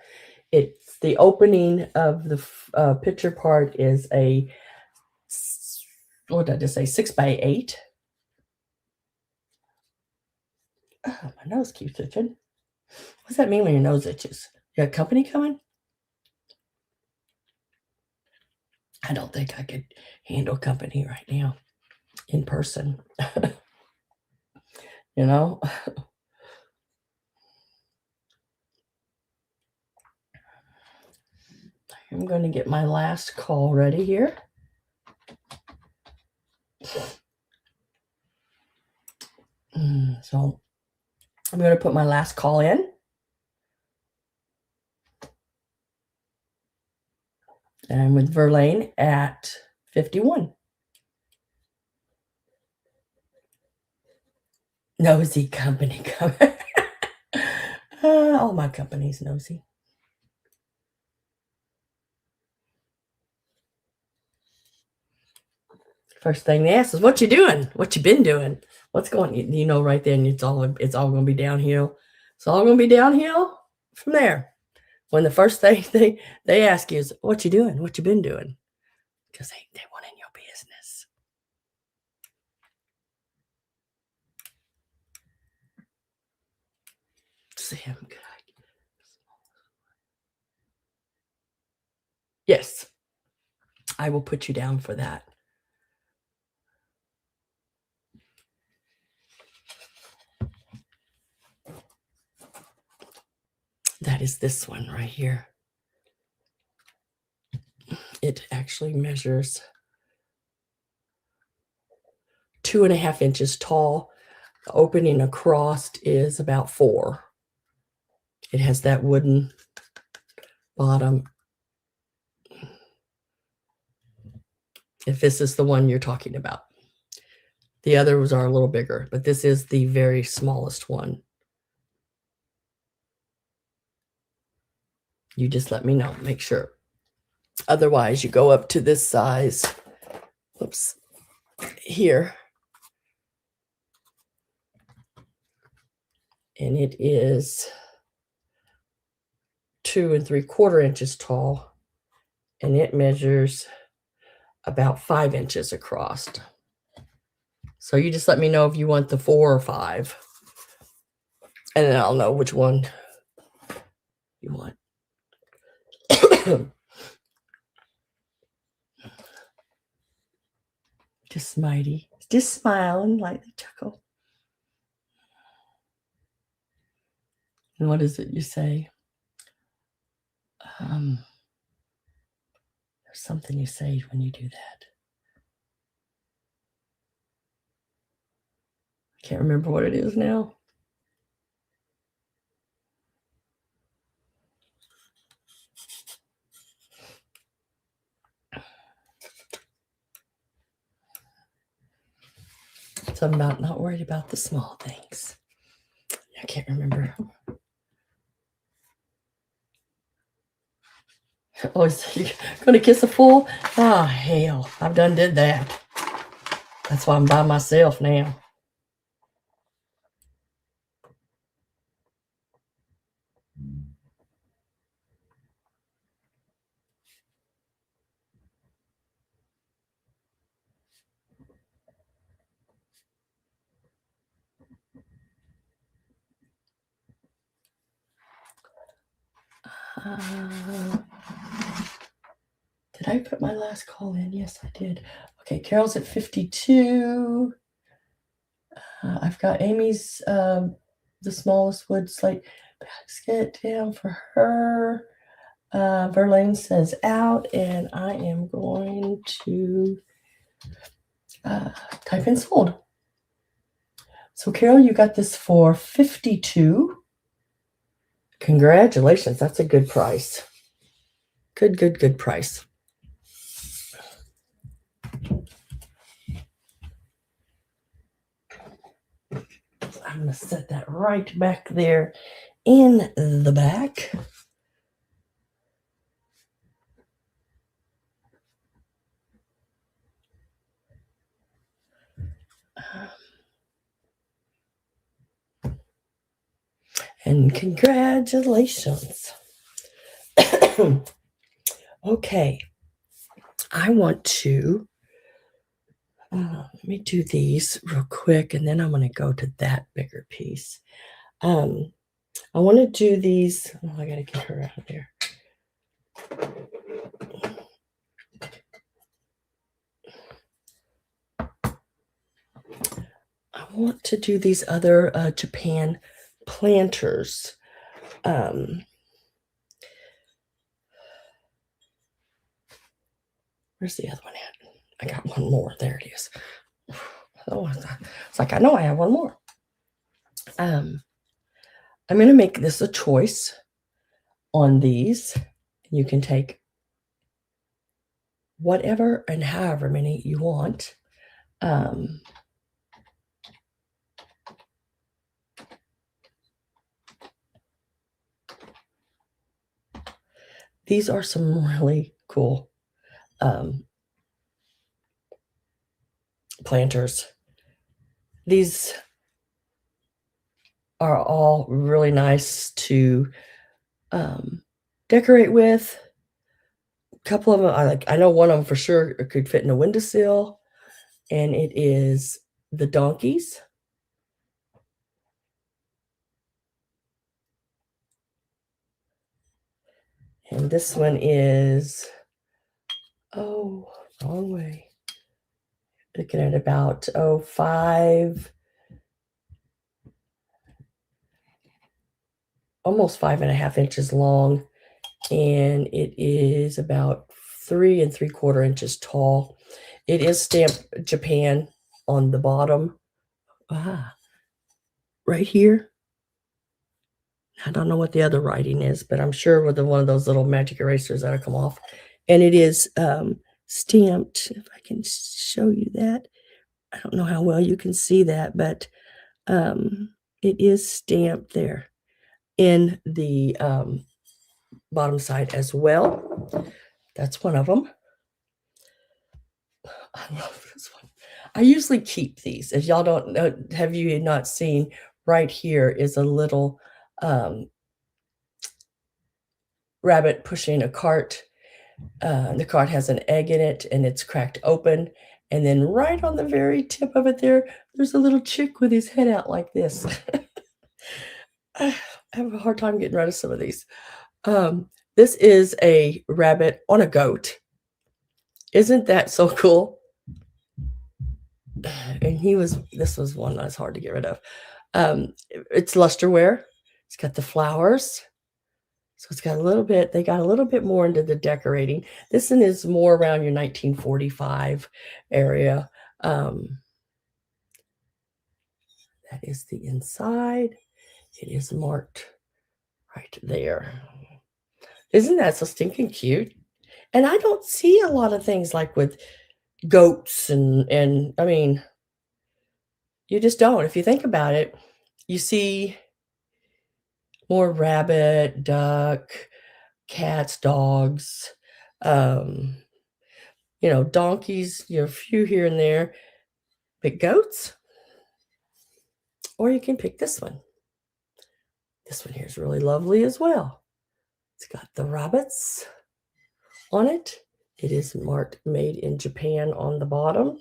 It's the opening of the picture part is what did I just say, 6x8. Oh, my nose keeps itching. What does that mean when your nose itches? You got company coming? I don't think I could handle company right now in person. I'm going to get my last call ready here. So I'm going to put my last call in. And I'm with Verlaine at 51. Nosy company. All my company's nosy. First thing they ask is, "What you doing? What you been doing? What's going?" You know, right then it's all going to be downhill. It's all going to be downhill from there. When the first thing they ask you is, "What you doing? What you been doing?" Because they want in your business. Sam, good. Yes, I will put you down for that. That is this one right here. It actually measures 2.5 inches tall. The opening across is about 4. It has that wooden bottom. If this is the one you're talking about. The others are a little bigger, but this is the very smallest one. You just let me know, make sure. Otherwise, you go up to this size. Oops, here. And it is 2 3/4 inches tall. And it measures about 5 inches across. So you just let me know if you want the 4 or 5. And then I'll know which one you want. Just Smitey. Just smiling like the chuckle. And what is it you say? There's something you say when you do that. I can't remember what it is now. Something about not worried about the small things. I can't remember. Oh, is you gonna kiss a fool? Oh, hell. I've done did that. That's why I'm by myself now. Did I put my last call in? Yes, I did. Okay, Carol's at 52. I've got Amy's, the smallest wood slate basket down for her. Verlaine says out, and I am going to type in sold. So, Carol, you got this for 52. Congratulations. That's a good price. Good price. I'm going to set that right back there in the back. And congratulations. Okay. I want to, let me do these real quick, and then I'm going to go to that bigger piece. I want to do these. Oh, I got to get her out of there. I want to do these other Japan planters. Where's the other one at? I got one more. There it is. Oh, it's like, I know I have one more. I'm going to make this a choice on these. You can take whatever and however many you want. These are some really cool planters. These are all really nice to decorate with. A couple of them, I know one of them for sure could fit in a windowsill, and it is the donkeys. And this one is, oh, wrong way. Looking at about, almost 5.5 inches long, and it is about 3 3/4 inches tall. It is stamped Japan on the bottom. Right here. I don't know what the other writing is, but I'm sure with one of those little magic erasers that'll come off. And it is stamped. If I can show you that. I don't know how well you can see that, but it is stamped there in the bottom side as well. That's one of them. I love this one. I usually keep these. If y'all don't know, have you not seen, right here is a little rabbit pushing a cart. The cart has an egg in it, and it's cracked open. And then right on the very tip of it there's a little chick with his head out like this. I have a hard time getting rid of some of these. This is a rabbit on a goat. Isn't that so cool? And this was one that's hard to get rid of. It's lusterware. It's got the flowers. So it's got a little bit, they got a little bit more into the decorating. This one is more around your 1945 area. That is the inside. It is marked right there. Isn't that so stinking cute? And I don't see a lot of things like with goats and I mean, you just don't. If you think about it, you see more rabbit, duck, cats, dogs, donkeys, a few here and there, but goats, or you can pick this one. This one here is really lovely as well. It's got the rabbits on it. It is marked made in Japan on the bottom.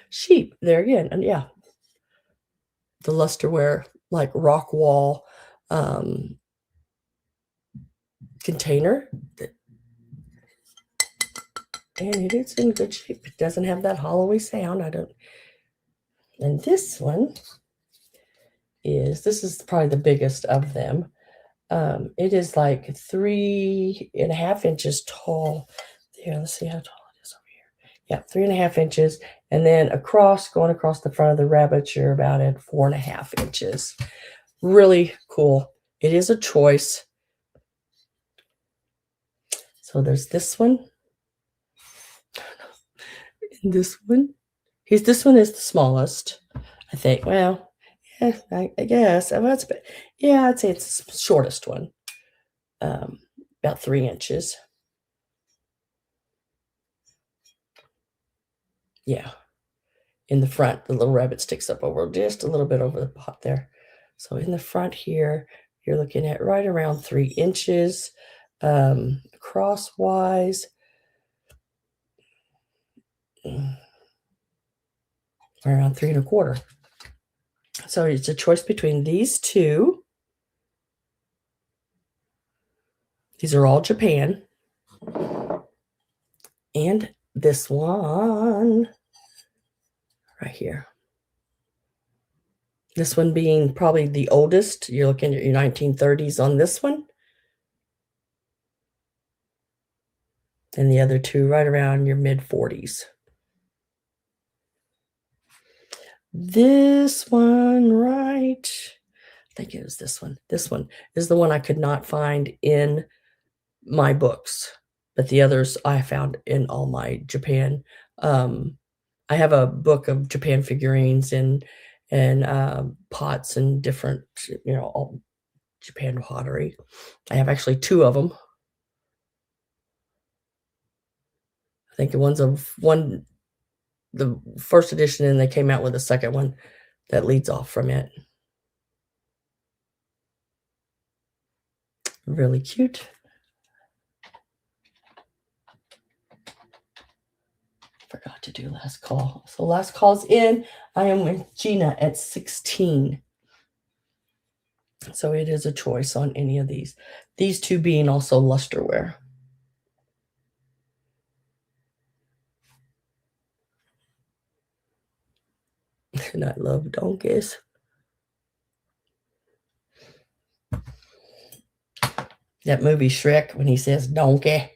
Sheep, there again, and yeah, the lusterware, like rock wall container. And it is in good shape. It doesn't have that hollowy sound. And this one this is probably the biggest of them. It is like 3.5 inches tall. There, let's see how tall it is over here. Yeah, 3.5 inches. And then going across the front of the rabbit, you're about at 4.5 inches. Really cool. It is a choice. So there's this one. And this one. This one is the smallest, I think. Well, yeah, I guess. Yeah, I'd say it's the shortest one. About 3 inches. Yeah. In the front, the little rabbit sticks up over just a little bit over the pot there. So in the front here, you're looking at right around 3 inches. Crosswise, around 3 1/4. So it's a choice between these two. These are all Japan. And this one right here. This one being probably the oldest. You're looking at your 1930s on this one. And the other two right around your mid-40s. this one, right? I think it was this one. This one is the one I could not find in my books, but the others I found in all my Japan. Um, I have a book of Japan figurines and pots and different, all Japan pottery. I have actually 2 of them. I think the first edition, and they came out with a second one that leads off from it. Really cute. Forgot to do last call. So last call's in. I am with Gina at 16. So it is a choice on any of these. These 2 being also lusterware. And I love donkeys. That movie Shrek, when he says donkey.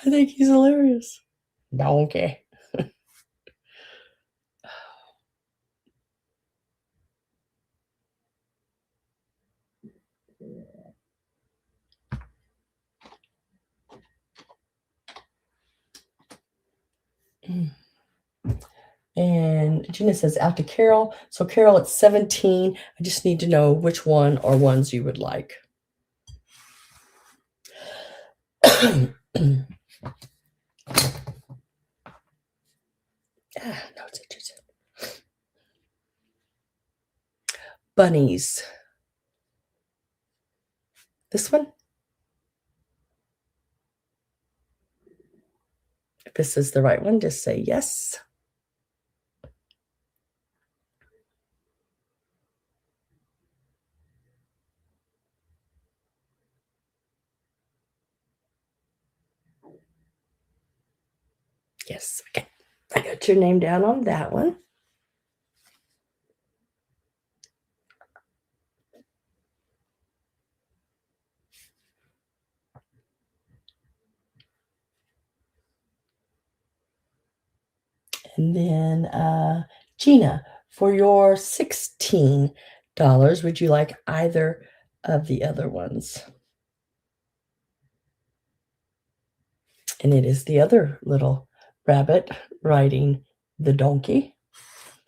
I think he's hilarious. Donkey. And Gina says out to Carol. So Carol, it's 17. I just need to know which one or ones you would like. No, it's interesting. Bunnies. This one? If this is the right one, just say yes. Yes. Okay. I got your name down on that one. And then Gina, for your $16, would you like either of the other ones? And it is the other little rabbit riding the donkey,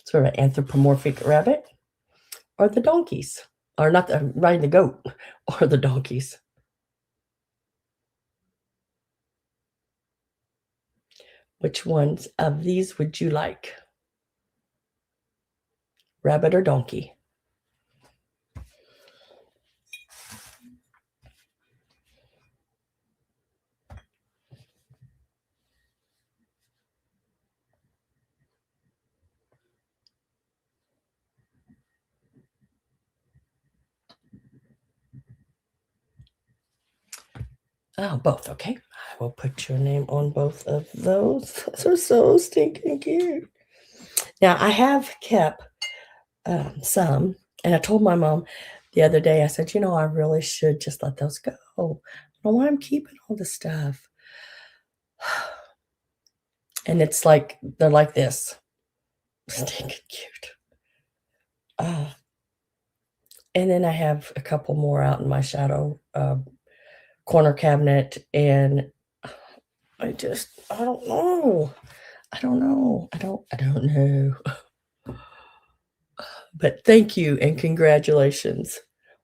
sort of anthropomorphic rabbit, or the donkeys, or not riding the goat, or the donkeys. Which ones of these would you like? Rabbit or donkey? Oh, both. Okay. I will put your name on both of those. Those are so stinking cute. Now, I have kept some, and I told my mom the other day, I said, I really should just let those go. I don't know why I'm keeping all this stuff. And it's like, they're like this. Stinking cute. And then I have a couple more out in my shadow corner cabinet, and I don't know. I don't know. But thank you and congratulations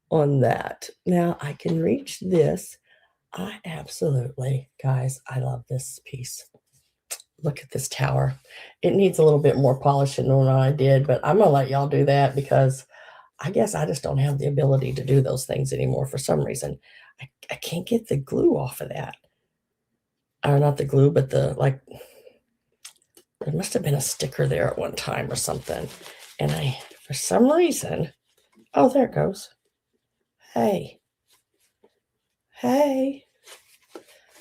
on that. Now I can reach this. Guys, I love this piece. Look at this tower. It needs a little bit more polishing than what I did, but I'm gonna let y'all do that because I guess I just don't have the ability to do those things anymore for some reason. I can't get the glue off of that. Or not the glue, but there must have been a sticker there at one time or something. And for some reason, oh, there it goes. Hey. I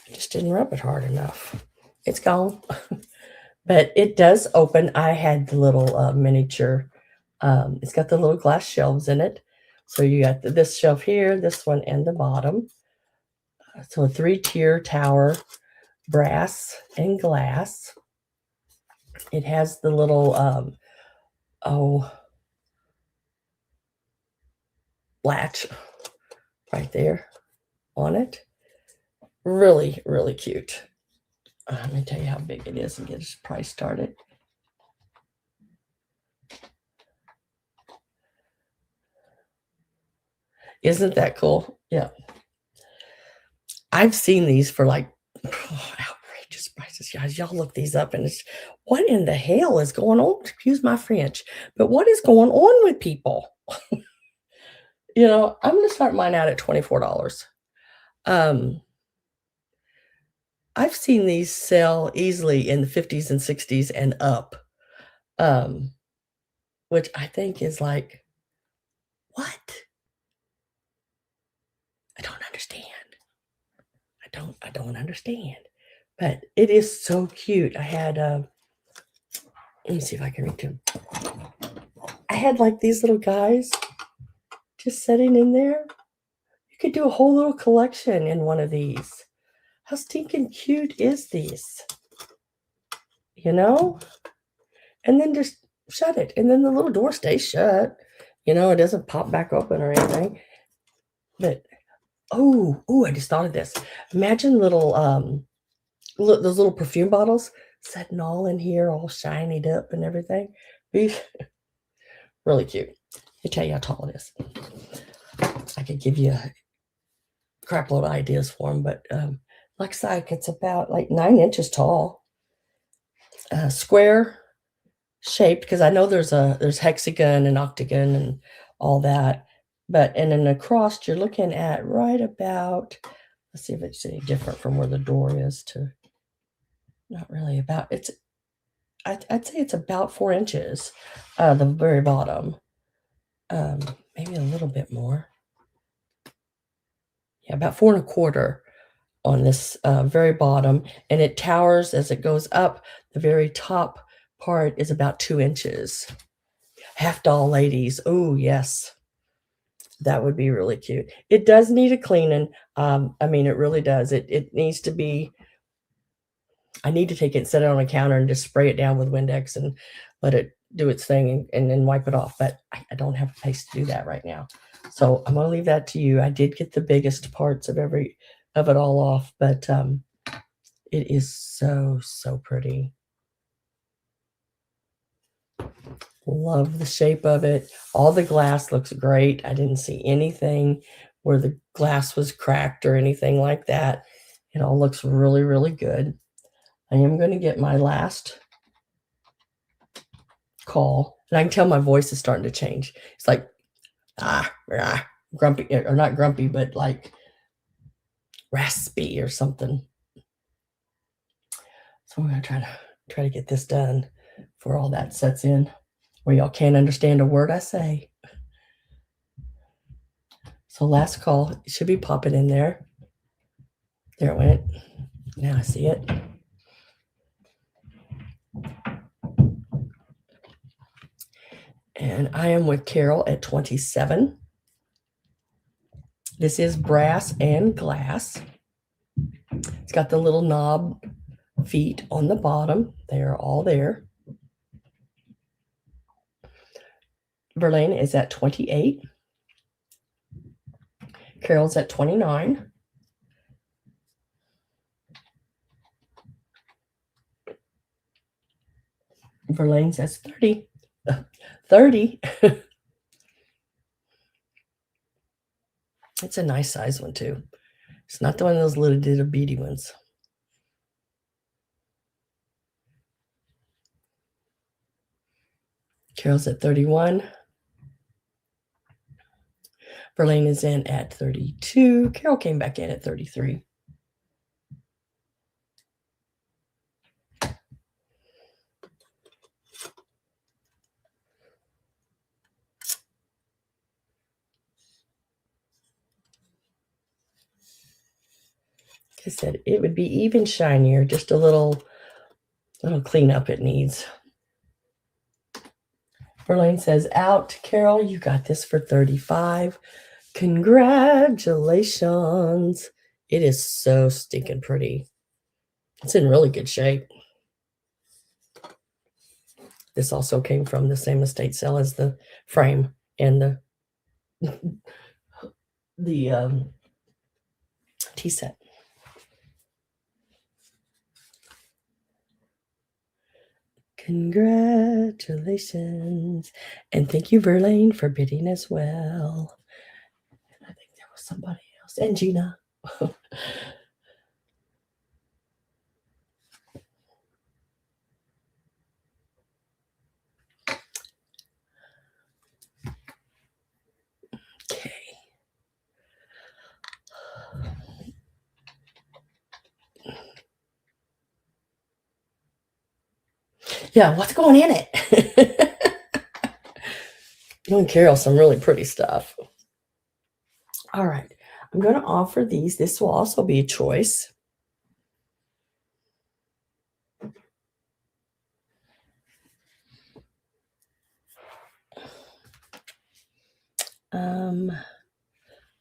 just didn't rub it hard enough. It's gone. But it does open. I had the little miniature. It's got the little glass shelves in it. So you got this shelf here, this one, and the bottom. So a 3-tier tower, brass and glass. It has the little, oh, latch right there on it. Really, really cute. Let me tell you how big it is and get its price started. Isn't that cool? Yeah. I've seen these for like outrageous prices, guys. Y'all look these up and it's what in the hell is going on? Excuse my French, but what is going on with people? I'm gonna start mine out at $24. Um, I've seen these sell easily in the 50s and 60s and up, um, which I think is like, what? I don't understand. I don't understand. But it is so cute. I had let me see if I can reach him. I had like these little guys just sitting in there. You could do a whole little collection in one of these. How stinking cute is these? And then just shut it. And then the little door stays shut. It doesn't pop back open or anything. But I just thought of this. Imagine those little perfume bottles sitting all in here, all shinied up and everything. Really cute. Let me tell you how tall it is. I could give you a crap load of ideas for them, but looks like it's about like 9 inches tall. Square shaped, because I know there's hexagon and octagon and all that. But and then across, you're looking at right about, let's see if it's any different from where the door is to, not really about, I'd say it's about 4 inches, the very bottom. Maybe a little bit more. Yeah, about 4.25 on this very bottom, and it towers as it goes up. The very top part is about 2 inches. Half doll ladies. Oh, yes. That would be really cute. It does need a cleaning. It really does. It needs to be, I need to take it and set it on a counter and just spray it down with Windex and let it do its thing and then wipe it off. But I don't have a place to do that right now. So I'm going to leave that to you. I did get the biggest parts of it all off, but it is so, so pretty. Love the shape of it. All the glass looks great. I didn't see anything where the glass was cracked or anything like that. It all looks really, really good. I am going to get my last call, and I can tell my voice is starting to change. It's like, grumpy, or not grumpy, but like raspy or something. So I'm going to try to get this done before all that sets in, where y'all can't understand a word I say. So last call, it should be popping in there. There it went. Now I see it. And I am with Carol at 27. This is brass and glass. It's got the little knob feet on the bottom. They are all there. Verlaine is at 28. Carol's at 29. Verlaine says 30. 30. It's a nice size one, too. It's not the one of those little bitty ones. Carol's at 31. Verlaine is in at 32. Carol came back in at 33. Like I said, it would be even shinier, just a little cleanup it needs. Verlaine says, out. Carol, you got this for 35. Congratulations. It is so stinking pretty. It's in really good shape. This also came from the same estate sale as the frame and the tea set. Congratulations. And thank you, Verlaine, for bidding as well. And I think there was somebody else. And Gina. Okay. Yeah, what's going in it? You and Carol, some really pretty stuff. All right, I'm going to offer these. This will also be a choice. Let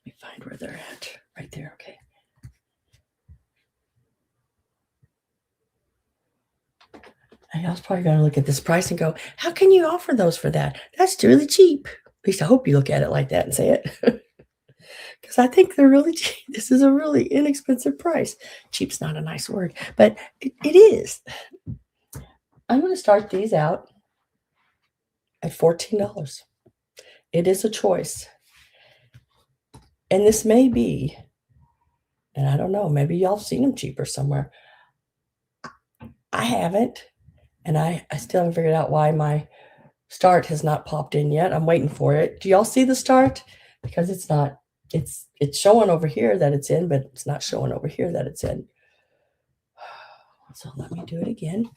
me find where they're at. Right there, okay. I was probably going to look at this price and go, how can you offer those for that? That's really cheap. At least I hope you look at it like that and say it. Because I think they're really cheap. This is a really inexpensive price. Cheap's not a nice word, but it is. I'm going to start these out at $14. It is a choice. And this may be, and I don't know, maybe y'all seen them cheaper somewhere. I haven't, and I still haven't figured out why my start has not popped in yet. I'm waiting for it. Do y'all see the start? Because it's not, it's showing over here that it's in, but it's not showing over here that it's in. So let me do it again.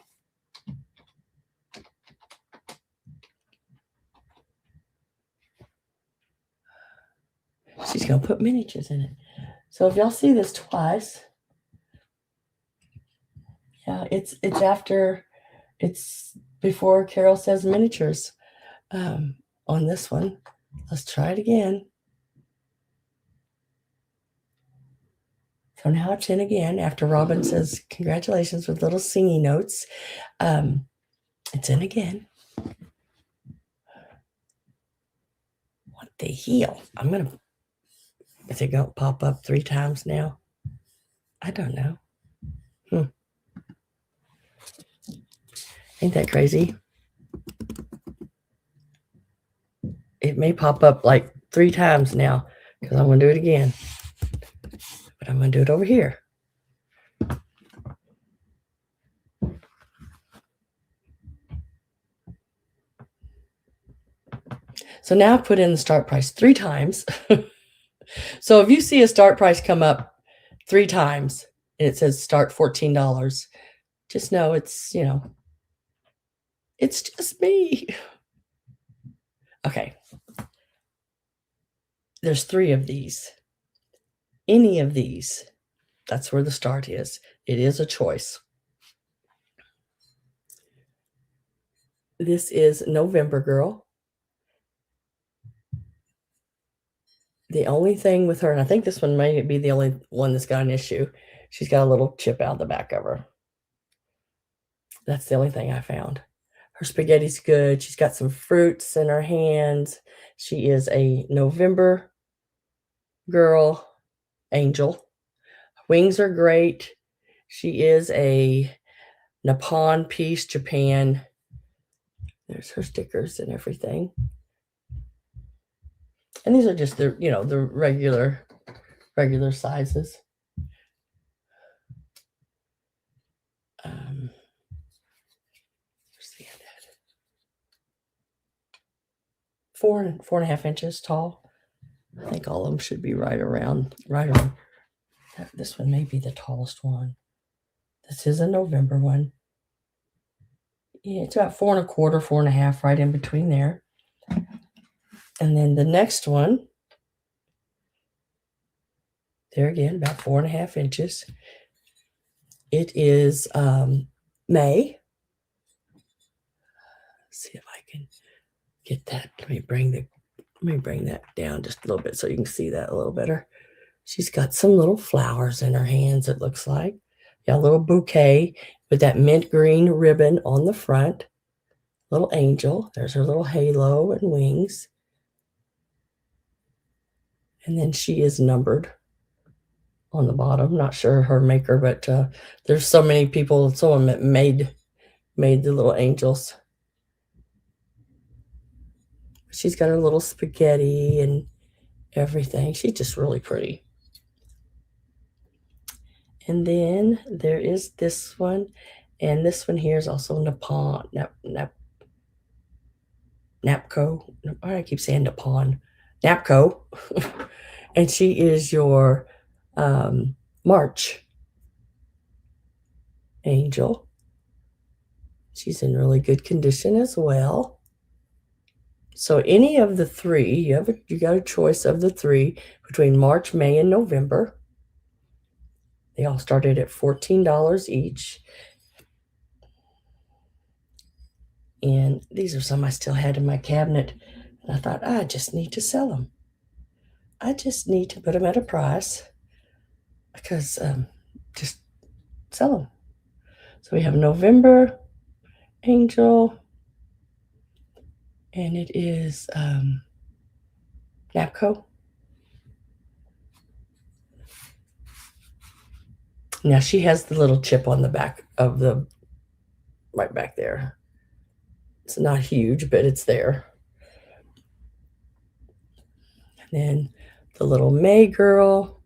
She's going to put miniatures in it. So if y'all see this twice, yeah, it's before Carol says miniatures on this one. Let's try it again. So now it's in again after Robin says congratulations with little singing notes. It's in again. What the hell? Is it going to pop up 3 times now? I don't know. Ain't that crazy? It may pop up like 3 times now because I'm going to do it again. But I'm going to do it over here. So now I've put in the start price 3 times. So if you see a start price come up 3 times and it says start $14, just know it's, it's just me. Okay. There's 3 of these. Any of these, that's where the start is. It is a choice. This is November Girl. The only thing with her, and I think this one may be the only one that's got an issue, she's got a little chip out the back of her. That's the only thing I found. Her spaghetti's good. She's got some fruits in her hands. She is a November Girl angel. Wings are great. She is a Nippon piece, Japan. There's her stickers and everything. And these are just the, the regular sizes. Four and a half inches tall. I think all of them should be right around. This one may be the tallest one. This is a November one. Yeah, it's about 4 1/4, 4 1/2, right in between there. And then the next one, there again, about 4 1/2 inches. It is May. Let's see if I can get that. Let me bring that down just a little bit so you can see that a little better. She's got some little flowers in her hands, it looks like. Yeah, a little bouquet with that mint green ribbon on the front. little angel. There's her little halo and wings. And then she is numbered on the bottom. Not sure her maker, but there's so many people, someone that made the little angels. She's got her little spaghetti and everything. She's just really pretty. And then there is this one, and this one here is also Nippon, Napco. I keep saying Nippon, Napco, and she is your March angel. She's in really good condition as well. So any of the three, you got a choice of the three between March, May, and November. They all started at $14 each. And these are some I still had in my cabinet. And I thought, I just need to sell them. I just need to put them at a price because just sell them. So we have November Angel, and it is Napco. Now she has the little chip on the back of the, right back there. It's not huge, but it's there. And then the little May girl.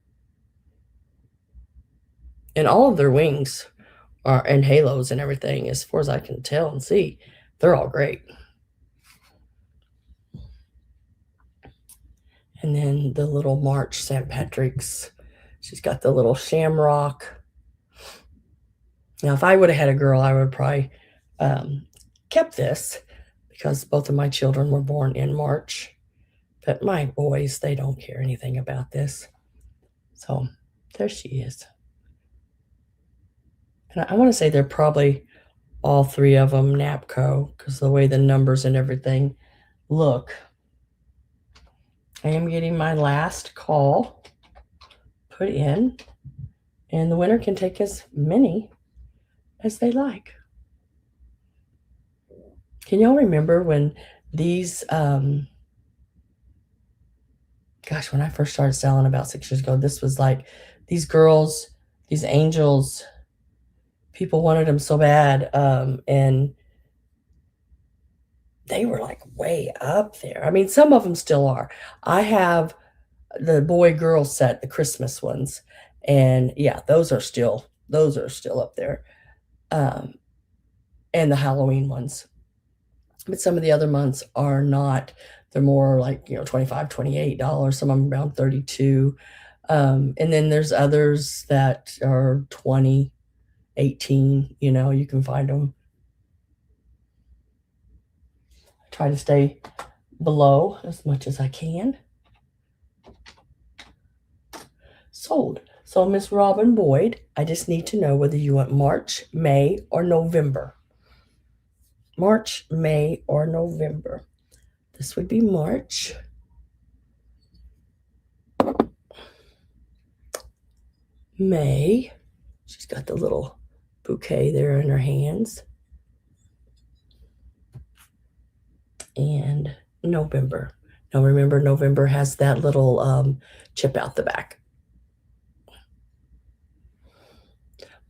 And all of their wings are, and halos and everything, as far as I can tell and see, they're all great. And then the little March St. Patrick's. She's got the little shamrock. Now, if I would have had a girl, I would probably kept this because both of my children were born in March. But my boys, they don't care anything about this. So there she is. And I want to say they're probably all three of them Napco because the way the numbers and everything look. I am getting my last call put in, and the winner can take as many as they like. Can y'all remember when these, gosh, when I first started selling about 6 years ago, this was like these girls, these angels, people wanted them so bad, and they were like way up there. I mean, some of them still are. I have the boy-girl set, the Christmas ones, and yeah, those are still up there, and the Halloween ones. But some of the other months are not. They're more like, $25, $28. Some of them around 32. And then there's others that are 20, 18. You can find them. I try to stay below as much as I can. Sold. So Miss Robin Boyd, I just need to know whether you want March, May, or November. March, May, or November. This would be March. May. She's got the little bouquet there in her hands. And November. Now remember, November has that little chip out the back.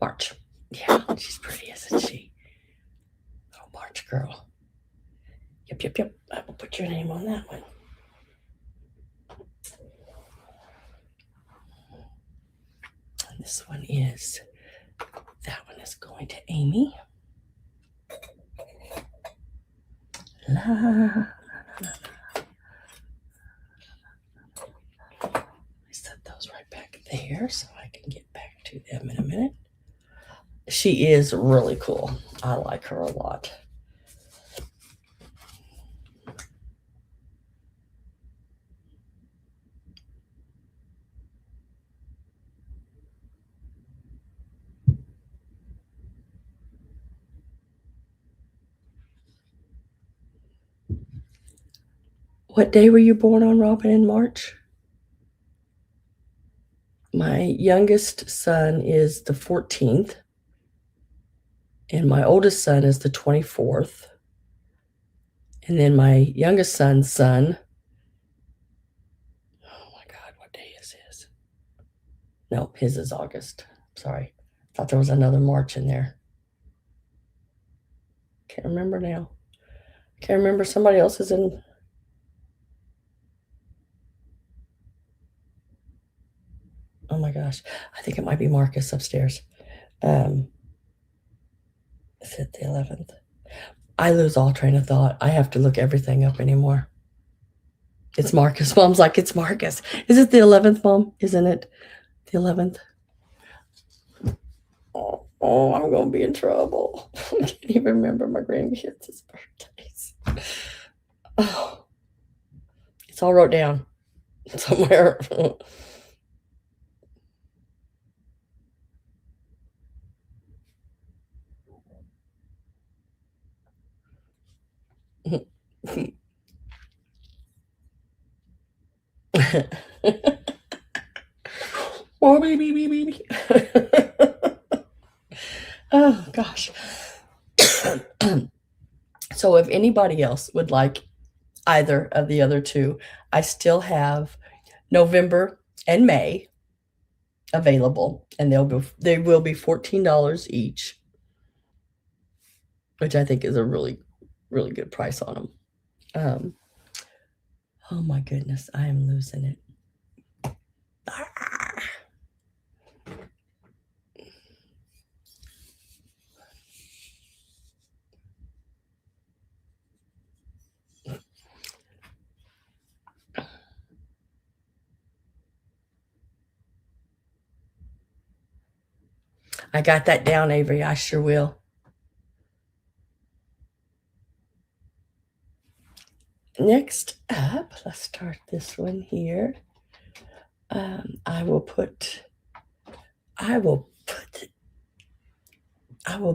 March. Yeah, she's pretty, isn't she? Little March girl. Yep. I will put your name on that one. And this one is, that one is going to Amy. La, la, la, la. I set those right back there so I can get back to them in a minute. She is really cool. I like her a lot. What day were you born on, Robin, in March? My youngest son is the 14th, and my oldest son is the 24th. And then my youngest son's son. Oh my God, what day is his? No, his is August. Sorry. Thought there was another March in there. Can't remember now. Can't remember somebody else is in. Oh my gosh. I think it might be Marcus upstairs. Um, is it the 11th? I lose all train of thought. I have to look everything up anymore. It's Marcus. Mom's like, it's Marcus. Is it the 11th, Mom? Isn't it the 11th? Oh, I'm going to be in trouble. I can't even remember my grandkids' birthdays. Oh, it's all wrote down somewhere. Oh, baby. Oh, gosh. So if anybody else would like either of the other two, I still have November and May available, and they will be $14 each, which I think is a really, really good price on them. Um, oh my goodness, I am losing it. I got that down, Avery. I sure will. Next up, let's start this one here. I will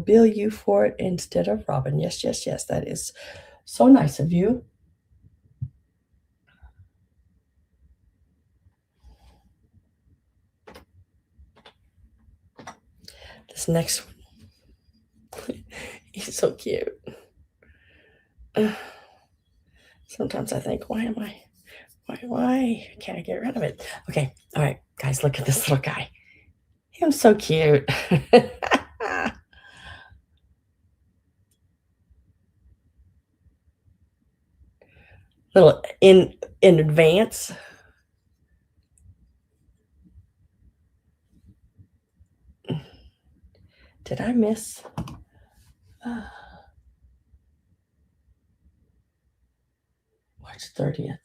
bill you for it instead of Robin. Yes, yes, yes. That is so nice of you. This next one, he's so cute. Sometimes I think, why can't I get rid of it? Okay, all right, guys, look at this little guy. He's so cute. Little in advance. Did I miss? March 30th.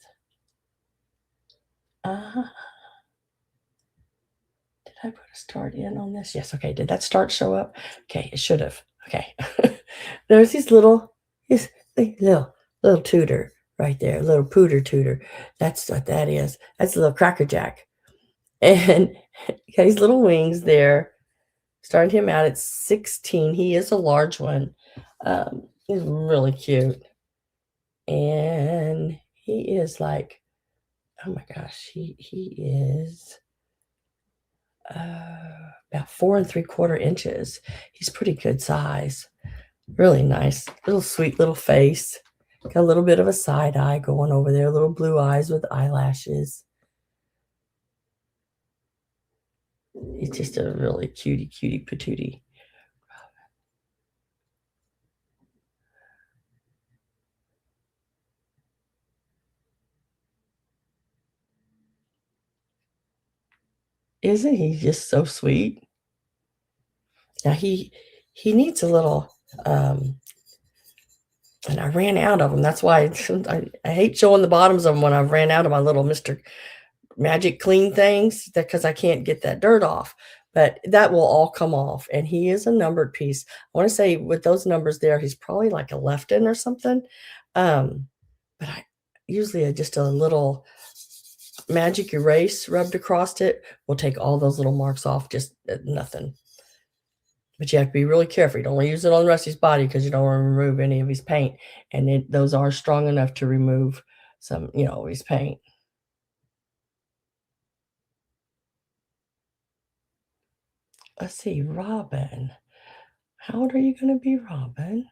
Did I put a start in on this? Yes. Okay. Did that start show up? Okay. It should have. Okay. There's his little tutor right there. Little pooter tutor. That's what that is. That's a little Cracker Jack. And got his little wings there. Started him out at 16. He is a large one. He's really cute. And he is like, oh my gosh, he is about 4 3/4 inches. He's pretty good size. Really nice. Little sweet little face. Got a little bit of a side eye going over there. Little blue eyes with eyelashes. He's just a really cutie patootie. Isn't he just so sweet? Now he needs a little and I ran out of them. That's why I hate showing the bottoms of them when I've ran out of my little Mr. Magic Clean things because I can't get that dirt off. But that will all come off. And he is a numbered piece. I want to say with those numbers there, he's probably like a left-in or something. But I usually just a little magic erase rubbed across it will take all those little marks off. Just nothing. But you have to be really careful. You don't want to use it on Rusty's body because you don't want to remove any of his paint. And those are strong enough to remove some, his paint. Let's see, Robin. How old are you going to be, Robin?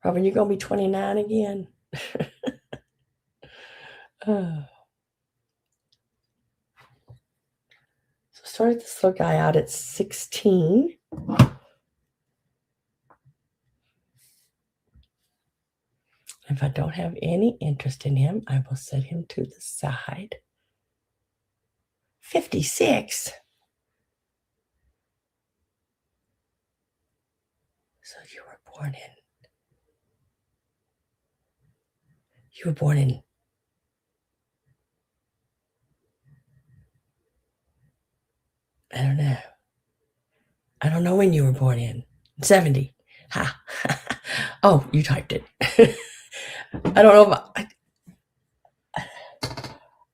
Robin, you're going to be 29 again. Oh. So started this little guy out at 16. If I don't have any interest in him, I will set him to the side. 56. So you were born in, I don't know. I don't know when you were born in. 70. Ha. Oh, you typed it. I don't know if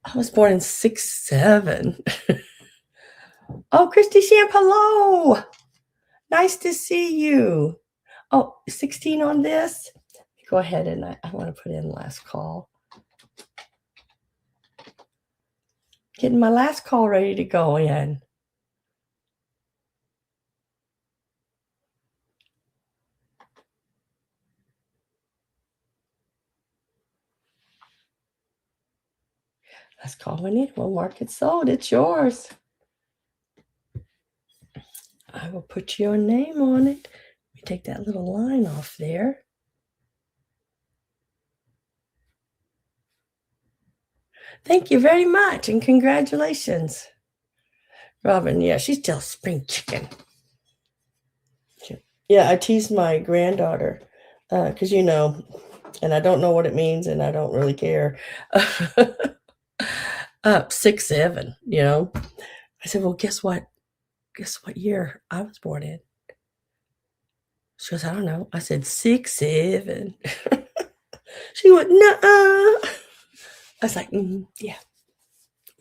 I was born in 67. Oh, Christy Shamp, hello. Nice to see you. Oh, 16 on this? Go ahead, and I want to put in last call. Getting my last call ready to go in. Last call went in. We'll mark it sold. It's yours. I will put your name on it. We take that little line off there. Thank you very much, and congratulations. Robin, yeah, she's still spring chicken. Yeah, I teased my granddaughter because, and I don't know what it means, and I don't really care. 6, 7, I said, well, guess what? Guess what year I was born in? She goes, I don't know. I said, 6, 7. She went, no. I was like, yeah.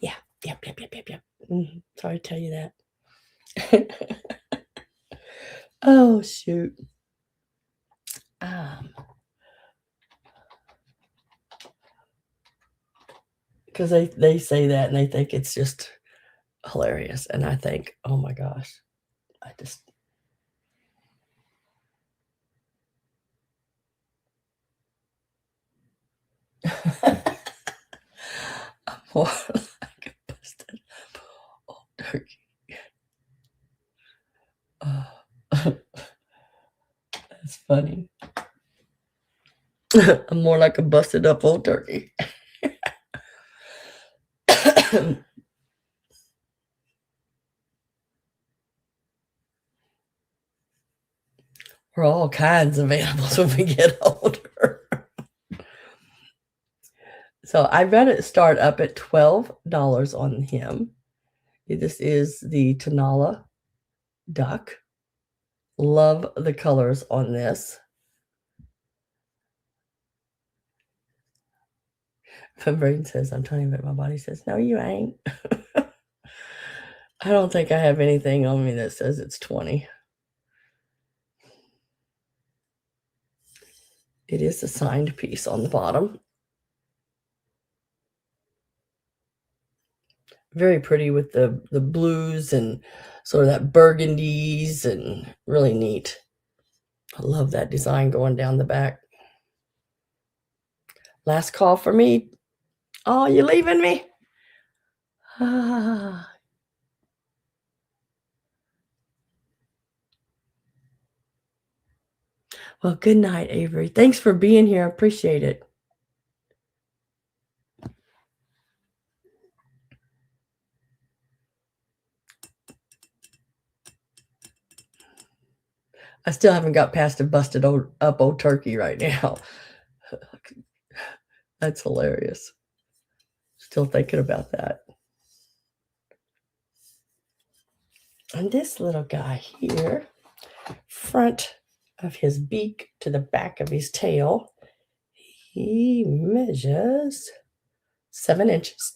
Yep. Sorry to tell you that. Oh, shoot. Because they say that and they think it's just hilarious. And I think, oh my gosh, I just. I'm more like a busted old turkey. That's funny. I'm more like a busted up old turkey. We're all kinds of animals when we get older. So I read it start up at $12 on him. This is the Tanala duck. Love the colors on this. My brain says, I'm telling you, but my body says, no, you ain't. I don't think I have anything on me that says it's 20. It is a signed piece on the bottom. Very pretty with the blues and sort of that burgundies, and really neat. I love that design going down the back. Last call for me. Oh, you leaving me? Ah. Well, good night, Avery. Thanks for being here. I appreciate it. I still haven't got past a busted up old turkey right now. That's hilarious. Still thinking about that. And this little guy here, front of his beak to the back of his tail, he measures 7 inches.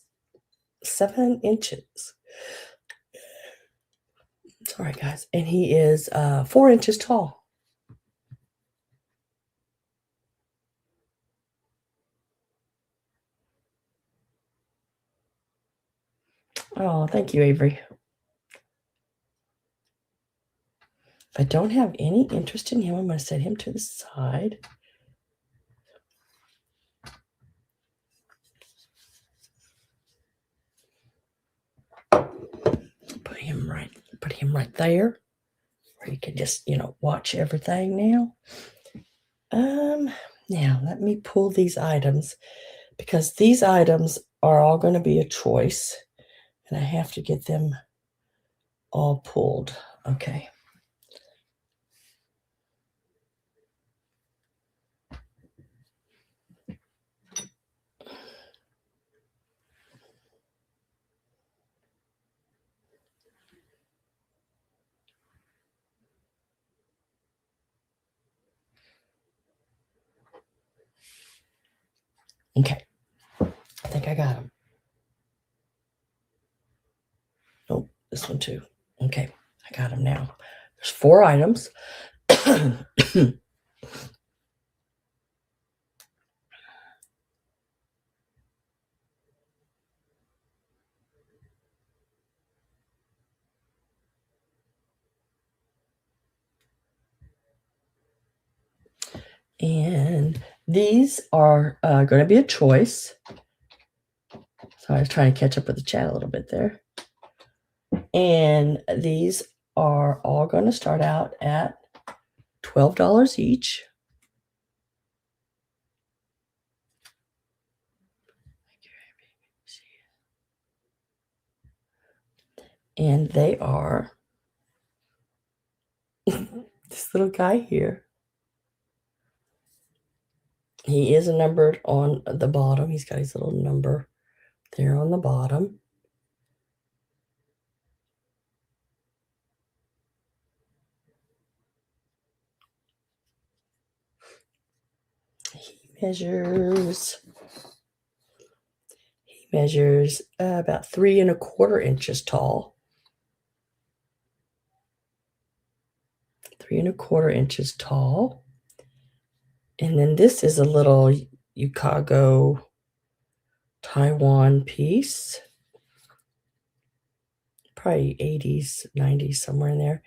7 inches. Sorry, guys. And he is 4 inches tall. Oh, thank you, Avery. If I don't have any interest in him, I'm going to set him to the side. right, put him right there where you can just, watch everything now. Now let me pull these items because these items are all going to be a choice and I have to get them all pulled. Okay. Okay. I think I got them. Nope, this one too. Okay, I got them now. There's 4 items. And these are going to be a choice. So I was trying to catch up with the chat a little bit there. And these are all going to start out at $12 each. And they are this little guy here. He is numbered on the bottom. He's got his little number there on the bottom. He measures about 3¼ inches tall. 3¼ inches tall. And then this is a little Yukago Taiwan piece. Probably 80s, 90s, somewhere in there.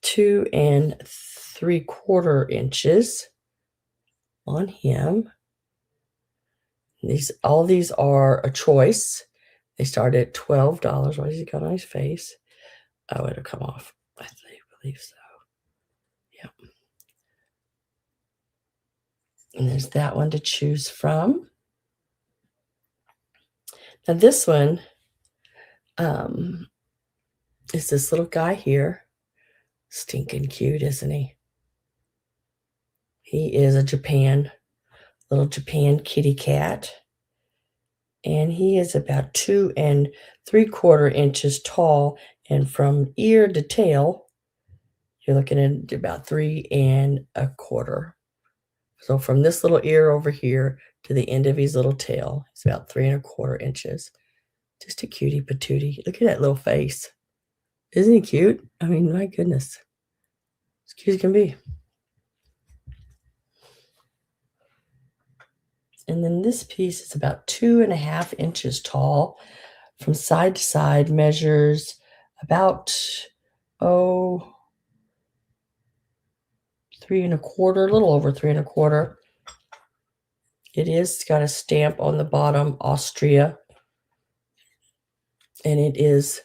2¾ inches on him. All these are a choice. They start at $12. Why does he got on his face? Oh, it'll come off. I believe so. Yep. And there's that one to choose from. Now this one is this little guy here. Stinking cute, isn't he? He is a little Japan kitty cat. And he is about 2¾ inches tall. And from ear to tail, you're looking at about 3¼ So from this little ear over here to the end of his little tail, it's about 3¼ inches. Just a cutie patootie. Look at that little face. Isn't he cute? I mean, my goodness. As cute as can be. And then this piece is about 2½ inches tall. From side to side, measures about, 3¼ a little over 3¼ It is got a stamp on the bottom, Austria. And it is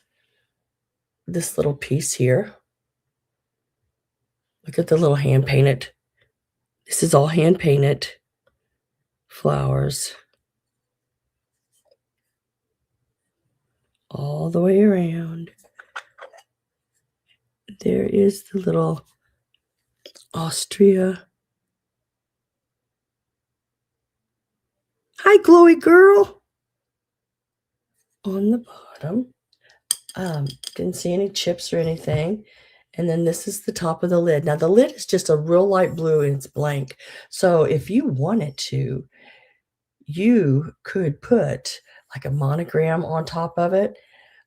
this little piece here. Look at the little hand painted. This is all hand painted flowers. All the way around. There is the little Austria. Hi, glowy girl. On the bottom. Didn't see any chips or anything. And then this is the top of the lid. Now the lid is just a real light blue and it's blank. So if you wanted to, you could put like a monogram on top of it.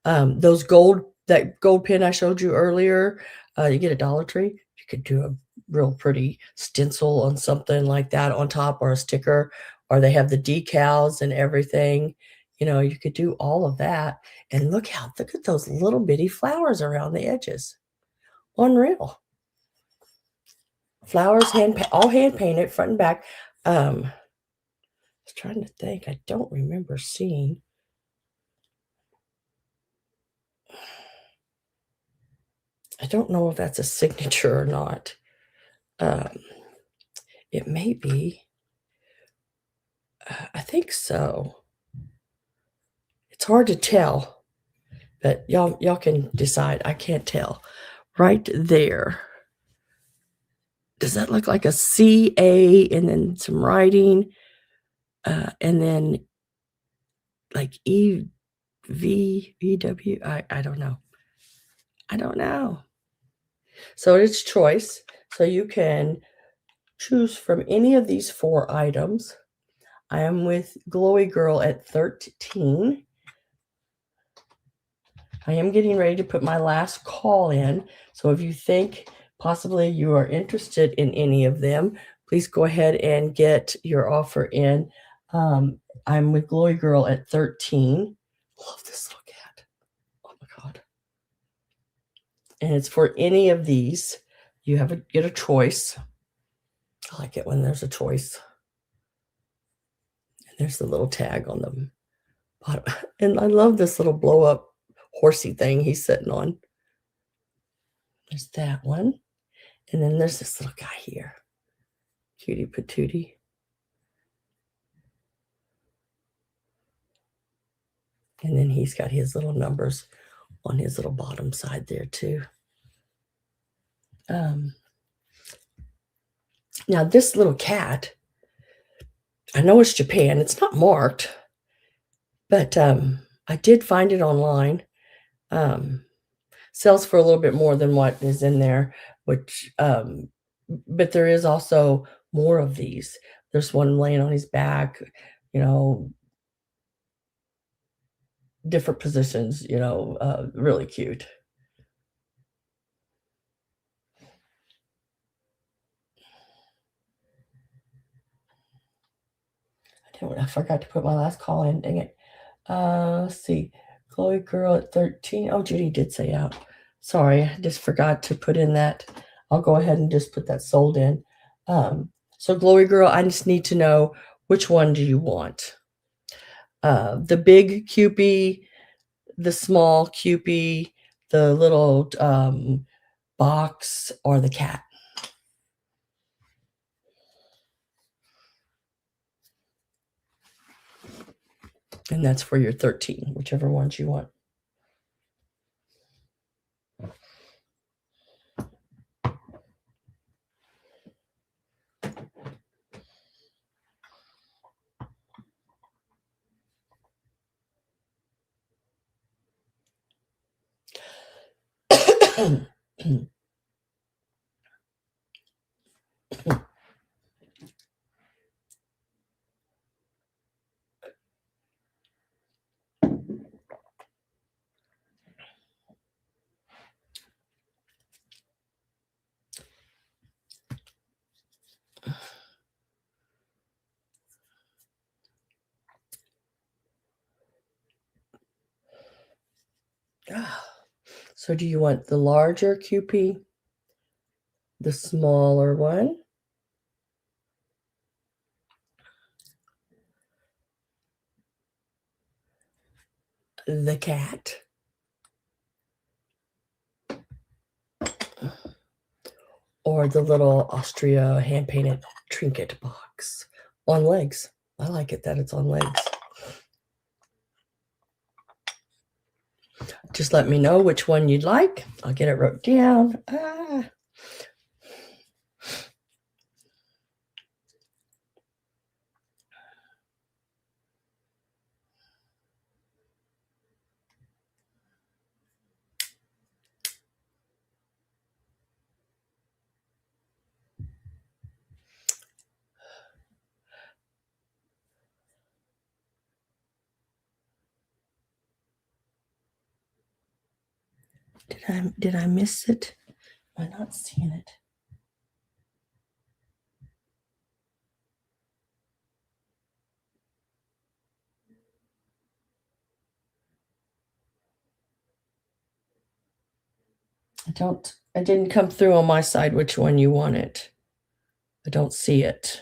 That gold pin I showed you earlier, you get at Dollar Tree. You could do a real pretty stencil on something like that on top, or a sticker, or they have the decals and everything. You could do all of that. And look at those little bitty flowers around the edges. Unreal. Flowers all hand painted, front and back. I was trying to think. I don't remember seeing. I don't know if that's a signature or not. Um, it may be. I think so. It's hard to tell, but y'all can decide. I can't tell. Right there. Does that look like a C-A and then some writing? And then like E-V-V-W? I don't know. I don't know. So it's choice. So you can choose from any of these 4 items. I am with Glowy Girl at 13. I am getting ready to put my last call in. So if you think possibly you are interested in any of them, please go ahead and get your offer in. I'm with Glowy Girl at 13. Love this little cat. Oh my God. And it's for any of these. You get a choice. I like it when there's a choice. And there's the little tag on the bottom. And I love this little blow up horsey thing he's sitting on. There's that one. And then there's this little guy here. Cutie patootie. And then he's got his little numbers on his little bottom side there too. Now this little cat, I know it's Japan. It's not marked, but I did find it online. Sells for a little bit more than what is in there, which but there is also more of these. There's one laying on his back, you know, different positions, you know, really cute. I forgot to put my last call in. Dang it. Let's see. Chloe Girl at 13. Oh, Judy did say out. Sorry, I just forgot to put in that. I'll go ahead and just put that sold in. So Glory Girl, I just need to know which one do you want? The big Cupie, the small Cupie, the little box, or the cat? And that's for your 13, whichever ones you want. So do you want the larger Cupie, the smaller one, the cat, or the little Austria hand-painted trinket box on legs? I like it that it's on legs. Just let me know which one you'd like. I'll get it wrote down. Did I miss it? Am I not seeing it? I didn't come through on my side which one you wanted. I don't see it.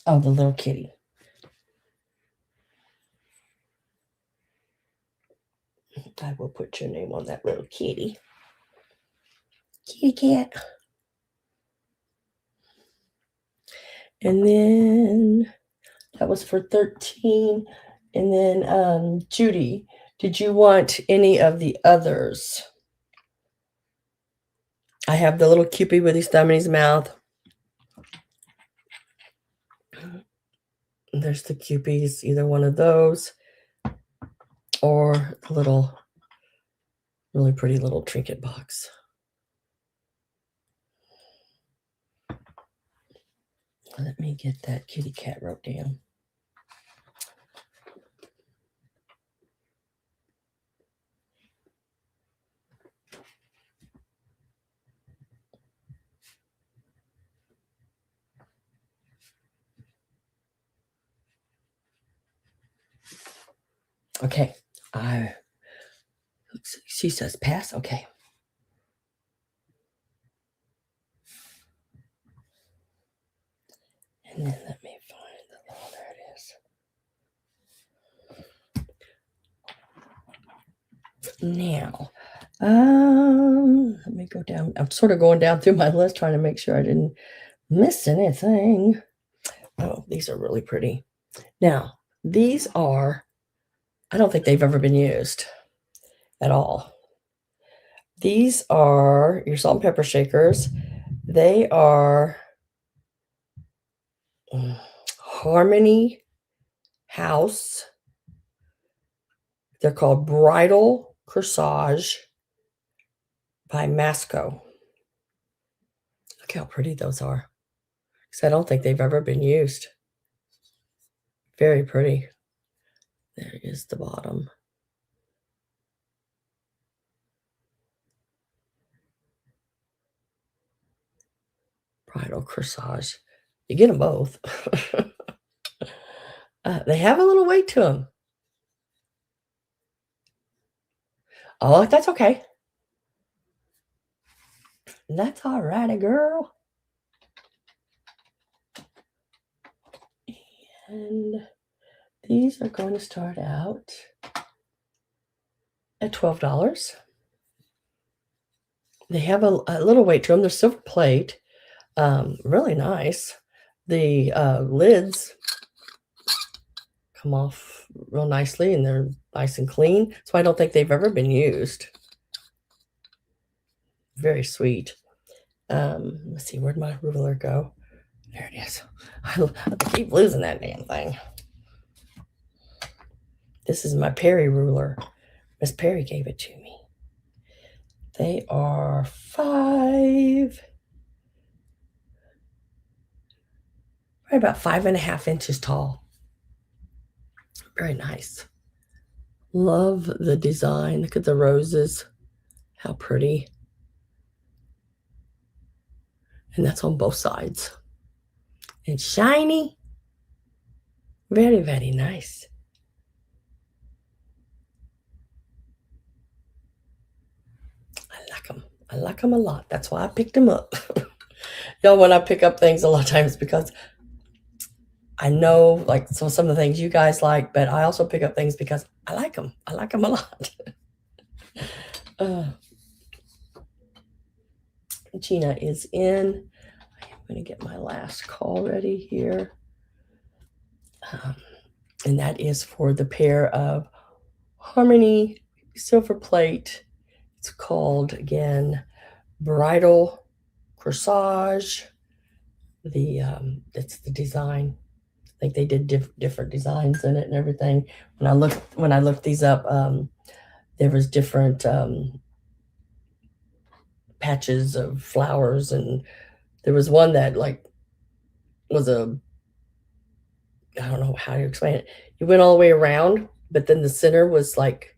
Oh, the little kitty. will put your name on that little kitty. Kitty cat. And then that was for 13. And then Judy, did you want any of the others? I have the little Cupid with his thumb in his mouth. There's the Cupies, either one of those, or the little, really pretty little trinket box. Let me get that kitty cat wrote down. Okay, she says pass. Okay. And then let me find the little, there it is. Now, let me go down. I'm sort of going down through my list trying to make sure I didn't miss anything. Oh, these are really pretty. Now, these are, I don't think they've ever been used at all. These are your salt and pepper shakers. They are Harmony House. They're called Bridal Corsage by Masco. Look how pretty those are. Because I don't think they've ever been used. Very pretty. There is the bottom. Bridal Corsage. You get them both. They have a little weight to them. Oh, that's okay. That's all righty, girl. And these are going to start out at $12. They have a little weight to them. They're silver plate. Really nice. The lids come off real nicely, and they're nice and clean. So I don't think they've ever been used. Very sweet. Let's see, where'd my ruler go? There it is. I keep losing that damn thing. This is my Perry ruler. Miss Perry gave it to me. They are probably about 5.5 inches tall. Very nice. Love the design. Look at the roses. How pretty. And that's on both sides. And shiny. Very, very nice. I like them. I like them a lot. That's why I picked them up. Y'all, when I pick up things a lot of times because I know, like, so some of the things you guys like, but I also pick up things because I like them. I like them a lot. Gina is in. I'm going to get my last call ready here. And that is for the pair of Harmony silver plate. It's called, again, Bridal Corsage. It's the design. I think they did different designs in it and everything. When I looked these up, there was different patches of flowers, and there was one that like was I don't know how to explain it. You went all the way around, but then the center was like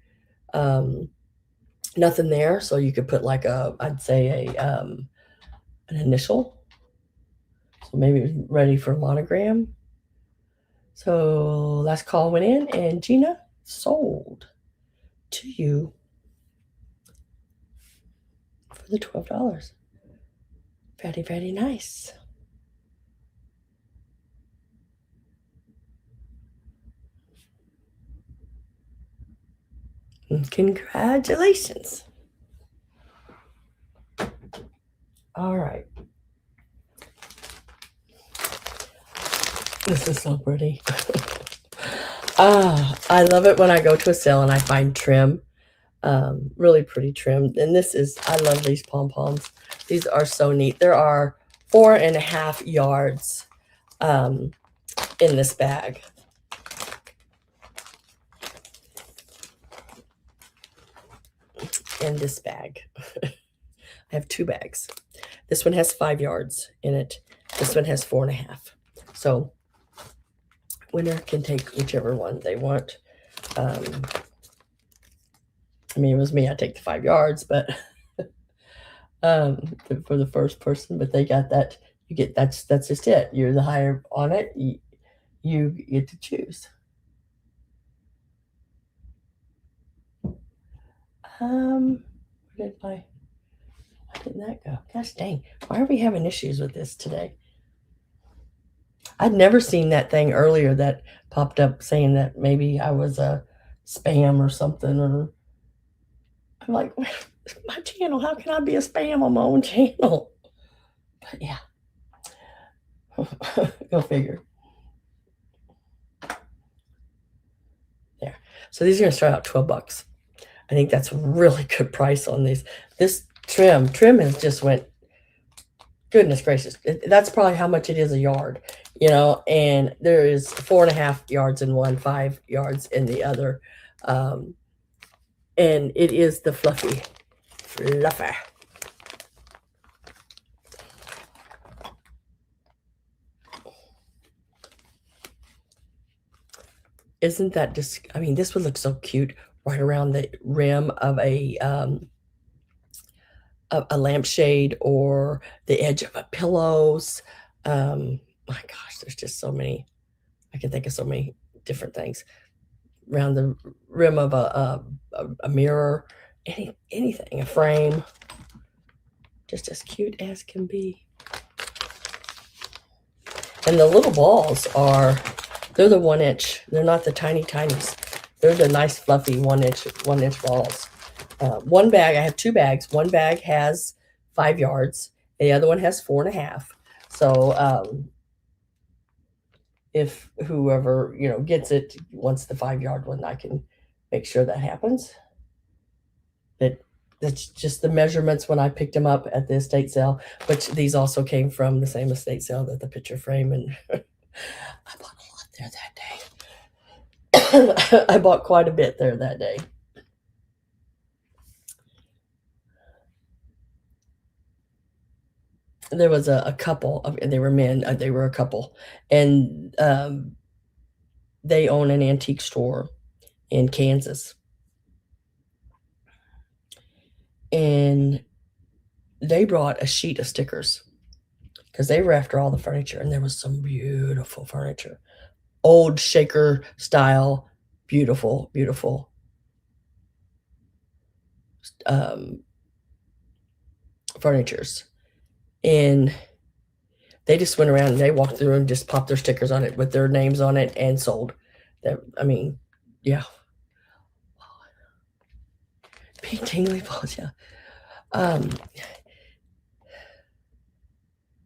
nothing there, so you could put like I'd say an initial. So maybe it was ready for monogram. So last call went in, and Gina sold to you for the $12. Very, very nice. Congratulations. All right. This is so pretty. I love it when I go to a sale and I find trim, really pretty trim. And I love these pom-poms. These are so neat. There are 4.5 yards in this bag. In this bag. I have 2 bags. This one has 5 yards in it. This one has 4.5. So winner can take whichever one they want. I mean, it was me. I take the 5 yards, but for the first person. But they got that. You get that's just it. You're the higher on it. You get to choose. Where did that go? Gosh dang! Why are we having issues with this today? I'd never seen that thing earlier that popped up saying that maybe I was a spam or something. Or I'm like, my channel. How can I be a spam on my own channel? But yeah, go figure. There. So these are going to start out $12. I think that's a really good price on these. This trim has just went, goodness gracious. That's probably how much it is a yard, and there is 4.5 yards in one, 5 yards in the other. And it is the fluffer. Isn't that just, I mean, this would look so cute right around the rim of a lampshade or the edge of a pillows. My gosh, there's just so many. I can think of so many different things around the rim of a mirror, anything, a frame, just as cute as can be. And the little balls they're the 1 inch. They're not the tinies. They're the nice fluffy 1 inch balls. One bag, I have 2 bags. One bag has 5 yards. The other one has 4.5. So if whoever gets it wants the 5 yard one, I can make sure that happens. But that's just the measurements when I picked them up at the estate sale, which these also came from the same estate sale that the picture frame, and I bought a lot there that day. I bought quite a bit there that day. There was a couple of, they were men, they were a couple, and they own an antique store in Kansas. And they brought a sheet of stickers because they were after all the furniture, and there was some beautiful furniture, old shaker style, beautiful furnitures. And they just went around and they walked through and just popped their stickers on it with their names on it and sold. That, I mean, yeah. Pink tingly balls, yeah.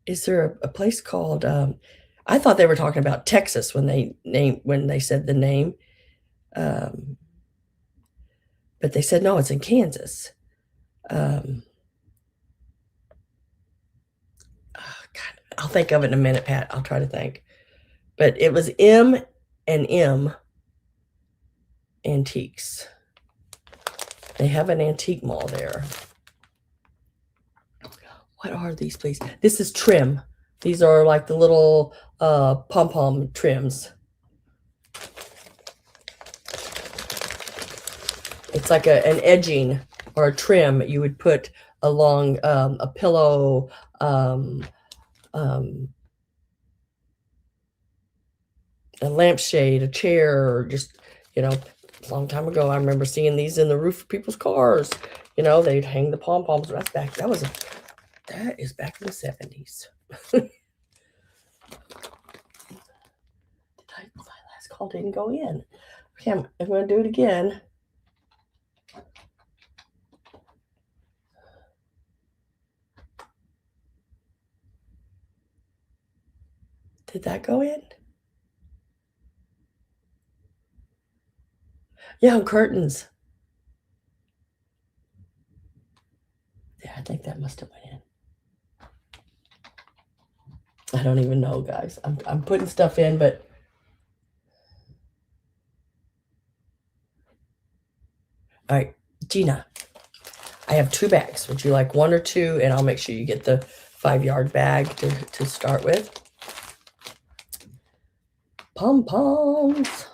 Is there a place called? I thought they were talking about Texas when they said the name, but they said no, it's in Kansas. Oh God, I'll think of it in a minute, Pat. I'll try to think. But it was M&M Antiques. They have an antique mall there. What are these, please? This is trim. These are like the little pom-pom trims. It's like an edging or a trim you would put along a pillow, a lampshade, a chair, or just, a long time ago, I remember seeing these in the roof of people's cars. They'd hang the pom-poms. That is back in the 70s. My last call didn't go in. Okay, I'm going to do it again. Did that go in? Yeah, curtains. Yeah, I think that must have went in. I don't even know, guys. I'm putting stuff in, but all right, Gina, I have 2 bags. Would you like 1 or 2? And I'll make sure you get the 5-yard bag to start with. Pom-poms.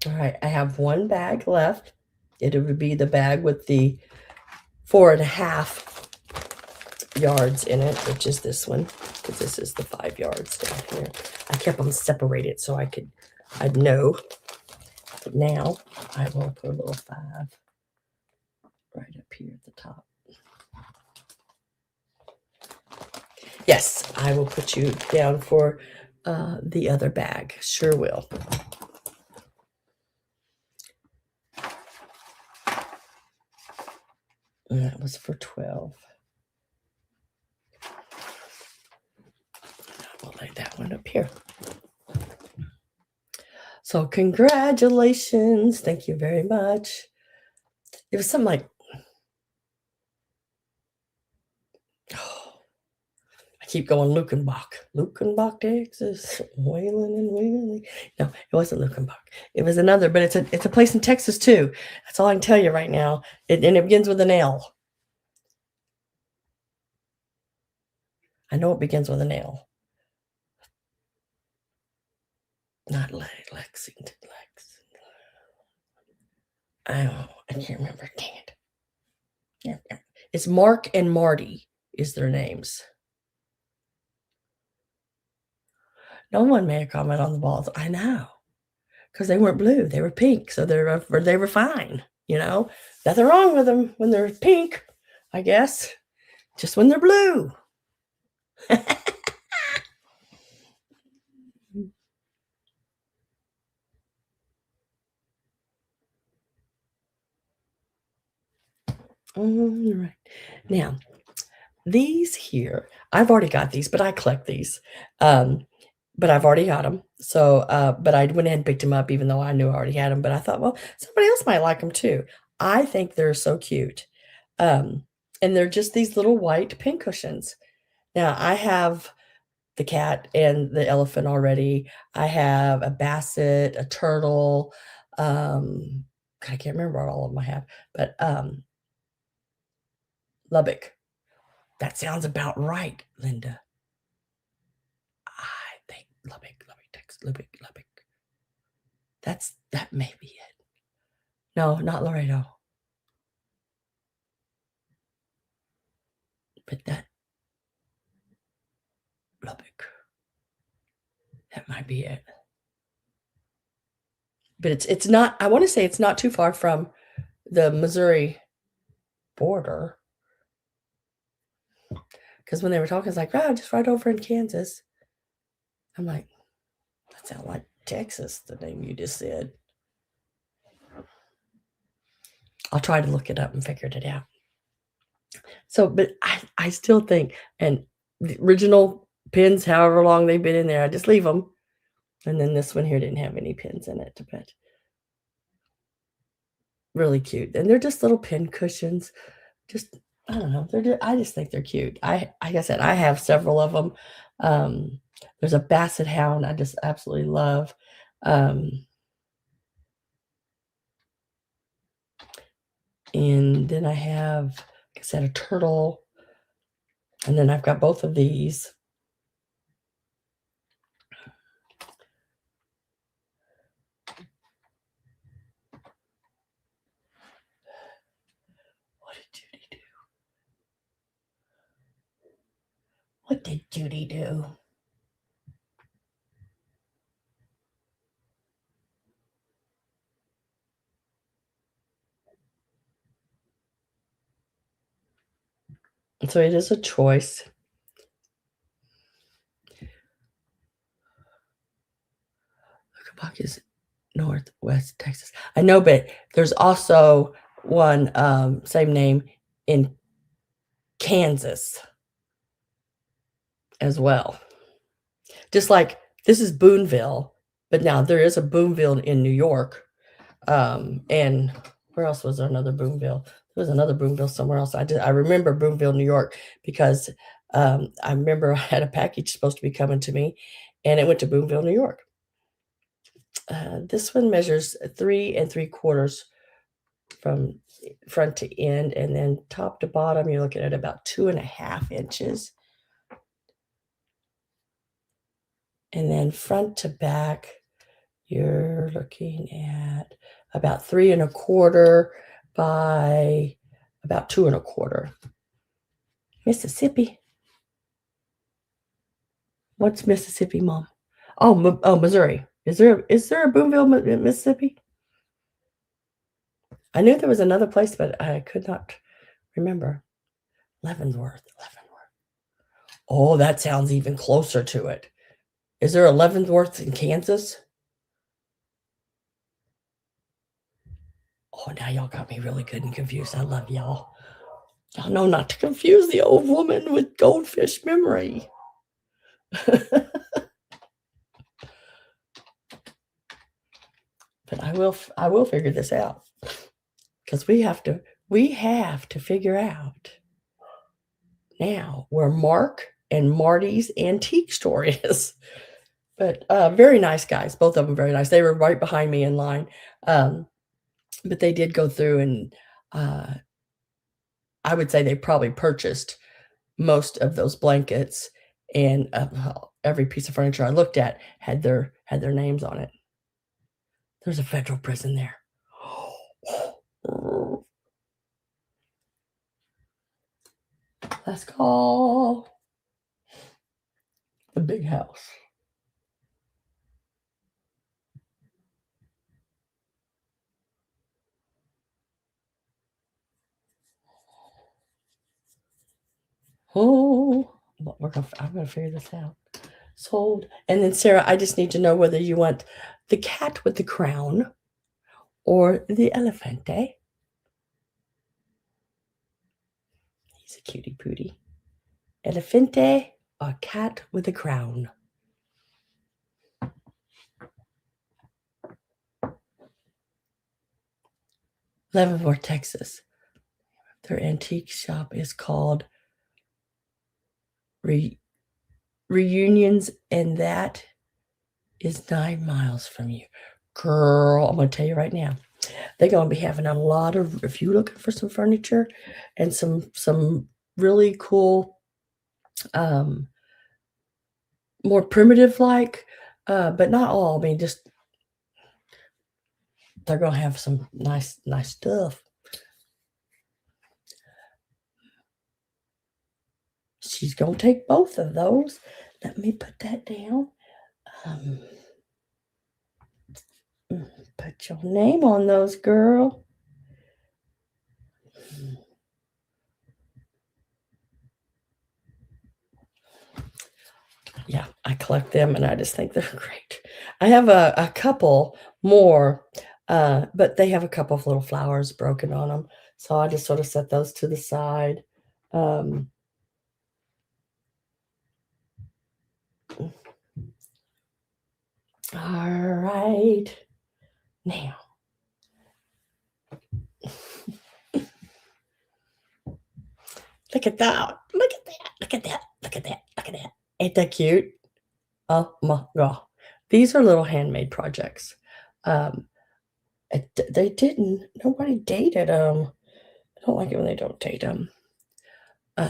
All right, I have 1 bag left. It would be the bag with the 4.5 yards in it, which is this one, because this is the 5 yards down here. I kept them separated so I'd know. But now I will put a little 5 right up here at the top. Yes, I will put you down for the other bag. Sure will. And that was for 12. We'll lay that one up here. So congratulations. Thank you very much. It was something like, oh, I keep going Lukenbach, Texas, Wayland and Wheeling. No, it wasn't Lukenbach. It was another, but it's a place in Texas too. That's all I can tell you right now. And it begins with an L. I know it begins with an L. Not Lexington. Oh, I can't remember. Dang it. Yeah. It's Mark and Marty is their names. No one made a comment on the balls. I know. Because they weren't blue. They were pink. So they were fine. You know? Nothing wrong with them when they're pink, I guess. Just when they're blue. All right. Now, these here, I've already got these, but I collect these. But I've already got them. So, but I went ahead and picked them up, even though I knew I already had them. But I thought, well, somebody else might like them too. I think they're so cute. And they're just these little white pin cushions. Now, I have the cat and the elephant already. I have a basset, a turtle. I can't remember what all of them I have, but Lubbock. That sounds about right, Linda. I think Lubbock, Texas, Lubbock. That may be it. No, not Laredo. But that Lubbock. That might be it. But it's not, I want to say it's not too far from the Missouri border. Because when they were talking, it's like, oh, just right over in Kansas. I'm like, that sounds like Texas, the name you just said. I'll try to look it up and figure it out. So, but I still think, and the original pins, however long they've been in there, I just leave them. And then this one here didn't have any pins in it, but really cute. And they're just little pin cushions. Just, I don't know. I just think they're cute. Like I said, I have several of them. There's a basset hound I just absolutely love. And then I have, like I said, a turtle. And then I've got both of these. What did Judy do? What did Judy do? So it is a choice. Ocopock is Northwest Texas. I know, but there's also one, same name in Kansas as well. Just like this is Boonville, but now there is a Boonville in New York. And where else was there another Boonville? There was another Boonville somewhere else. I remember Boonville, New York, because I remember I had a package supposed to be coming to me, and it went to Boonville, New York. This one measures 3 3/4 from front to end, and then top to bottom, you're looking at about 2.5 inches. And then front to back, you're looking at about 3 1/4 by about 2 1/4. Mississippi. What's Mississippi, Mom? Oh, Missouri. Is there a Boonville, Mississippi? I knew there was another place, but I could not remember. Leavenworth. Oh, that sounds even closer to it. Is there a Leavenworth in Kansas? Oh, now y'all got me really good and confused. I love y'all. Y'all know not to confuse the old woman with goldfish memory. But I will figure this out, because we have to figure out now where Mark and Marty's antique store is. But very nice guys, both of them very nice. They were right behind me in line, but they did go through, and I would say they probably purchased most of those blankets, and every piece of furniture I looked at had their names on it. There's a federal prison there. Let's call the big house. Oh, I'm gonna figure this out. Sold. And then Sarah, I just need to know whether you want the cat with the crown or the elefante. He's a cutie pootie. Elefante or cat with a crown. Leavenworth, Texas. Their antique shop is called Reunions, and that is 9 miles from you. Girl, I'm going to tell you right now, they're going to be having a lot of, if you're looking for some furniture and some really cool, more primitive like, but not all. I mean, just they're going to have some nice stuff. She's going to take both of those. Let me put that down. Put your name on those, girl. Yeah, I collect them, and I just think they're great. I have a couple more, but they have a couple of little flowers broken on them, so I just sort of set those to the side. All right. Now. Look at that. Look at that. Look at that. Look at that. Look at that. Ain't that cute? Oh my God. These are little handmade projects. They didn't, nobody dated them. I don't like it when they don't date them.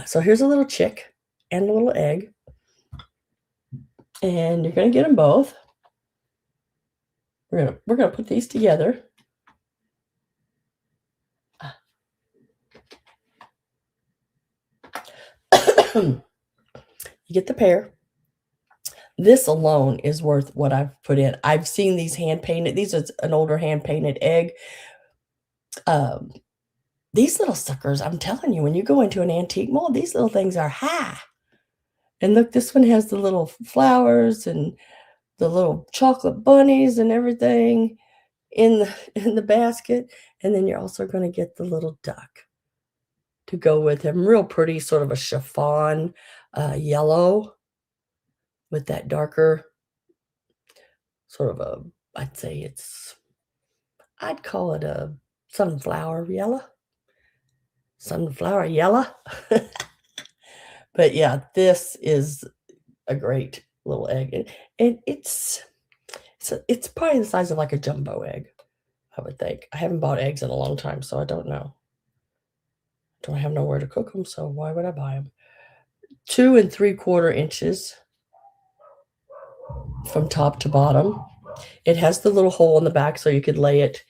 So here's a little chick and a little egg. And you're going to get them both. We're gonna put these together. You get the pair. This alone is worth what I've put in. I've seen these hand painted. These are an older hand painted egg. these little suckers, I'm telling you, when you go into an antique mall, these little things are high. And look, this one has the little flowers and the little chocolate bunnies and everything in the basket, and then you're also gonna get the little duck to go with him. Real pretty, sort of a chiffon, yellow with that darker sort of a I'd call it a sunflower yellow. Sunflower yellow. But yeah, this is a great little egg, and it's probably the size of like a jumbo egg, I would think. I haven't bought eggs in a long time, so I don't know. Don't have nowhere to cook them, so why would I buy them? 2 3/4 inches from top to bottom. It has the little hole in the back so you could lay it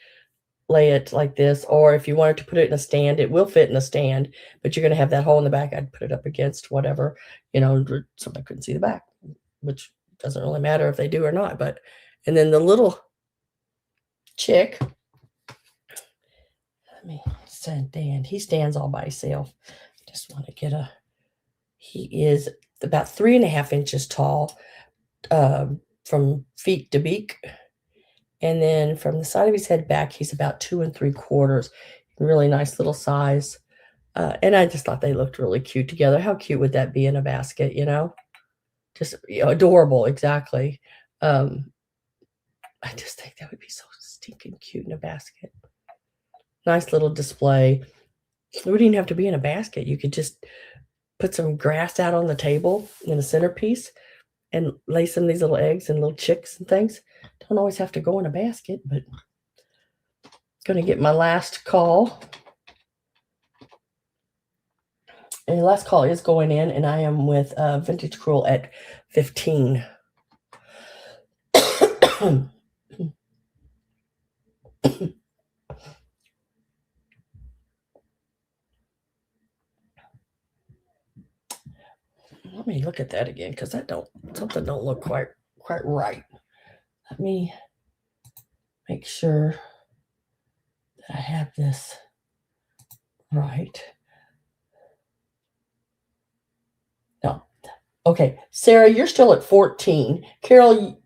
like this, or if you wanted to put it in a stand, it will fit in a stand, but you're gonna have that hole in the back. I'd put it up against whatever, somebody couldn't see the back, which doesn't really matter if they do or not, but and then the little chick, let me stand. He stands all by himself. Just want to get he is about 3.5 inches tall, from feet to beak. And then from the side of his head back, he's about 2 3/4. Really nice little size. And I just thought they looked really cute together. How cute would that be in a basket, Just adorable, exactly. I just think that would be so stinking cute in a basket. Nice little display. It wouldn't even have to be in a basket. You could just put some grass out on the table in a centerpiece and lay some of these little eggs and little chicks and things. Don't always have to go in a basket, but gonna get my last call. And the last call is going in, and I am with Vintage Cruel at 15. Let me look at that again, because something don't look quite right. Let me make sure that I have this right. No. Okay, Sarah, you're still at 14. Carol,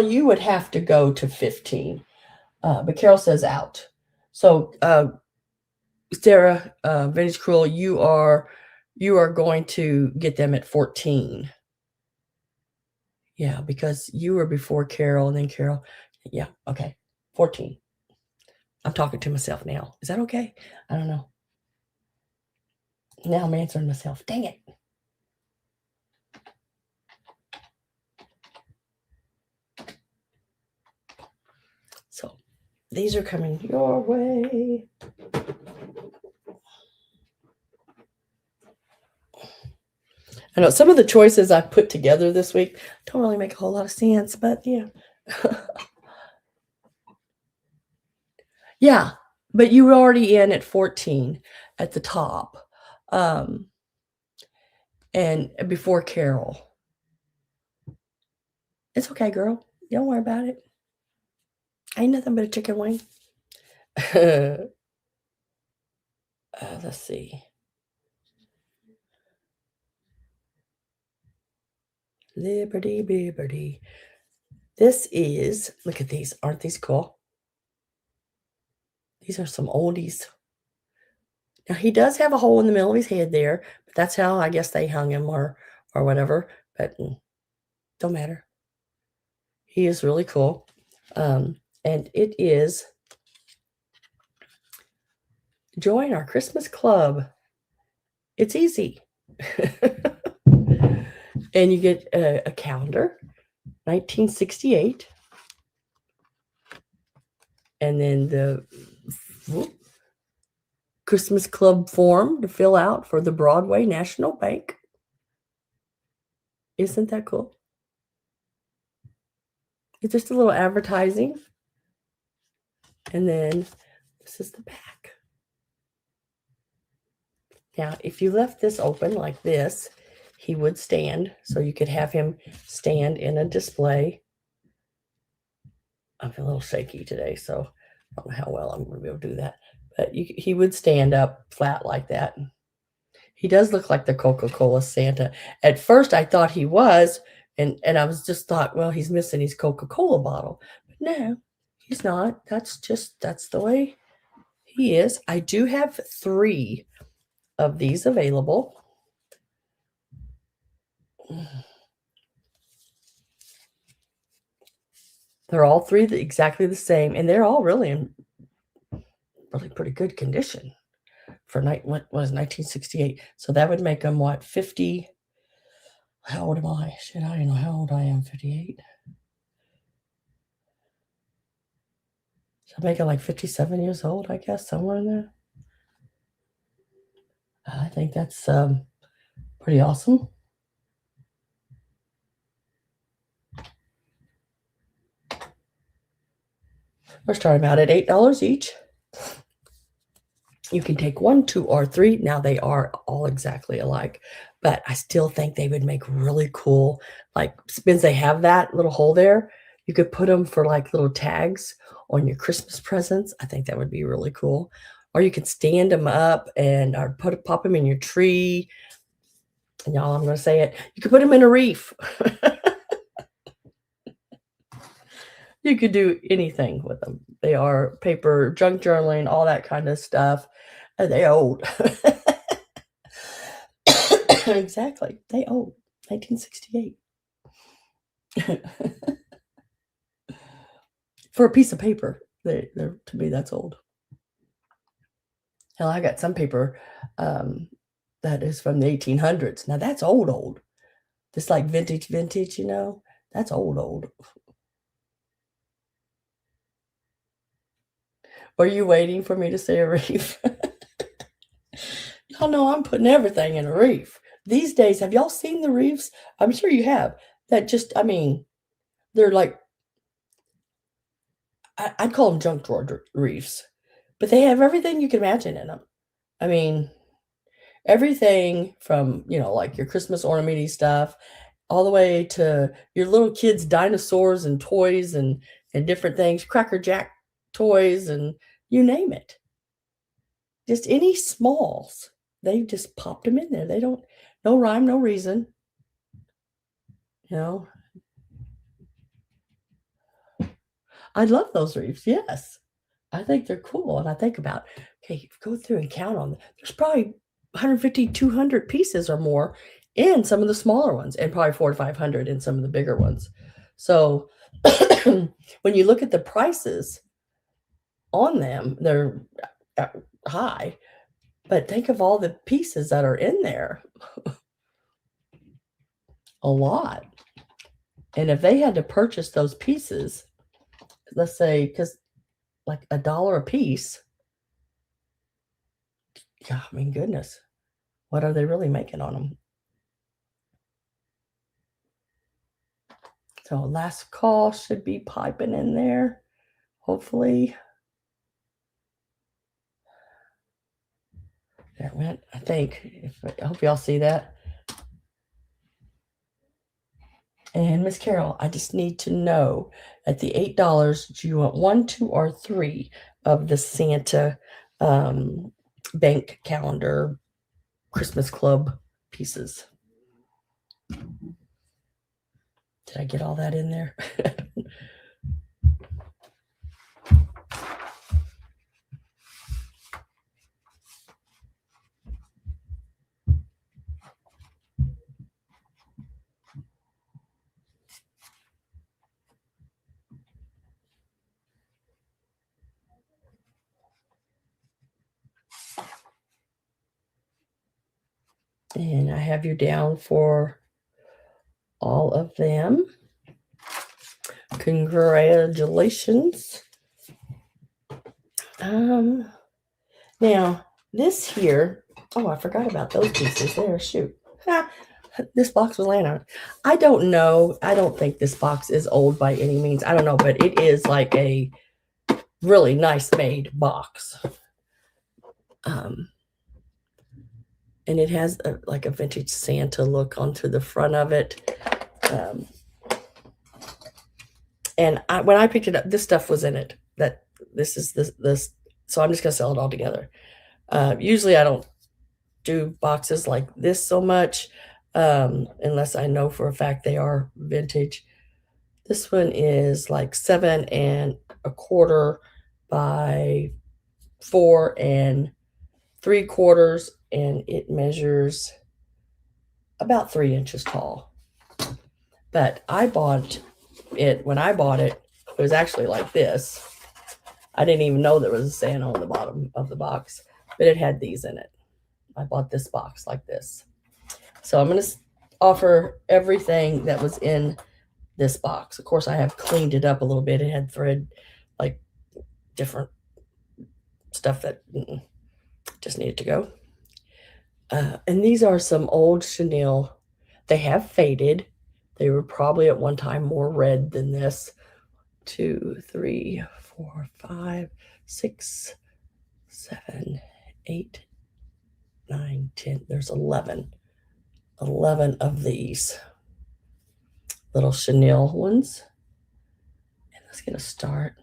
you would have to go to 15. But Carol says out. So Sarah, Vintage Cruel, you are going to get them at 14. Yeah, because you were before Carol, and then Carol. Yeah, okay. 14. I'm talking to myself now. Is that okay? I don't know. Now I'm answering myself. Dang it. So these are coming your way. I know some of the choices I put together this week don't really make a whole lot of sense, but yeah. Yeah, but you were already in at 14 at the top, and before Carol. It's okay, girl. Don't worry about it. Ain't nothing but a chicken wing. Let's see. Liberty. This is, look at these. Aren't these cool? These are some oldies. Now, he does have a hole in the middle of his head there, but that's how I guess they hung him or whatever, but don't matter. He is really cool. And it is join our Christmas club. It's easy. And you get a calendar, 1968. And then the Christmas club form to fill out for the Broadway National Bank. Isn't that cool? It's just a little advertising. And then this is the back. Now, if you left this open like this, he would stand. So you could have him stand in a display. I'm a little shaky today, so I don't know how well I'm going to be able to do that. but he would stand up flat like that. He does look like the Coca-Cola Santa. At first, I thought he was, and I was just thought, well, he's missing his Coca-Cola bottle. But no, he's not. That's the way he is. I do have 3 of these available. They're all 3 exactly the same, and they're all really in really pretty good condition for what was 1968. So that would make them what, 50? How old am I? Shit, I don't know how old I am. 58. So I make it like 57 years old, I guess, somewhere in there. I think that's pretty awesome. We're starting out at $8 each. You can take 1, 2, or 3. Now they are all exactly alike, but I still think they would make really cool, like, since they have that little hole there, you could put them for like little tags on your Christmas presents. I think that would be really cool. Or you could stand them up and or pop them in your tree. And y'all, I'm going to say it. You could put them in a reef. You could do anything with them. They are paper, junk journaling, all that kind of stuff. They old. Exactly. They old. 1968. For a piece of paper, they're to me, that's old. Hell, I got some paper that is from the 1800s. Now that's old. Just like vintage, you know? That's old. Are you waiting for me to say a reef? Y'all know I'm putting everything in a reef. These days, have y'all seen the reefs? I'm sure you have. That just, I mean, they're like, I'd call them junk drawer reefs, but they have everything you can imagine in them. I mean, everything from, like your Christmas ornamenty stuff, all the way to your little kids' dinosaurs and toys and different things, Cracker Jack toys, and you name it. Just any smalls. They just popped them in there. They don't, no rhyme, no reason. I love those reefs. Yes. I think they're cool. And I think about, okay, go through and count on them. There's probably 150, 200 pieces or more in some of the smaller ones, and probably 400 to 500 in some of the bigger ones. So when you look at the prices on them, they're high, but think of all the pieces that are in there. A lot. And if they had to purchase those pieces, let's say, because like $1 a piece, yeah, I mean, goodness, what are they really making on them? So last call should be piping in there, hopefully. There it went, I think. I hope y'all see that. And Miss Carol, I just need to know, at the $8, do you want 1, 2, or 3 of the Santa bank calendar Christmas club pieces? Did I get all that in there? And I have you down for all of them. Congratulations. Now this here, oh, I forgot about those pieces there. Shoot. This box was laying out. I don't know. I don't think this box is old by any means. I don't know, but it is like a really nice made box. And it has like a vintage Santa look onto the front of it. And when I picked it up, this stuff was in it. That this is the So I'm just gonna sell it all together. Usually I don't do boxes like this so much, unless I know for a fact they are vintage. This one is like 7 1/4 by 4 3/4, and it measures about 3 inches tall. But I bought it, when I bought it, it was actually like this. I didn't even know there was a Santa on the bottom of the box, but it had these in it. I bought this box like this. So I'm going to offer everything that was in this box. Of course, I have cleaned it up a little bit. It had thread, like different stuff that just needed to go. And these are some old chenille. They have faded. They were probably at one time more red than this. 2, 3, 4, 5, 6, 7, 8, 9, 10. There's 11 of these little chenille ones. And let's get a start.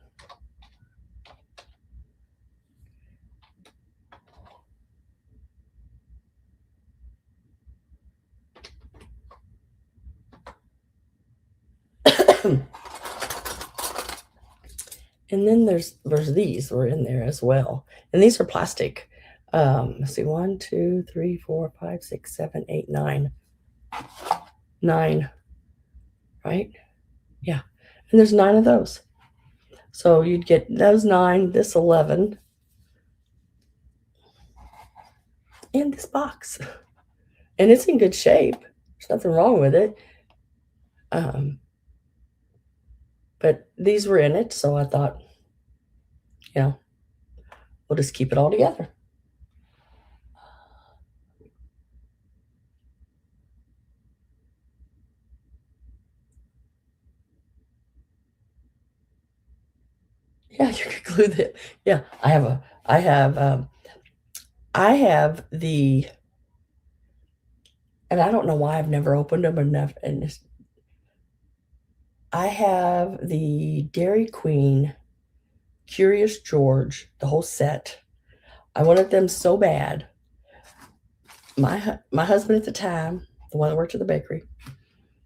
And then there's these were in there as well. And these are plastic. Let's see, 1, 2, 3, 4, 5, 6, 7, 8, 9. 9, right? Yeah. And there's 9 of those. So you'd get those 9, this 11, and this box. And it's in good shape. There's nothing wrong with it. But these were in it, so I thought, we'll just keep it all together. Yeah, you could glue that. Yeah, I have the, and I don't know why I've never opened them enough. And I have the Dairy Queen, Curious George, the whole set. I wanted them so bad. My husband at the time, the one that worked at the bakery,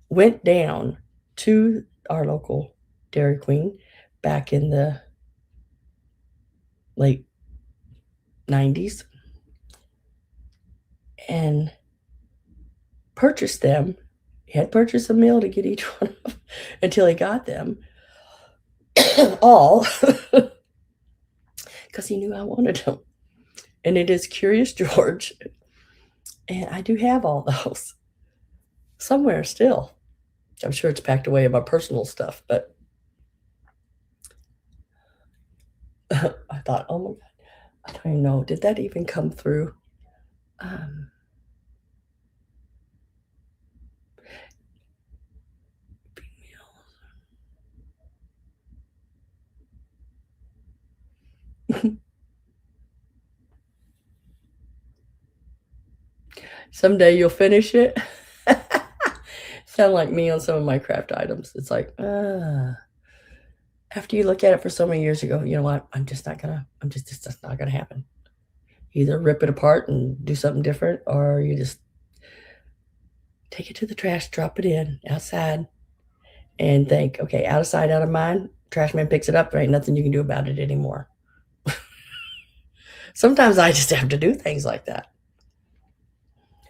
went down to our local Dairy Queen back in the late 90s and purchased them. He had purchased a meal to get each one of them until he got them all because he knew I wanted them. And it is Curious George. And I do have all those somewhere still. I'm sure it's packed away in my personal stuff, but I thought, oh my God, I don't even know. Did that even come through? Someday you'll finish it. Sound like me on some of my craft items. It's like, after you look at it for so many years, you go, you know what? It's just not gonna happen. Either rip it apart and do something different, or you just take it to the trash, drop it in outside, and think, okay, out of sight, out of mind. Trash man picks it up. There ain't nothing you can do about it anymore. Sometimes I just have to do things like that.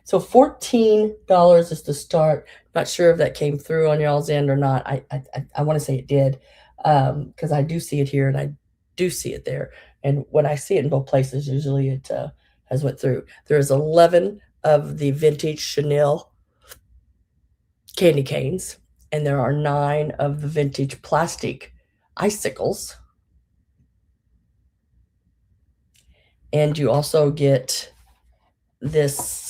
So $14 is the start. Not sure if that came through on y'all's end or not. I want to say it did, because I do see it here and I do see it there. And when I see it in both places, usually it has went through. There's 11 of the vintage chenille candy canes, and there are 9 of the vintage plastic icicles. And you also get this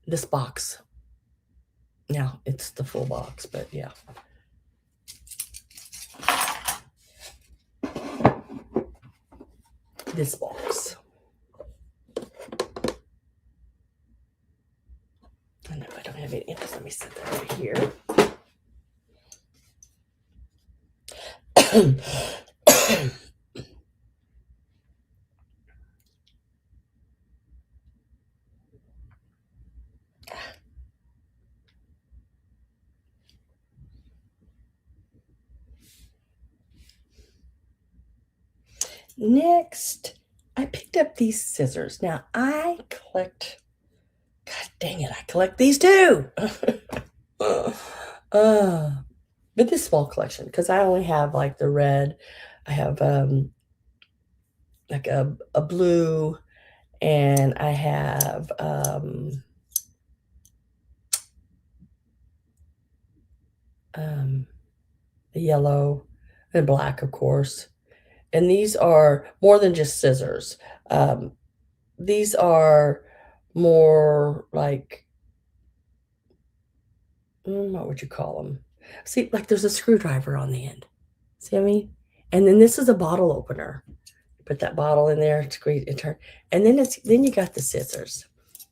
this box. Now it's the full box, but yeah. This box. I know I don't have any. Let me set that over here. Next, I picked up these scissors. Now, I collect, God dang it, I collect these too. uh, but this small collection, because I only have like the red. I have like a blue, and I have the yellow and black, of course. And these are more than just scissors. Um, these are more like, what would you call them? See, like there's a screwdriver on the end. See what I mean? And then this is a bottle opener. Put that bottle in there, squeeze and turn. And then you got the scissors.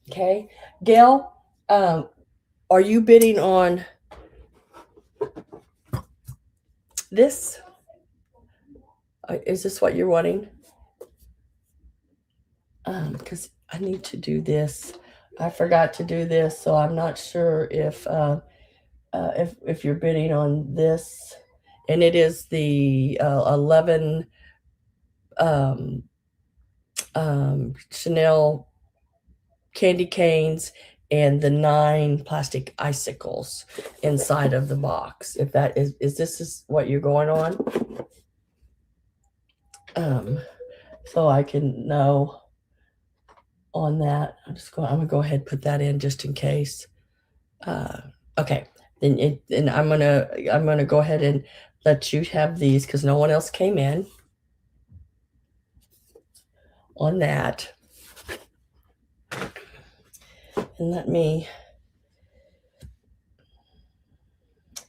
Okay. Gail, are you bidding on this? Is this what you're wanting? Because I need to do this. I forgot to do this, so I'm not sure if you're bidding on this. And it is the 11 um, Chanel candy canes and the 9 plastic icicles inside of the box. If that is this is what you're going on, so I can know on that. I'm gonna go ahead and put that in just in case. Okay, then I'm gonna go ahead and let you have these because no one else came in on that. And let me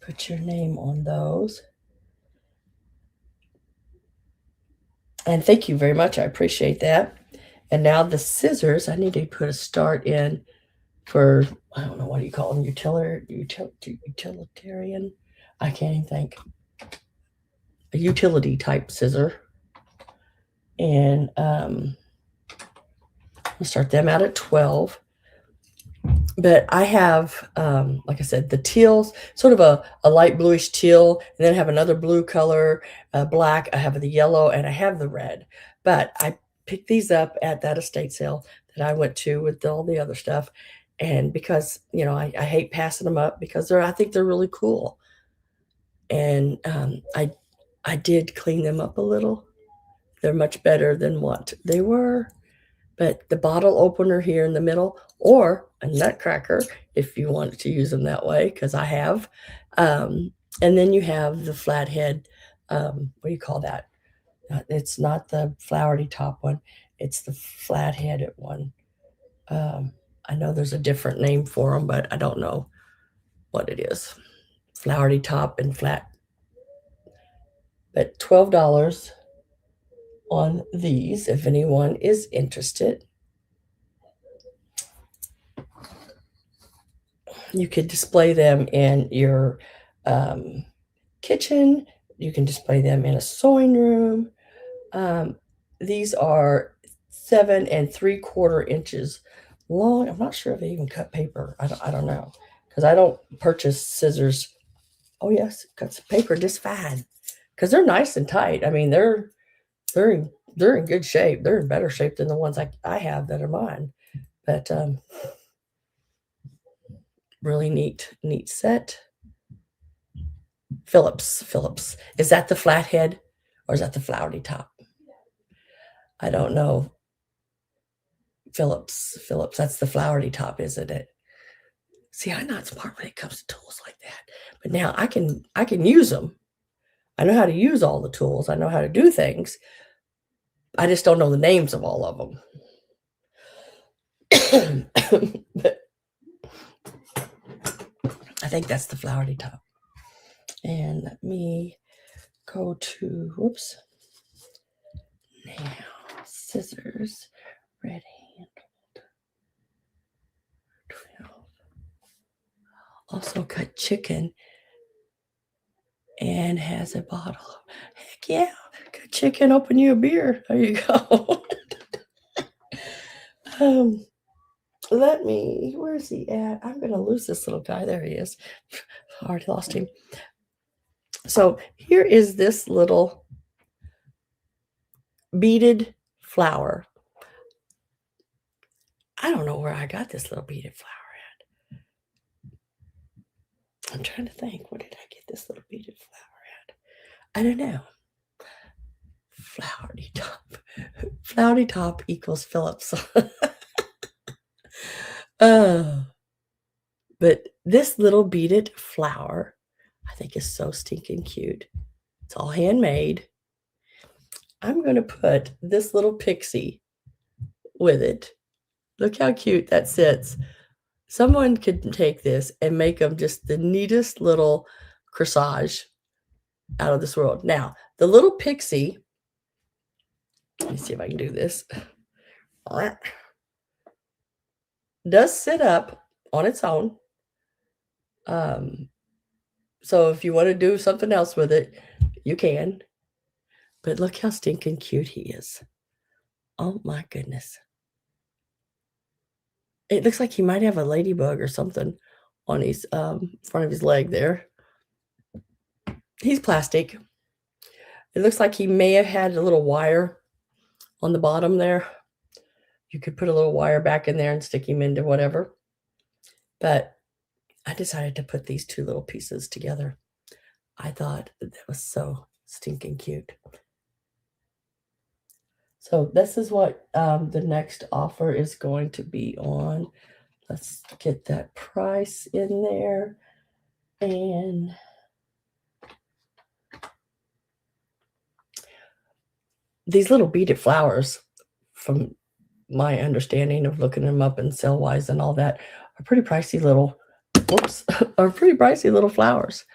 put your name on those. And thank you very much. I appreciate that. And now the scissors, I need to put a start in for, I don't know, what do you call them? Utilitarian? I can't even think. A utility type scissor. And I'll start them out at 12. But I have, like I said, the teals, sort of a light bluish teal, and then I have another blue color, black. I have the yellow, and I have the red. But I picked these up at that estate sale that I went to with all the other stuff. And because, I hate passing them up because I think they're really cool. And I did clean them up a little. They're much better than what they were. But the bottle opener here in the middle, or a nutcracker if you want to use them that way, because I have. And then you have the flathead. What do you call that? It's not the flowery top one. It's the flat-headed one. I know there's a different name for them, but I don't know what it is. Flowery top and flat. But $12 on these if anyone is interested. You could display them in your kitchen. You can display them in a sewing room. These are 7 3/4 inches long. I'm not sure if they even cut paper. I don't know, because I don't purchase scissors. Oh yes, it cuts paper just fine, because they're nice and tight. I mean, they're in good shape. They're in better shape than the ones I have that are mine. But really neat set. Phillips. Is that the flathead or is that the flowery top? I don't know. Phillips. That's the flowery top, isn't it? See, I'm not smart when it comes to tools like that. But now I can use them. I know how to use all the tools. I know how to do things. I just don't know the names of all of them. But I think that's the flowery top. And let me go to, whoops. Now, scissors, red handled. 12. Also cut chicken and has a bottle. Heck yeah, cut chicken, open you a beer. There you go. Where's he at? I'm going to lose this little guy. There he is. Already lost him. So here is this little beaded flower. I don't know where I got this little beaded flower at. I'm trying to think. Where did I get this little beaded flower at? I don't know. Flowery top. Flowery top equals Phillips. But this little beaded flower, I think is so stinking cute. It's all handmade. I'm going to put this little pixie with it. Look how cute that sits. Someone could take this and make them just the neatest little corsage out of this world. Now, the little pixie, let me see if I can do this, does sit up on its own. So if you want to do something else with it, you can. But look how stinking cute he is. Oh my goodness. It looks like he might have a ladybug or something on his front of his leg there. He's plastic. It looks like he may have had a little wire on the bottom there. You could put a little wire back in there and stick him into whatever. But I decided to put these two little pieces together. I thought that was so stinking cute. So this is what the next offer is going to be on. Let's get that price in there. And these little beaded flowers, from my understanding of looking them up and sale-wise and all that, are pretty pricey little, whoops, are pretty pricey little flowers.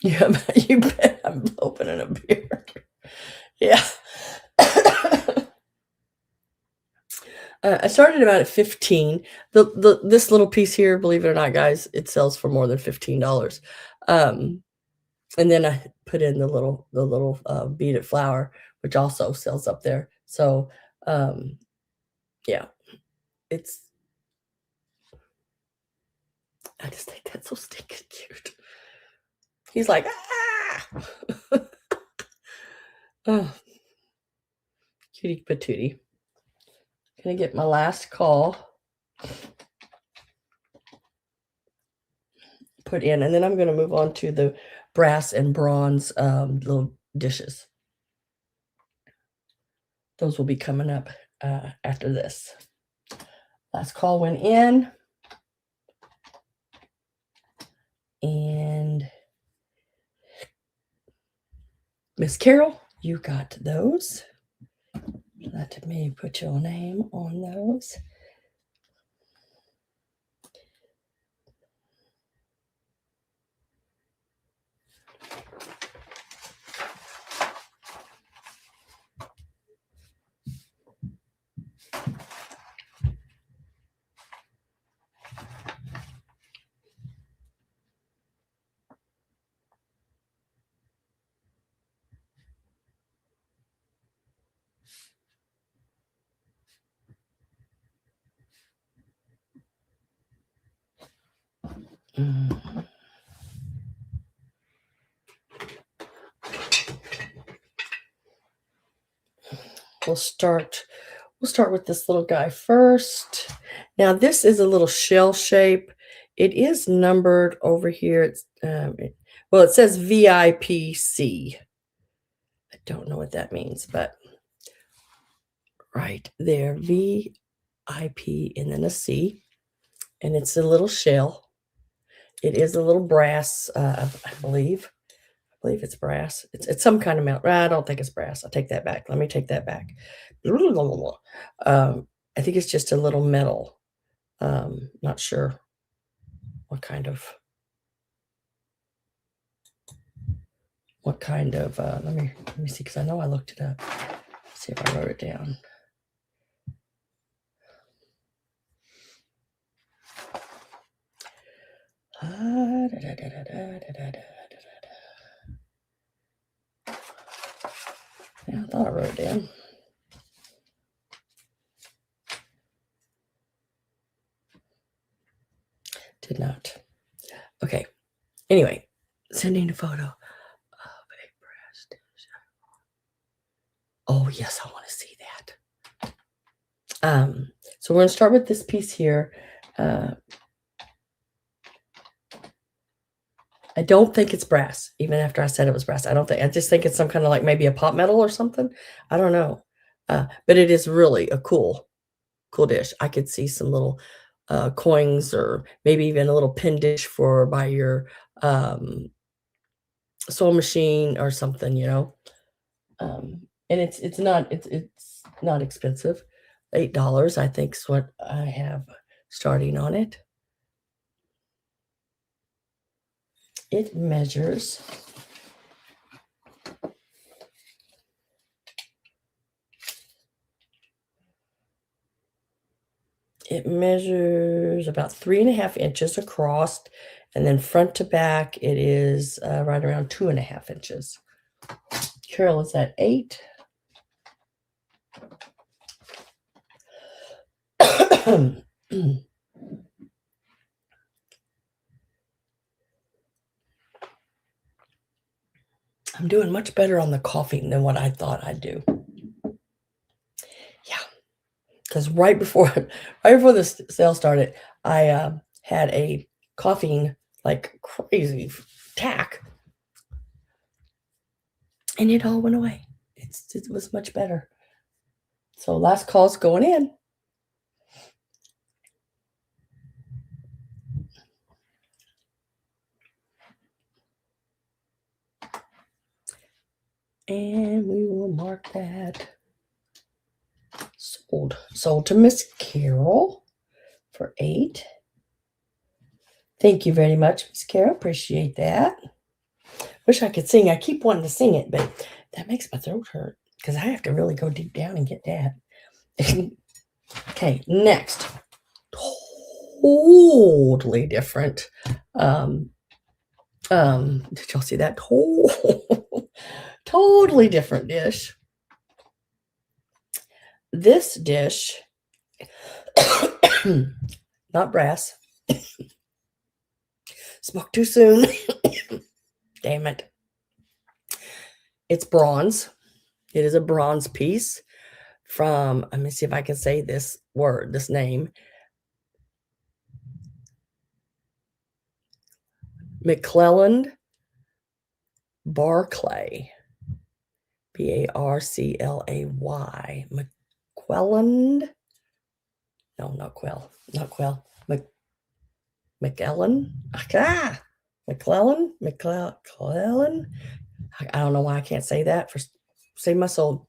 Yeah, you bet I'm opening a beer. Yeah. I started about at 15. This little piece here, believe it or not, guys, it sells for more than $15. And then I put in the little beaded flower, which also sells up there. So yeah, I just think that's so stinking cute. He's like, ah. Oh, cutie patootie. Gonna get my last call put in, and then I'm gonna move on to the brass and bronze little dishes. Those will be coming up after this. Last call went in, and Miss Carol, you got those. Let me put your name on those. We'll start with this little guy first. Now this is a little shell shape. It is numbered over here. It's well, it says VIPC. I don't know what that means, but right there, VIP and then a C, and it's a little shell. It is a little brass, I believe. I believe it's brass. It's some kind of metal. I don't think it's brass. I'll take that back. Let me take that back. I think it's just a little metal. Not sure what kind of let me see, because I know I looked it up. Let's see if I wrote it down. Yeah, I thought I wrote it down. did not. Okay. Anyway, sending a photo of a brass dish. Oh, yes, I want to see that. So we're going to start with this piece here. I don't think it's brass, even after I said it was brass. I just think it's some kind of like maybe a pot metal or something. I don't know. But it is really a cool dish. I could see some little coins or maybe even a little pin dish for by your sewing machine or something, you know. And it's not expensive. $8, I think, is what I have starting on it. It measures about 3.5 inches across, and then front to back, it is right around 2.5 inches. Carol is at 8. I'm doing much better on the coughing than what I thought I'd do. Yeah, because right before the sale started, I had a coughing like crazy attack, and it all went away. It was much better. So last call's going in. And we will mark that sold. Sold to Miss Carol for 8. Thank you very much, Miss Carol. Appreciate that. Wish I could sing. I keep wanting to sing it, but that makes my throat hurt because I have to really go deep down and get that. Okay, next. Totally different. Did y'all see that? Totally different dish. This dish, not brass. Spoke too soon. Damn it. It's bronze. It is a bronze piece from, let me see if I can say this name. McClelland Barclay. Barclay. McClelland. No, not Quell. Not Quell. McClellan. McClellan. I don't know why I can't say that. Save my soul.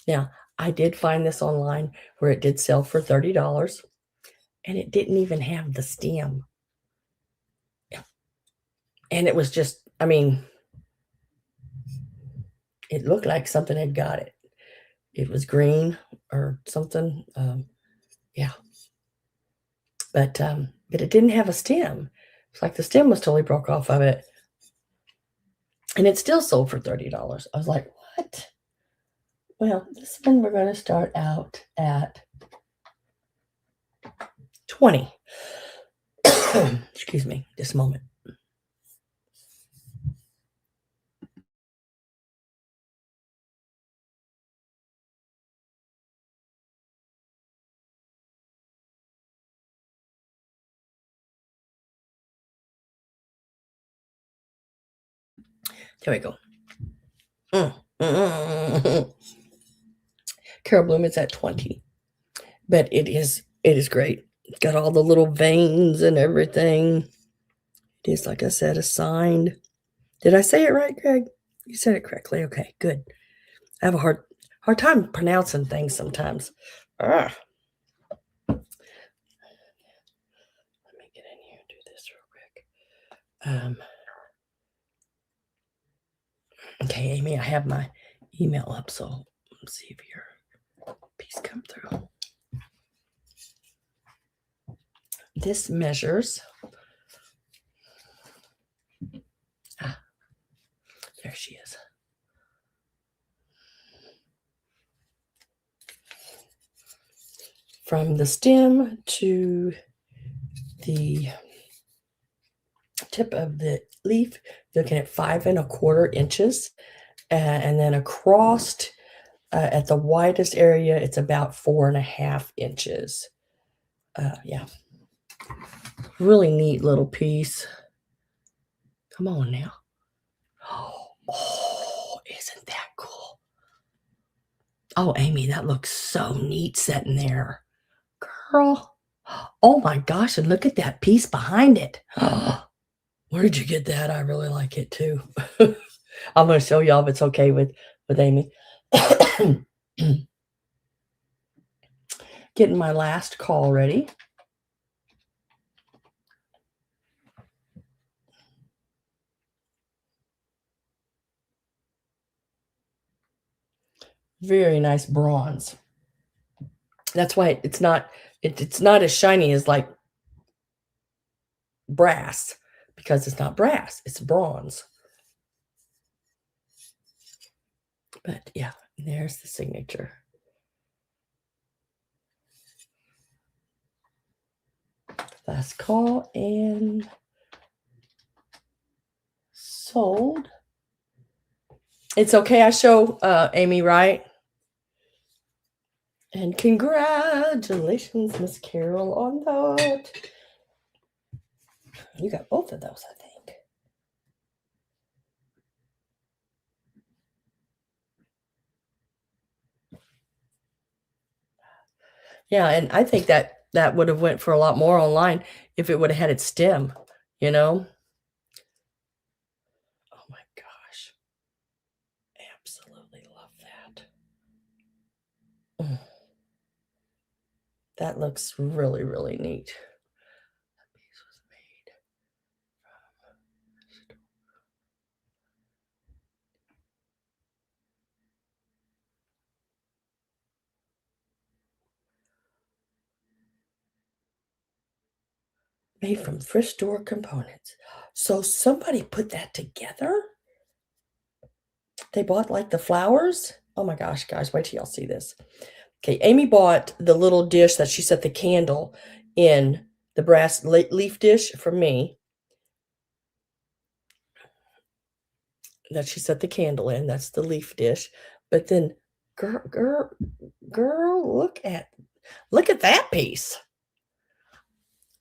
Now, I did find this online where it did sell for $30, and it didn't even have the stem. And it was just, I mean, it looked like something had got it. It was green or something. Yeah. But it didn't have a stem. It's like the stem was totally broke off of it. And it still sold for $30. I was like, what? Well, this one we're going to start out at 20. Excuse me, just a moment. There we go. Carol Bloom is at 20. But it is great. It's got all the little veins and everything. It is, like I said, assigned. Did I say it right, Greg? You said it correctly. Okay, good. I have a hard time pronouncing things sometimes. Let me get in here and do this real quick. Okay, Amy, I have my email up, so let's see if your piece come through. This measures. There she is. From the stem to the tip of the leaf, looking at 5¼ inches, and then across at the widest area, it's about 4½ inches. Yeah, really neat little piece. Come on now. Oh, isn't that cool? Oh, Amy, that looks so neat sitting there. Girl. Oh my gosh, and look at that piece behind it. Where did you get that? I really like it too. I'm gonna show y'all if it's okay with Amy. Getting my last call ready. Very nice bronze. That's why it's not as shiny as like brass, because it's not brass, it's bronze. But yeah, there's the signature. Last call and sold. It's okay I show Amy, right? And congratulations, Miss Carol, on that. You got both of those, I think. Yeah, and I think that would have went for a lot more online if it would have had its stem, you know? Oh my gosh. Absolutely love that. Mm. That looks really, really neat. That piece was made from thrift store components. So somebody put that together? They bought like the flowers? Oh my gosh, guys, wait till y'all see this. Okay, Amy bought the little dish that she set the candle in, the brass leaf dish for me, that she set the candle in. That's the leaf dish. But then, girl, look at that piece.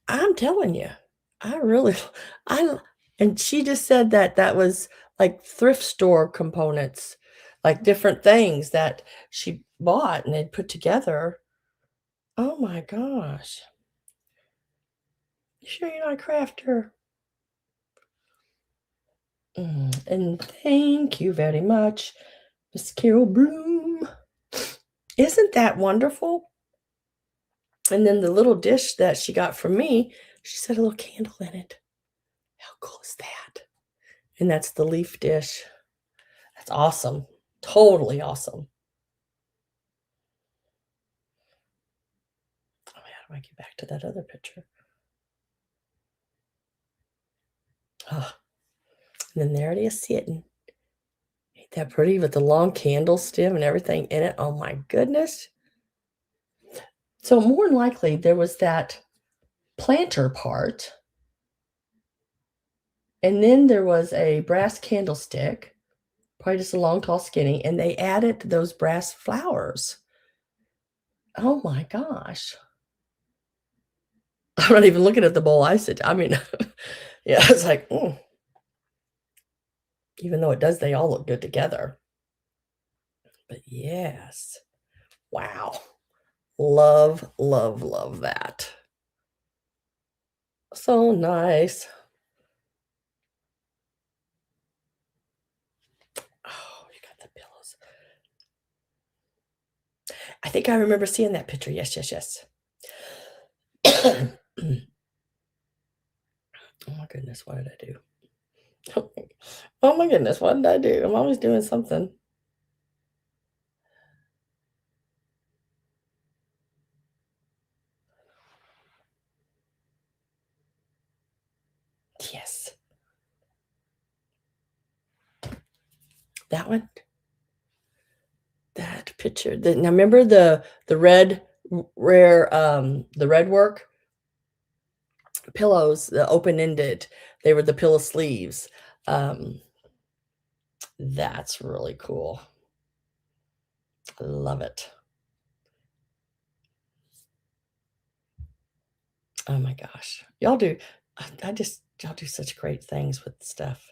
I'm telling you, I really, I, and she just said that that was like thrift store components, like different things that she bought and had put together. Oh my gosh. You sure you're not a crafter? And thank you very much, Miss Carol Bloom. Isn't that wonderful? And then the little dish that she got from me, she set a little candle in it. How cool is that? And that's the leaf dish. That's awesome. Totally awesome. Oh, how do I get back to that other picture? Oh, and then there it is sitting. Ain't that pretty with the long candle stem and everything in it? Oh my goodness. So more than likely there was that planter part, and then there was a brass candlestick, probably just a long, tall, skinny, and they added those brass flowers. Oh my gosh. I'm not even looking at the bowl I said. I mean, yeah, it's like, even though it does, they all look good together. But yes, wow. Love, love, love that. So nice. Oh, you got the pillows. I think I remember seeing that picture. Yes, yes, yes. Oh my goodness, what did I do? Oh my goodness, what did I do? I'm always doing something. Yes. That one? That picture. Now remember the red rare the red work? pillows, the open-ended. They were the pillow sleeves. That's really cool. I love it. Oh my gosh. Y'all do y'all do such great things with stuff.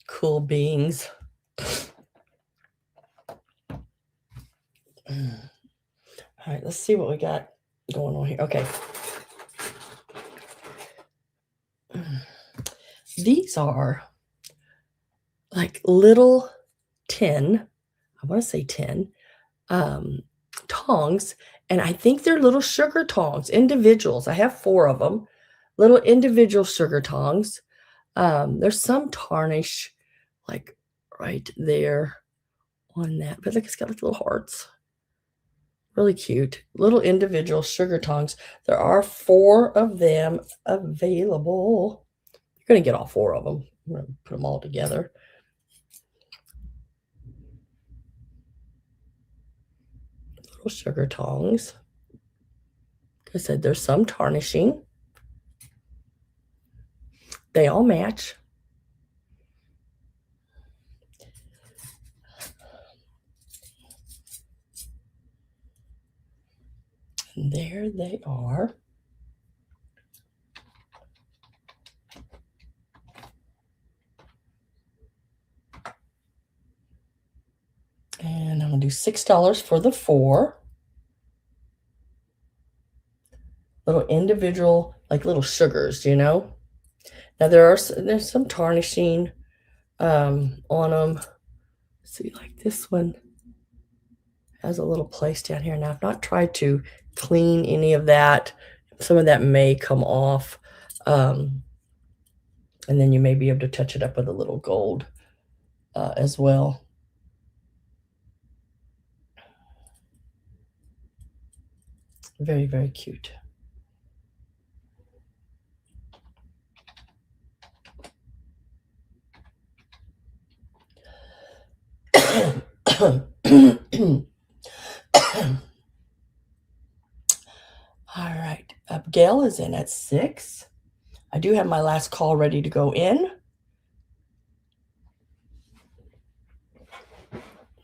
Cool beings. All right, let's see what we got going on here. Okay. These are like little tin, I want to say tin, um, tongs, and I think they're little sugar tongs, individuals. I have 4 of them, little individual sugar tongs. There's some tarnish like right there on that, but look, it's got like little hearts. Really cute. Little individual sugar tongs. There are 4 of them available. You're going to get all 4 of them. I'm going to put them all together. Little sugar tongs. Like I said, there's some tarnishing. They all match. And there they are. And I'm going to do $6 for the 4. Little individual, like little sugars, you know. Now there's some tarnishing on them. See, like this one has a little place down here. Now I've not tried to clean any of that. Some of that may come off. And then you may be able to touch it up with a little gold as well. Very, very cute. All right, Gail is in at 6. I do have my last call ready to go in.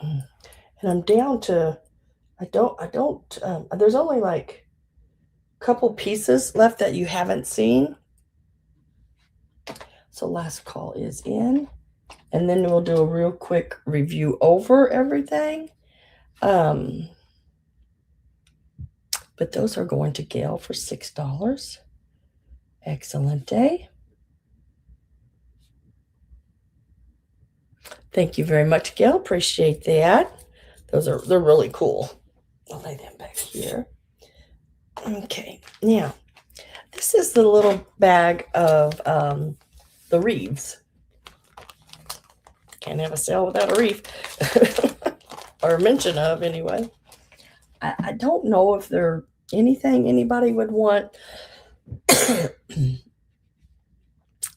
And I'm down to, there's only like a couple pieces left that you haven't seen. So last call is in. And then we'll do a real quick review over everything. But those are going to Gail for $6. Excellent day. Thank you very much, Gail. Appreciate that. They're really cool. I'll lay them back here. Okay, now this is the little bag of the wreaths. Can't have a sale without a wreath, or a mention of anyway. I don't know if they're anything anybody would want,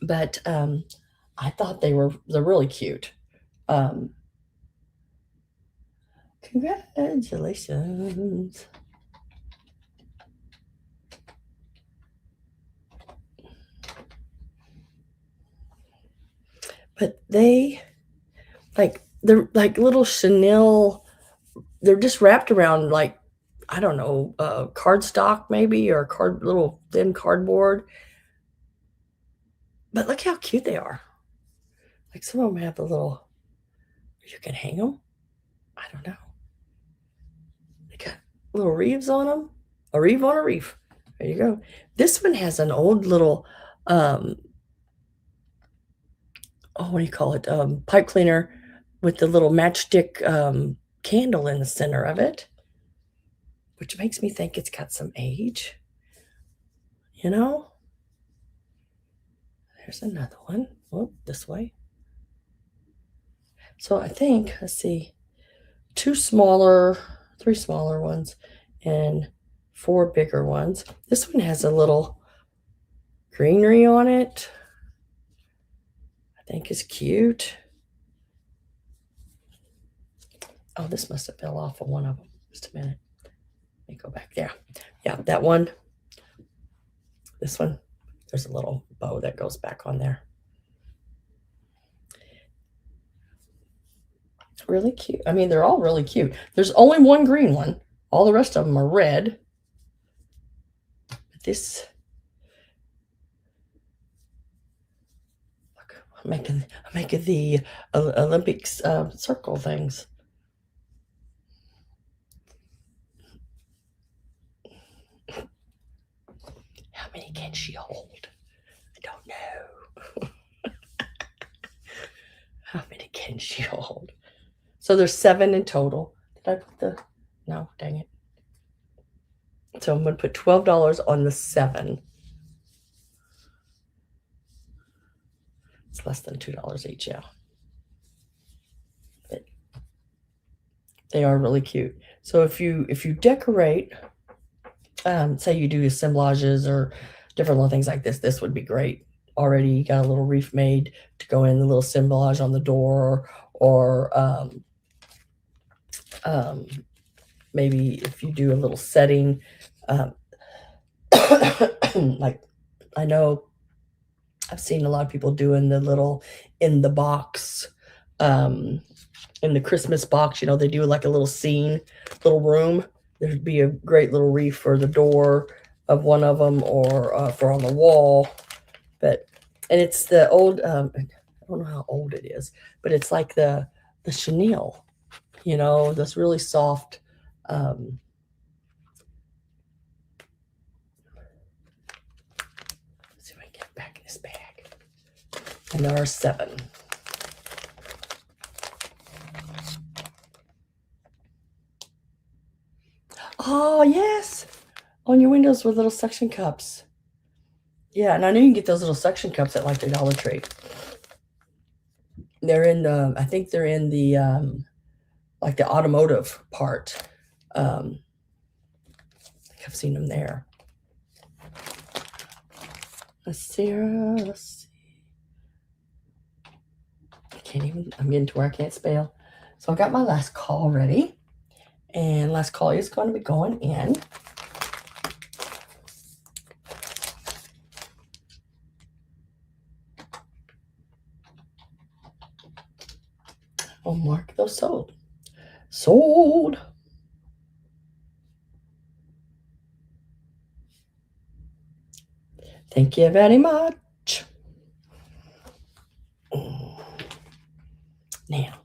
but I thought they're really cute. Congratulations. But they're like little Chanel, they're just wrapped around like, I don't know, cardstock maybe, or little thin cardboard. But look how cute they are. Like some of them have the little, you can hang them. I don't know. They got little wreaths on them. A wreath on a wreath. There you go. This one has an old little, what do you call it? Pipe cleaner with the little matchstick candle in the center of it, which makes me think it's got some age. You know? There's another one. Oh, this way. So I think, let's see, 3 smaller ones, and 4 bigger ones. This one has a little greenery on it. I think is cute. Oh, this must have fell off of one of them. Just a minute. Let me go back there. Yeah, that one. This one. There's a little bow that goes back on there. Really cute. I mean, they're all really cute. There's only one green one. All the rest of them are red. But this, look, I'm making the Olympics circle things. How many can she hold? I don't know. How many can she hold? So there's 7 in total. Did I put the, no, dang it. So I'm going to put $12 on the 7. It's less than $2 each, yeah. But they are really cute. So if you decorate, say you do assemblages or different little things like this would be great. Already you got a little wreath made to go in, the little assemblage on the door, or maybe if you do a little setting, like I know I've seen a lot of people doing the little in the box, in the Christmas box, you know, they do like a little scene, little room. There'd be a great little wreath for the door of one of them, or for on the wall. But, and it's the old, I don't know how old it is, but it's like the chenille, you know, this really soft, let's see if I can get it back in this bag. And there are 7. Oh, yes. On your windows with little suction cups. Yeah, and I know you can get those little suction cups at like the Dollar Tree. They're in the, I think they're in the, like the automotive part. I think I've seen them there. Let's see. I can't even, I'm getting to where I can't spell. So I got my last call ready. And last call is going to be going in. I'll mark those sold. Sold. Thank you very much. Now,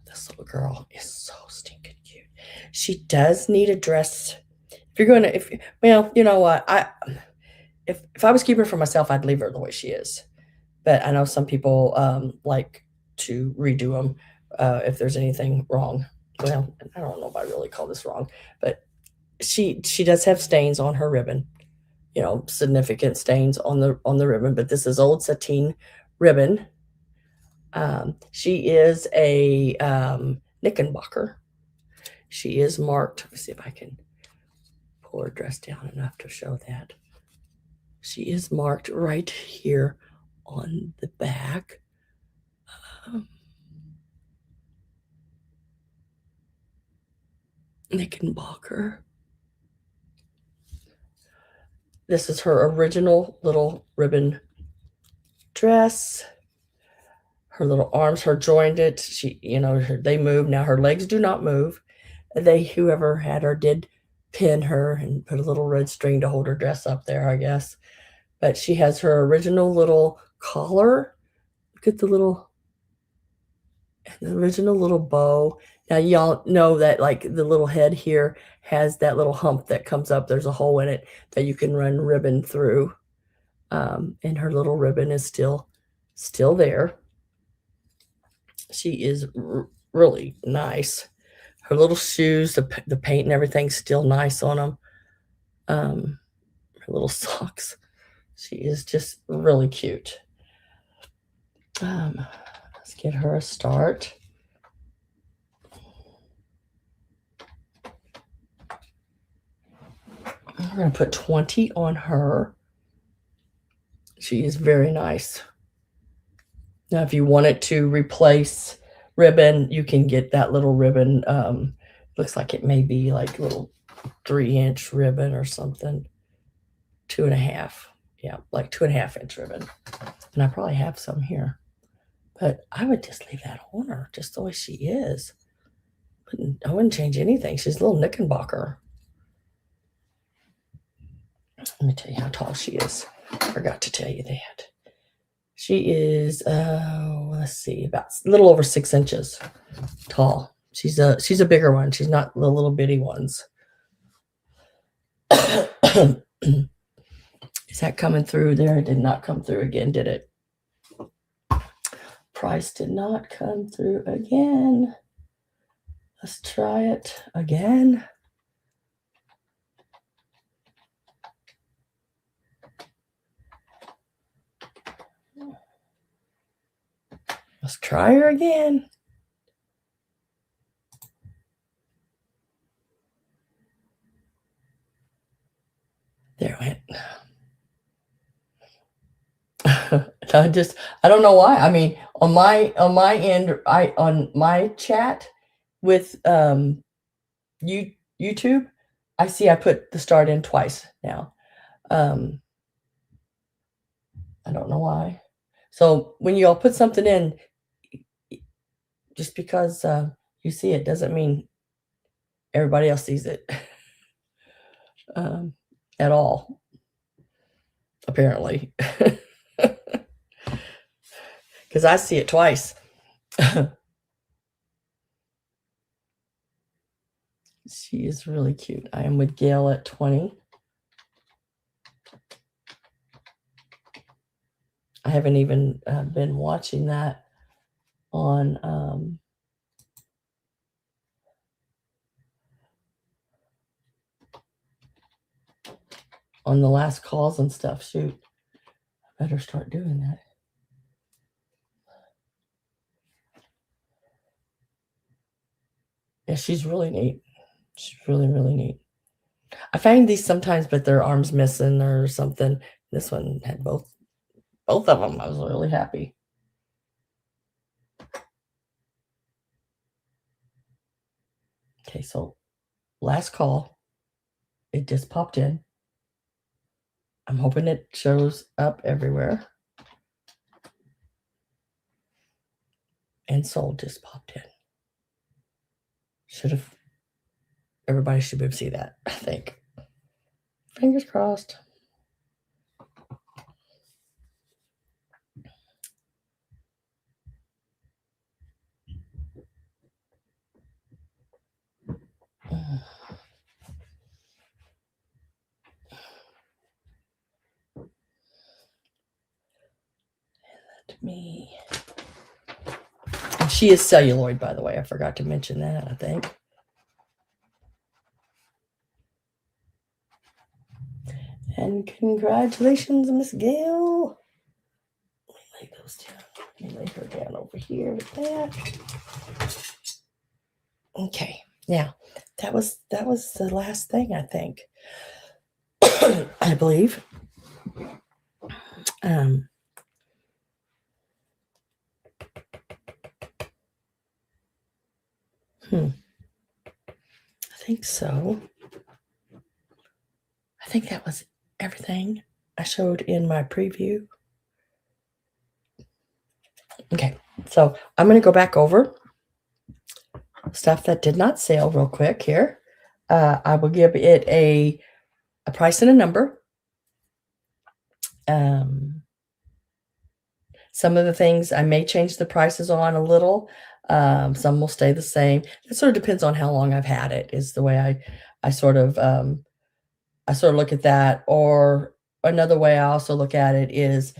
this little girl is so stinking cute. She does need a dress. If you're going to, well, you know what? If I was keeping her for myself, I'd leave her the way she is. But I know some people like to redo them if there's anything wrong. Well, I don't know if I really call this wrong, but she does have stains on her ribbon. You know, significant stains on the ribbon. But this is old sateen ribbon. She is a Knickerbocker. She is marked. Let me see if I can pull her dress down enough to show that. She is marked right here on the back. Knickerbocker. This is her original little ribbon dress. Her little arms, her jointed. She, you know, they move. Now her legs do not move. Whoever had her did pin her and put a little red string to hold her dress up there, I guess. But she has her original little collar. Look at the original little bow. Now y'all know that like the little head here has that little hump that comes up. There's a hole in it that you can run ribbon through. And her little ribbon is still there. She is really nice. Her little shoes, the paint and everything's still nice on them. Her little socks. She is just really cute. Let's get her a start. We're going to put 20 on her. She is very nice. Now, if you wanted to replace ribbon, you can get that little ribbon. Looks like it may be like little 3-inch ribbon or something. 2.5. Yeah, like 2.5-inch ribbon. And I probably have some here. But I would just leave that on her, just the way she is. I wouldn't change anything. She's a little Knickerbocker. Let me tell you how tall she is. I forgot to tell you that. She is, let's see, about a little over 6 inches tall. She's a bigger one. She's not the little bitty ones. Is that coming through there? It did not come through again, did it? Price did not come through again. Let's try it again. Let's try her again. There it went. I don't know why. I mean, on my end, on my chat with YouTube, I see I put the start in twice now. I don't know why. So when you all put something in, just because you see it doesn't mean everybody else sees it at all, apparently. Because I see it twice. She is really cute. I am with Gail at 20. I haven't even been watching that on the last calls and stuff. Shoot, I better start doing that. Yeah, she's really neat. She's really, really neat. I find these sometimes, but their arms missing or something. This one had both of them. I was really happy. Okay, so last call. It just popped in. I'm hoping it shows up everywhere. And sold just popped in. Everybody should be able to see that, I think. Fingers crossed. Let me. And she is celluloid, by the way. I forgot to mention that, I think. And congratulations, Miss Gail. Let me lay those down. Let me lay her down over here with that. Okay, now that was the last thing, I think. I believe. I think so. I think that was everything I showed in my preview. Okay, so I'm going to go back over stuff that did not sell real quick here. I will give it a price and a number. Some of the things I may change the prices on a little. Some will stay the same. It sort of depends on how long I've had it, is the way I sort of look at that. Or another way I also look at it is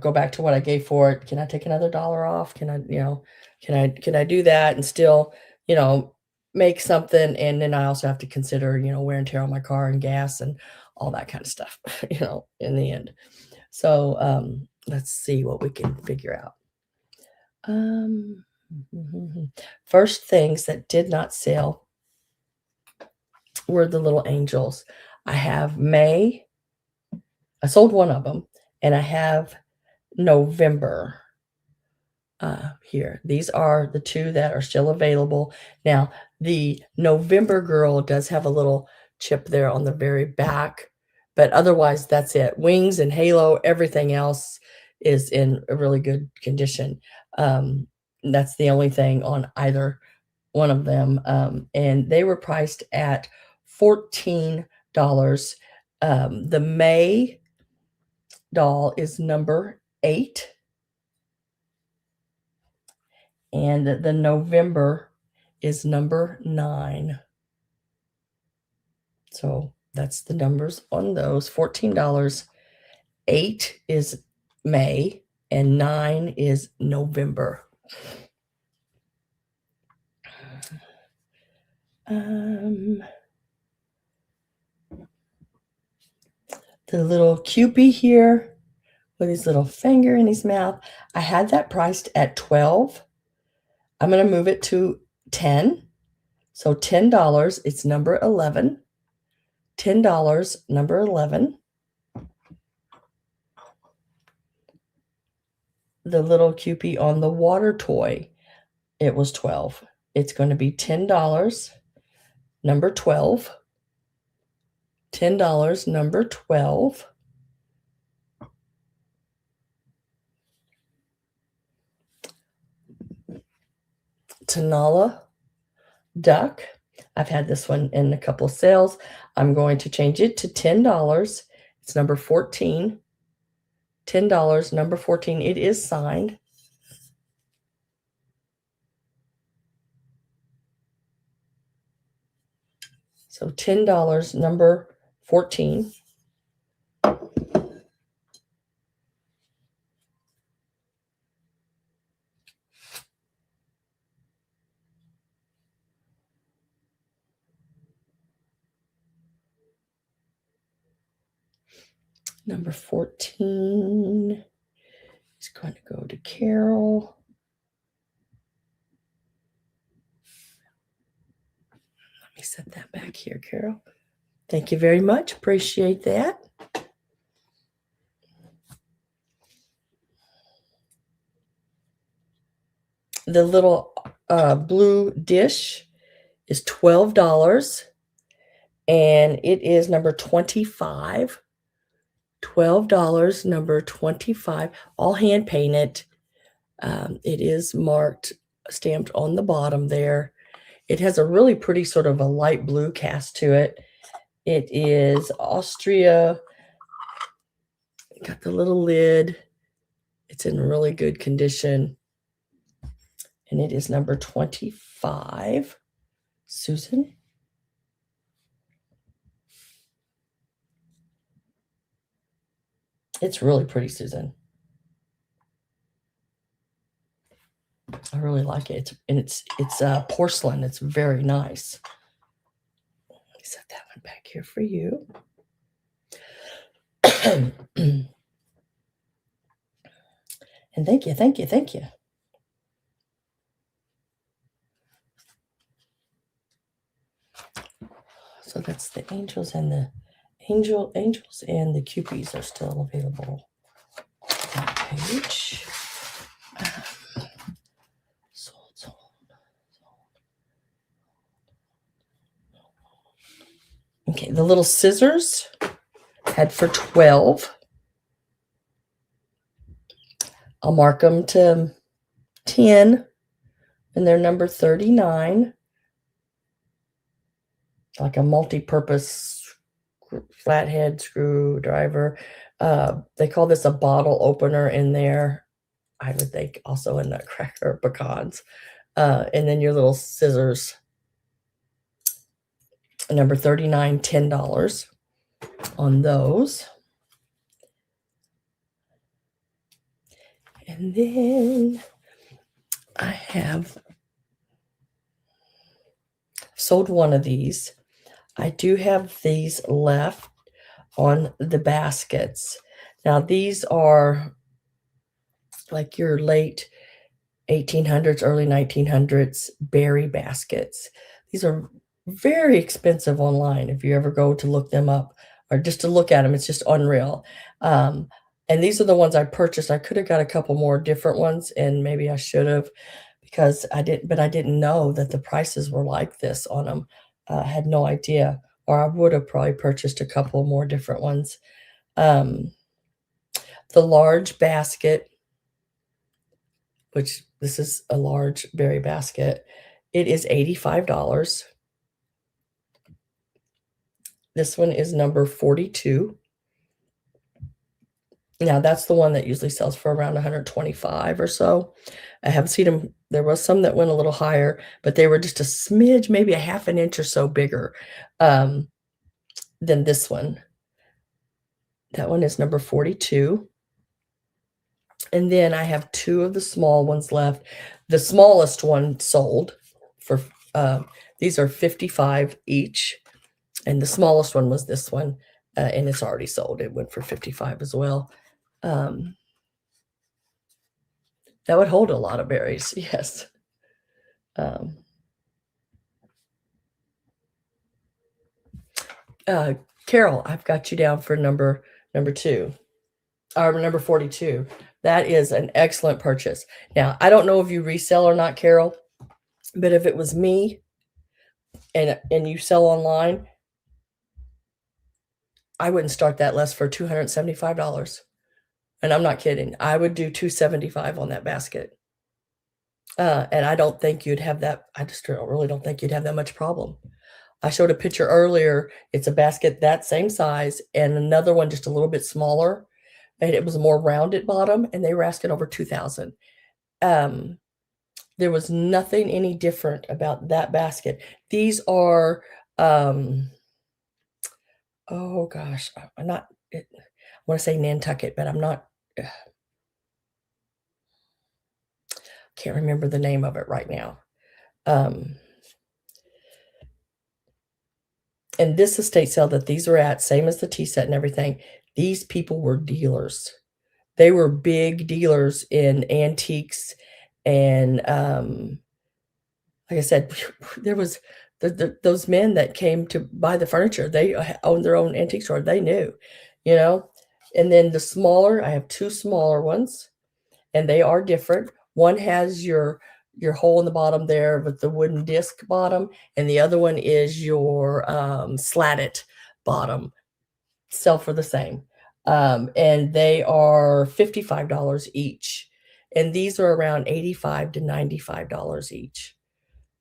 go back to what I gave for it. Can I take another $1 off? Can I do that and still, make something? And then I also have to consider, wear and tear on my car and gas and all that kind of stuff, in the end. So, let's see what we can figure out. First things that did not sell were the little angels. I have May. I sold one of them, and I have November. here. These are the 2 that are still available. Now, the November Girl does have a little chip there on the very back, but otherwise that's it. Wings and halo, everything else is in a really good condition. That's the only thing on either one of them, and they were priced at $14. The May doll is number 8. And the November is number 9. So that's the numbers on those, $14. 8 is May, and 9 is November. The little Cupid here with his little finger in his mouth, I had that priced at 12. I'm going to move it to 10. So $10, it's number 11. $10, number 11. The little Cupid on the water toy, it was 12. It's going to be $10, number 12. $10, number 12. Tanala duck. I've had this one in a couple of sales. I'm going to change it to $10. It's number 14. $10, number 14. It is signed. So $10, number 14. Number 14 is going to go to Carol. Let me set that back here, Carol. Thank you very much. Appreciate that. The little blue dish is $12, and it is number 25. $12, number 25, all hand painted. It is marked, stamped on the bottom there. It has a really pretty sort of a light blue cast to it. It is Austria. Got the little lid. It's in really good condition. And it is number 25. Susan. It's really pretty, Susan. I really like it. It's porcelain. It's very nice. Let me set that one back here for you. And thank you, thank you, thank you. So that's the angels, and the angels and the Cupids are still available on that page. Sold. Okay, the little scissors had for 12. I'll mark them to 10, and they're number 39. Like a multi-purpose flathead screwdriver. They call this a bottle opener in there. I would think also in nutcracker pecans. And then your little scissors. Number 39, $10 on those. And then I have sold one of these. I do have these left on the baskets. Now, these are like your late 1800s, early 1900s berry baskets. These are very expensive online if you ever go to look them up or just to look at them. It's just unreal. And these are the ones I purchased. I could have got a couple more different ones, and maybe I should have because I didn't know that the prices were like this on them. I had no idea, or I would have probably purchased a couple more different ones. Um, the large basket, which this is a large berry basket, it is $85. This one is number 42. Now that's the one that usually sells for around 125 or so. I haven't seen them. There was some that went a little higher, but they were just a smidge, maybe a half an inch or so bigger um, than this one. That one is number 42. And then I have two of the small ones left. The smallest one sold for these are 55 each, and the smallest one was this one, and it's already sold. It went for 55 as well. Um, that would hold a lot of berries, yes. Um, uh, Carol, I've got you down for number 2, or number 42. That is an excellent purchase. Now, I don't know if you resell or not, Carol, but if it was me and you sell online, I wouldn't start that less for $275. And I'm not kidding. I would do 275 on that basket. And I don't think you'd have that. I just really don't think you'd have that much problem. I showed a picture earlier. It's a basket that same size and another one just a little bit smaller. And it was a more rounded bottom, and they were asking over 2,000. There was nothing any different about that basket. These are, oh gosh, I'm not, I want to say Nantucket, but I'm not, can't remember the name of it right now. And this estate sale that these are at, same as the TeaSet and everything, these people were dealers. They were big dealers in antiques and, like I said, there was those men that came to buy the furniture, they owned their own antique store, they knew, you know? And then the smaller, I have 2 smaller ones, and they are different. One has your hole in the bottom there with the wooden disc bottom, and the other one is your, slatted bottom. Sell for the same. And they are $55 each, and these are around $85 to $95 each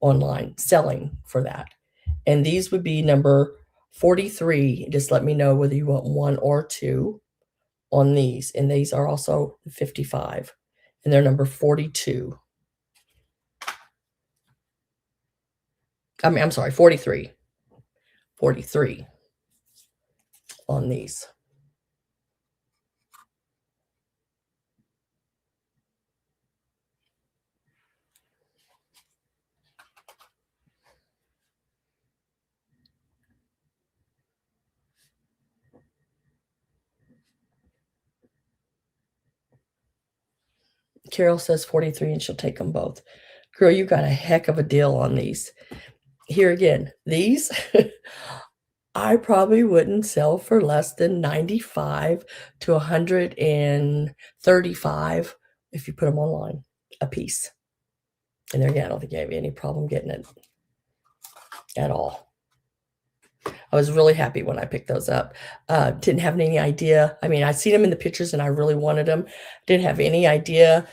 online, selling for that. And these would be number 43. Just let me know whether you want 1 or 2 on these, and these are also 55, and they're number 42. I'm sorry, 43. 43 on these. Carol says 43 and she'll take them both. Girl, you got a heck of a deal on these. Here again, these I probably wouldn't sell for less than 95 to 135 if you put them online a piece. And there again, I don't think you have any problem getting it at all. I was really happy when I picked those up. Didn't have any idea. I mean, I'd seen them in the pictures and I really wanted them. Didn't have any idea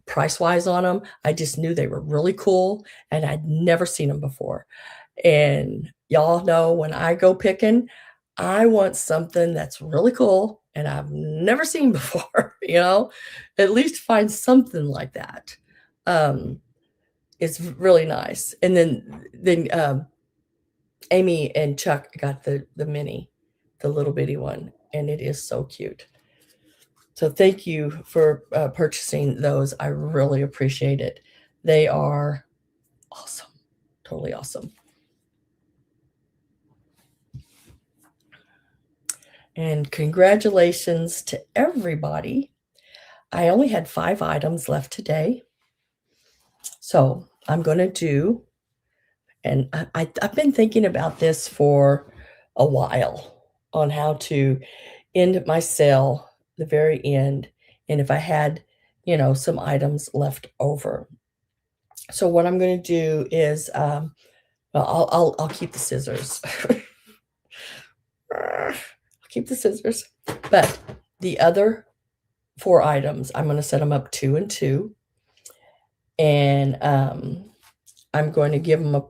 price-wise on them. I just knew they were really cool and I'd never seen them before. And y'all know when I go picking, I want something that's really cool and I've never seen before, at least find something like that. It's really nice. And then Amy and Chuck got the mini, the little bitty one, and it is so cute. So thank you for purchasing those. I really appreciate it. They are awesome, totally awesome. And congratulations to everybody. I only had 5 items left today. So I'm going to do, and I've been thinking about this for a while on how to end my sale the very end, and if I had, you know, some items left over. So what I'm gonna do is, well, I'll keep the scissors. I'll keep the scissors, but the other 4 items, I'm gonna set them up 2 and 2, and, I'm going to give them a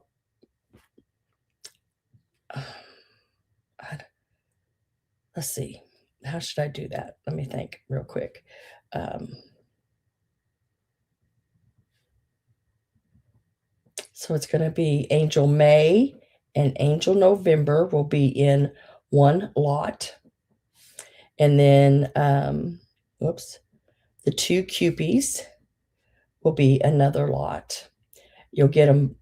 let's see, how should I do that? Let me think real quick. Um, so it's gonna be Angel May and Angel November will be in one lot, and then, whoops, the 2 Cupies will be another lot. You'll get them.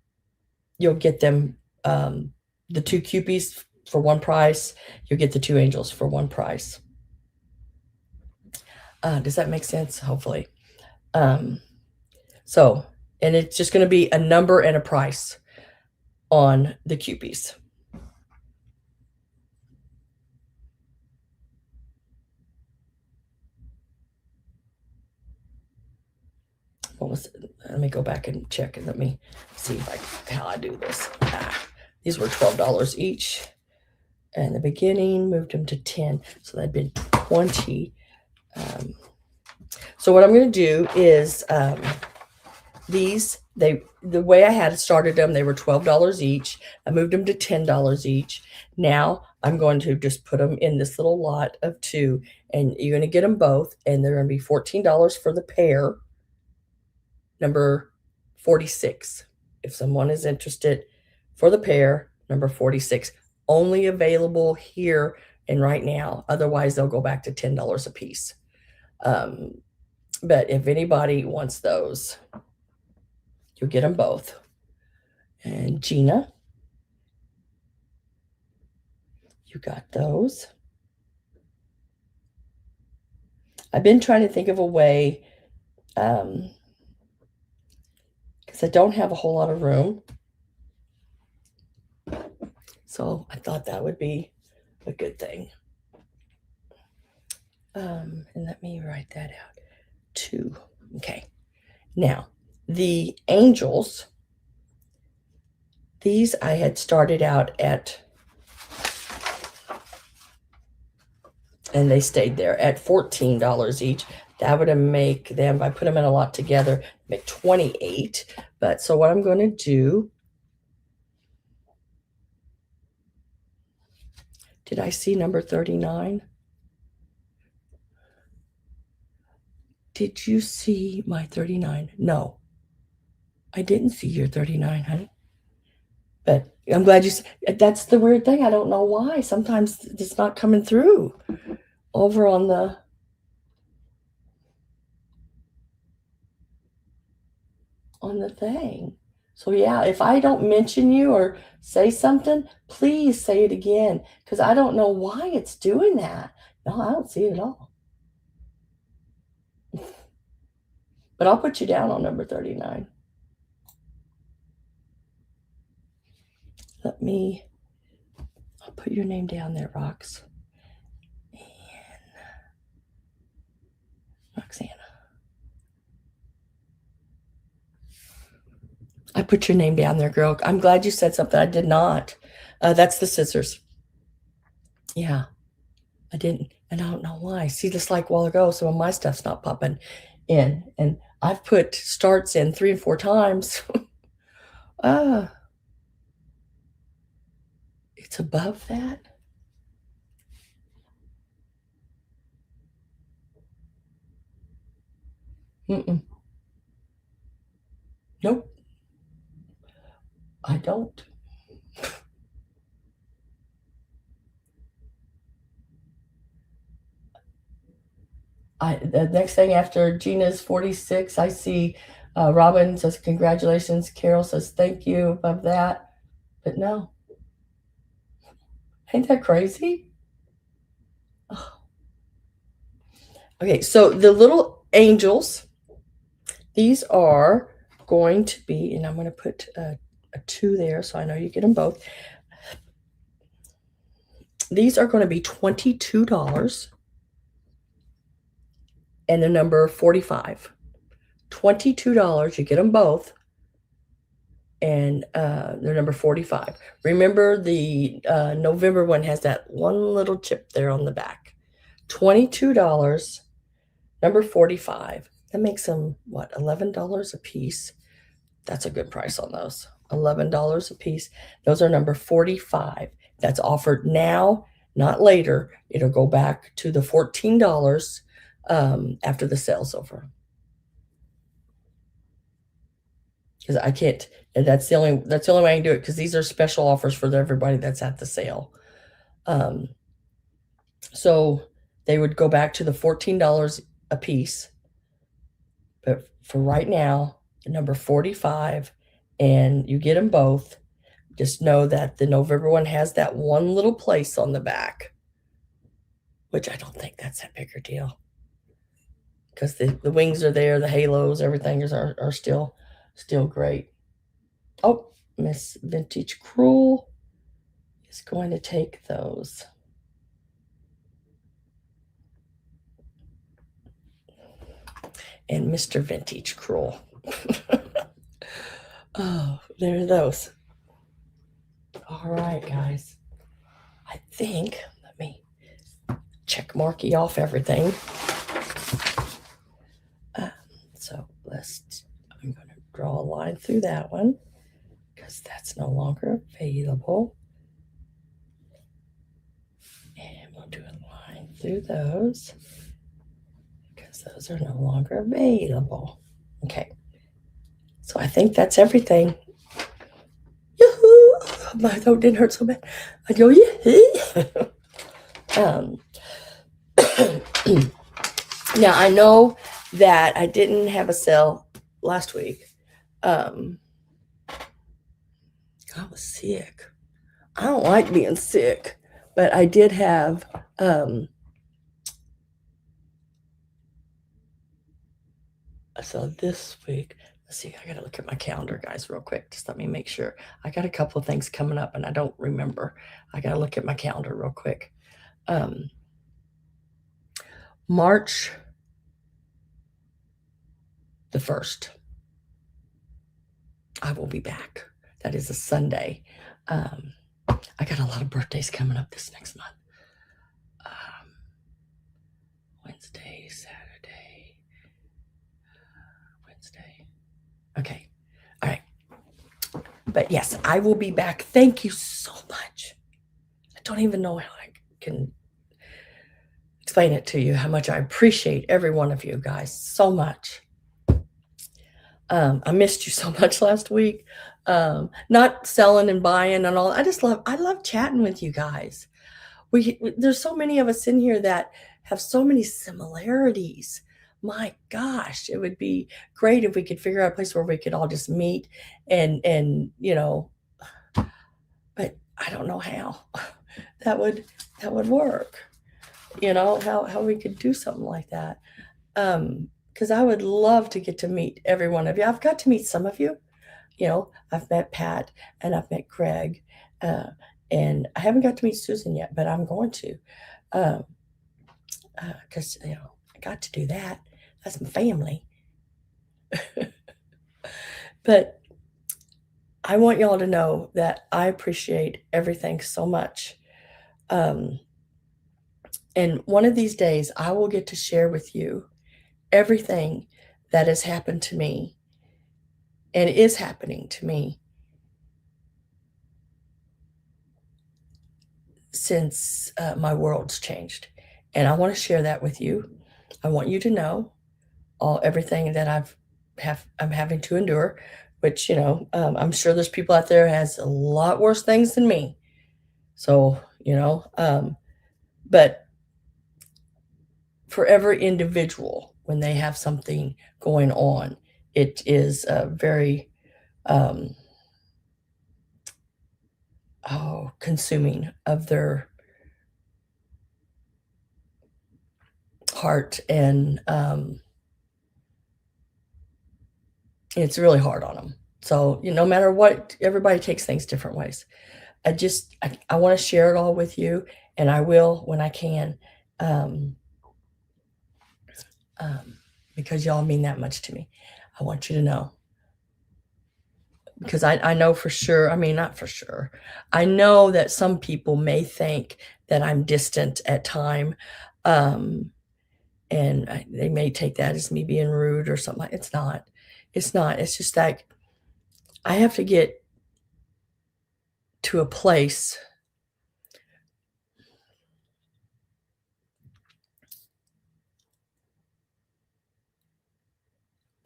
You'll get them, the 2 Cupies for one price, you'll get the 2 angels for one price. Does that make sense? Hopefully. Um, so, and it's just gonna be a number and a price on the Cupies. What was it? Let me go back and check and let me see if how I do this. These were $12 each. In the beginning, moved them to 10, so that'd been 20. So what I'm going to do is these, the way I had started them, they were $12 each. I moved them to $10 each. Now I'm going to just put them in this little lot of 2, and you're going to get them both, and they're going to be $14 for the pair, number 46. If someone is interested for the pair, number 46. Only available here and right now. Otherwise, they'll go back to $10 a piece. But if anybody wants those, you'll get them both. And Gina, you got those. I've been trying to think of a way, because I don't have a whole lot of room. So I thought that would be a good thing. And let me write that out. 2. Okay. Now, the angels, these I had started out at, and they stayed there at $14 each. That would make them, if I put them in a lot together, make 28. But so what I'm going to do, did I see number 39? Did you see my 39? No, I didn't see your 39, honey. But I'm glad you said. That's the weird thing. I don't know why. Sometimes it's not coming through over on the thing. So yeah, if I don't mention you or say something, please say it again, because I don't know why it's doing that. No, I don't see it at all. But I'll put you down on number 39. I'll put your name down there, Rox. And Roxana. I put your name down there, girl. I'm glad you said something. I did not. That's the scissors. Yeah, I didn't. And I don't know why. See, just like a while ago, some of my stuff's not popping in. And I've put starts in 3 and 4 times. It's above that. Mm-mm. Nope. I don't. The next thing after Gina's 46, I see Robin says congratulations. Carol says thank you above that. But no. Ain't that crazy? Oh. Okay, so the little angels, these are going to be, and I'm going to put a 2 there so I know you get them both. These are going to be $22. and they're number 45. $22, you get them both, and they're number 45. Remember, the November one has that one little chip there on the back. $22, number 45. That makes them, what, $11 a piece? That's a good price on those. $11 a piece. Those are number 45. That's offered now, not later. It'll go back to the $14 after the sale's over. Because I can't. And that's the only way I can do it, because these are special offers for everybody that's at the sale. So they would go back to the $14 a piece. But for right now, the number 45, and you get them both. Just know that the November one has that one little place on the back, which I don't think that's that big a deal, because the wings are there, the halos, everything are still great. Oh, Miss Vintage Cruel is going to take those. And Mr. Vintage Cruel. Oh, there are those. All right, guys. I think, let me check marky off everything. So I'm going to draw a line through that one, because that's no longer available. And we'll do a line through those, because those are no longer available. Okay. So I think that's everything. Yoo-hoo! My throat didn't hurt so bad. I go, yeah. Now, I know that I didn't have a sale last week. I was sick. I don't like being sick, but I did have so this week, let's see, I gotta look at my calendar, guys, real quick. Just let me make sure. I got a couple of things coming up and I don't remember. I gotta look at my calendar real quick. March the 1st, I will be back. That is a Sunday. I got a lot of birthdays coming up this next month. Wednesday, Saturday, Wednesday. Okay. All right. But yes, I will be back. Thank you so much. I don't even know how I can explain it to you, how much I appreciate every one of you guys so much. I missed you so much last week. Not selling and buying and all. I love chatting with you guys. There's so many of us in here that have so many similarities. My gosh, it would be great if we could figure out a place where we could all just meet and but I don't know how that would work. How we could do something like that. Because I would love to get to meet every one of you. I've got to meet some of you. I've met Pat and I've met Craig, and I haven't got to meet Susan yet, but I'm going to, because I got to do that. That's my family. But I want y'all to know that I appreciate everything so much. And one of these days, I will get to share with you everything that has happened to me and is happening to me since my world's changed. And I want to share that with you. I want you to know everything that I'm having to endure, which, I'm sure there's people out there who has a lot worse things than me. So, but for every individual, when they have something going on, it is very consuming of their heart, and it's really hard on them. So, no matter what, everybody takes things different ways. I want to share it all with you, and I will when I can. um, because y'all mean that much to me. I want you to know because I know for sure. I mean, not for sure. I know that some people may think that I'm distant at time, um, and they may take that as me being rude or something. It's not. It's not. It's just like I have to get to a place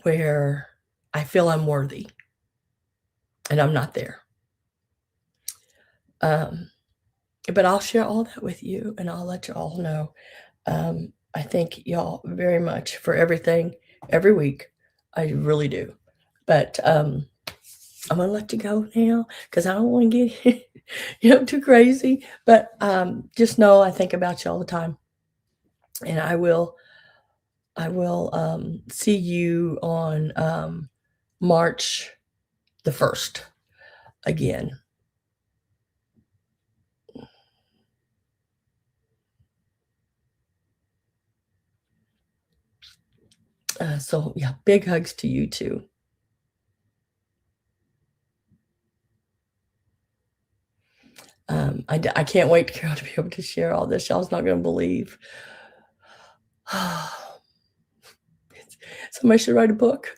where I feel I'm worthy, and I'm not there. Um, but I'll share all that with you, and I'll let you all know. I thank y'all very much for everything every week. I really do. But I'm gonna let you go now because I don't want to get too crazy. But just know I think about you all the time, and I will see you on March the 1st again. So yeah, big hugs to you too. I can't wait, Carol, to be able to share all this. Y'all's not gonna believe. Somebody should write a book.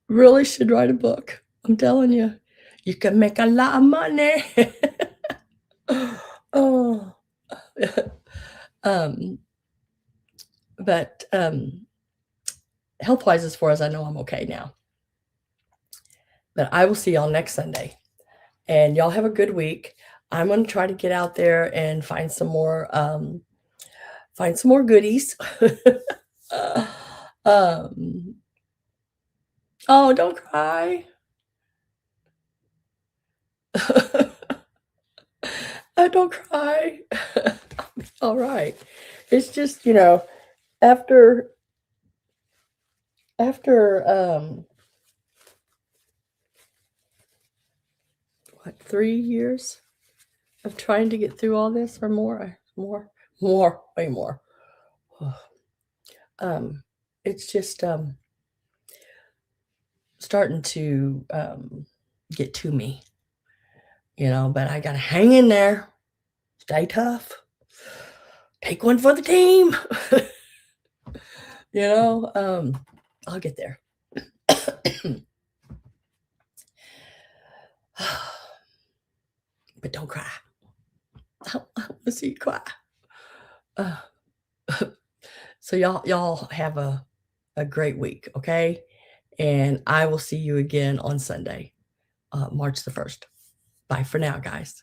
Really should write a book. I'm telling you, you can make a lot of money. Oh, um, but health-wise, as far as I know, I'm okay now. But I will see y'all next Sunday, and y'all have a good week. I'm gonna try to get out there and find some more goodies. um, oh, don't cry. Oh, don't cry. All right. It's just, after after what, 3 years of trying to get through all this or more, way more. Um, it's just starting to get to me, but I gotta hang in there, stay tough, take one for the team. I'll get there. But don't cry. I want to see you cry. Uh, so y'all have a great week, okay? And I will see you again on Sunday, March the 1st. Bye for now, guys.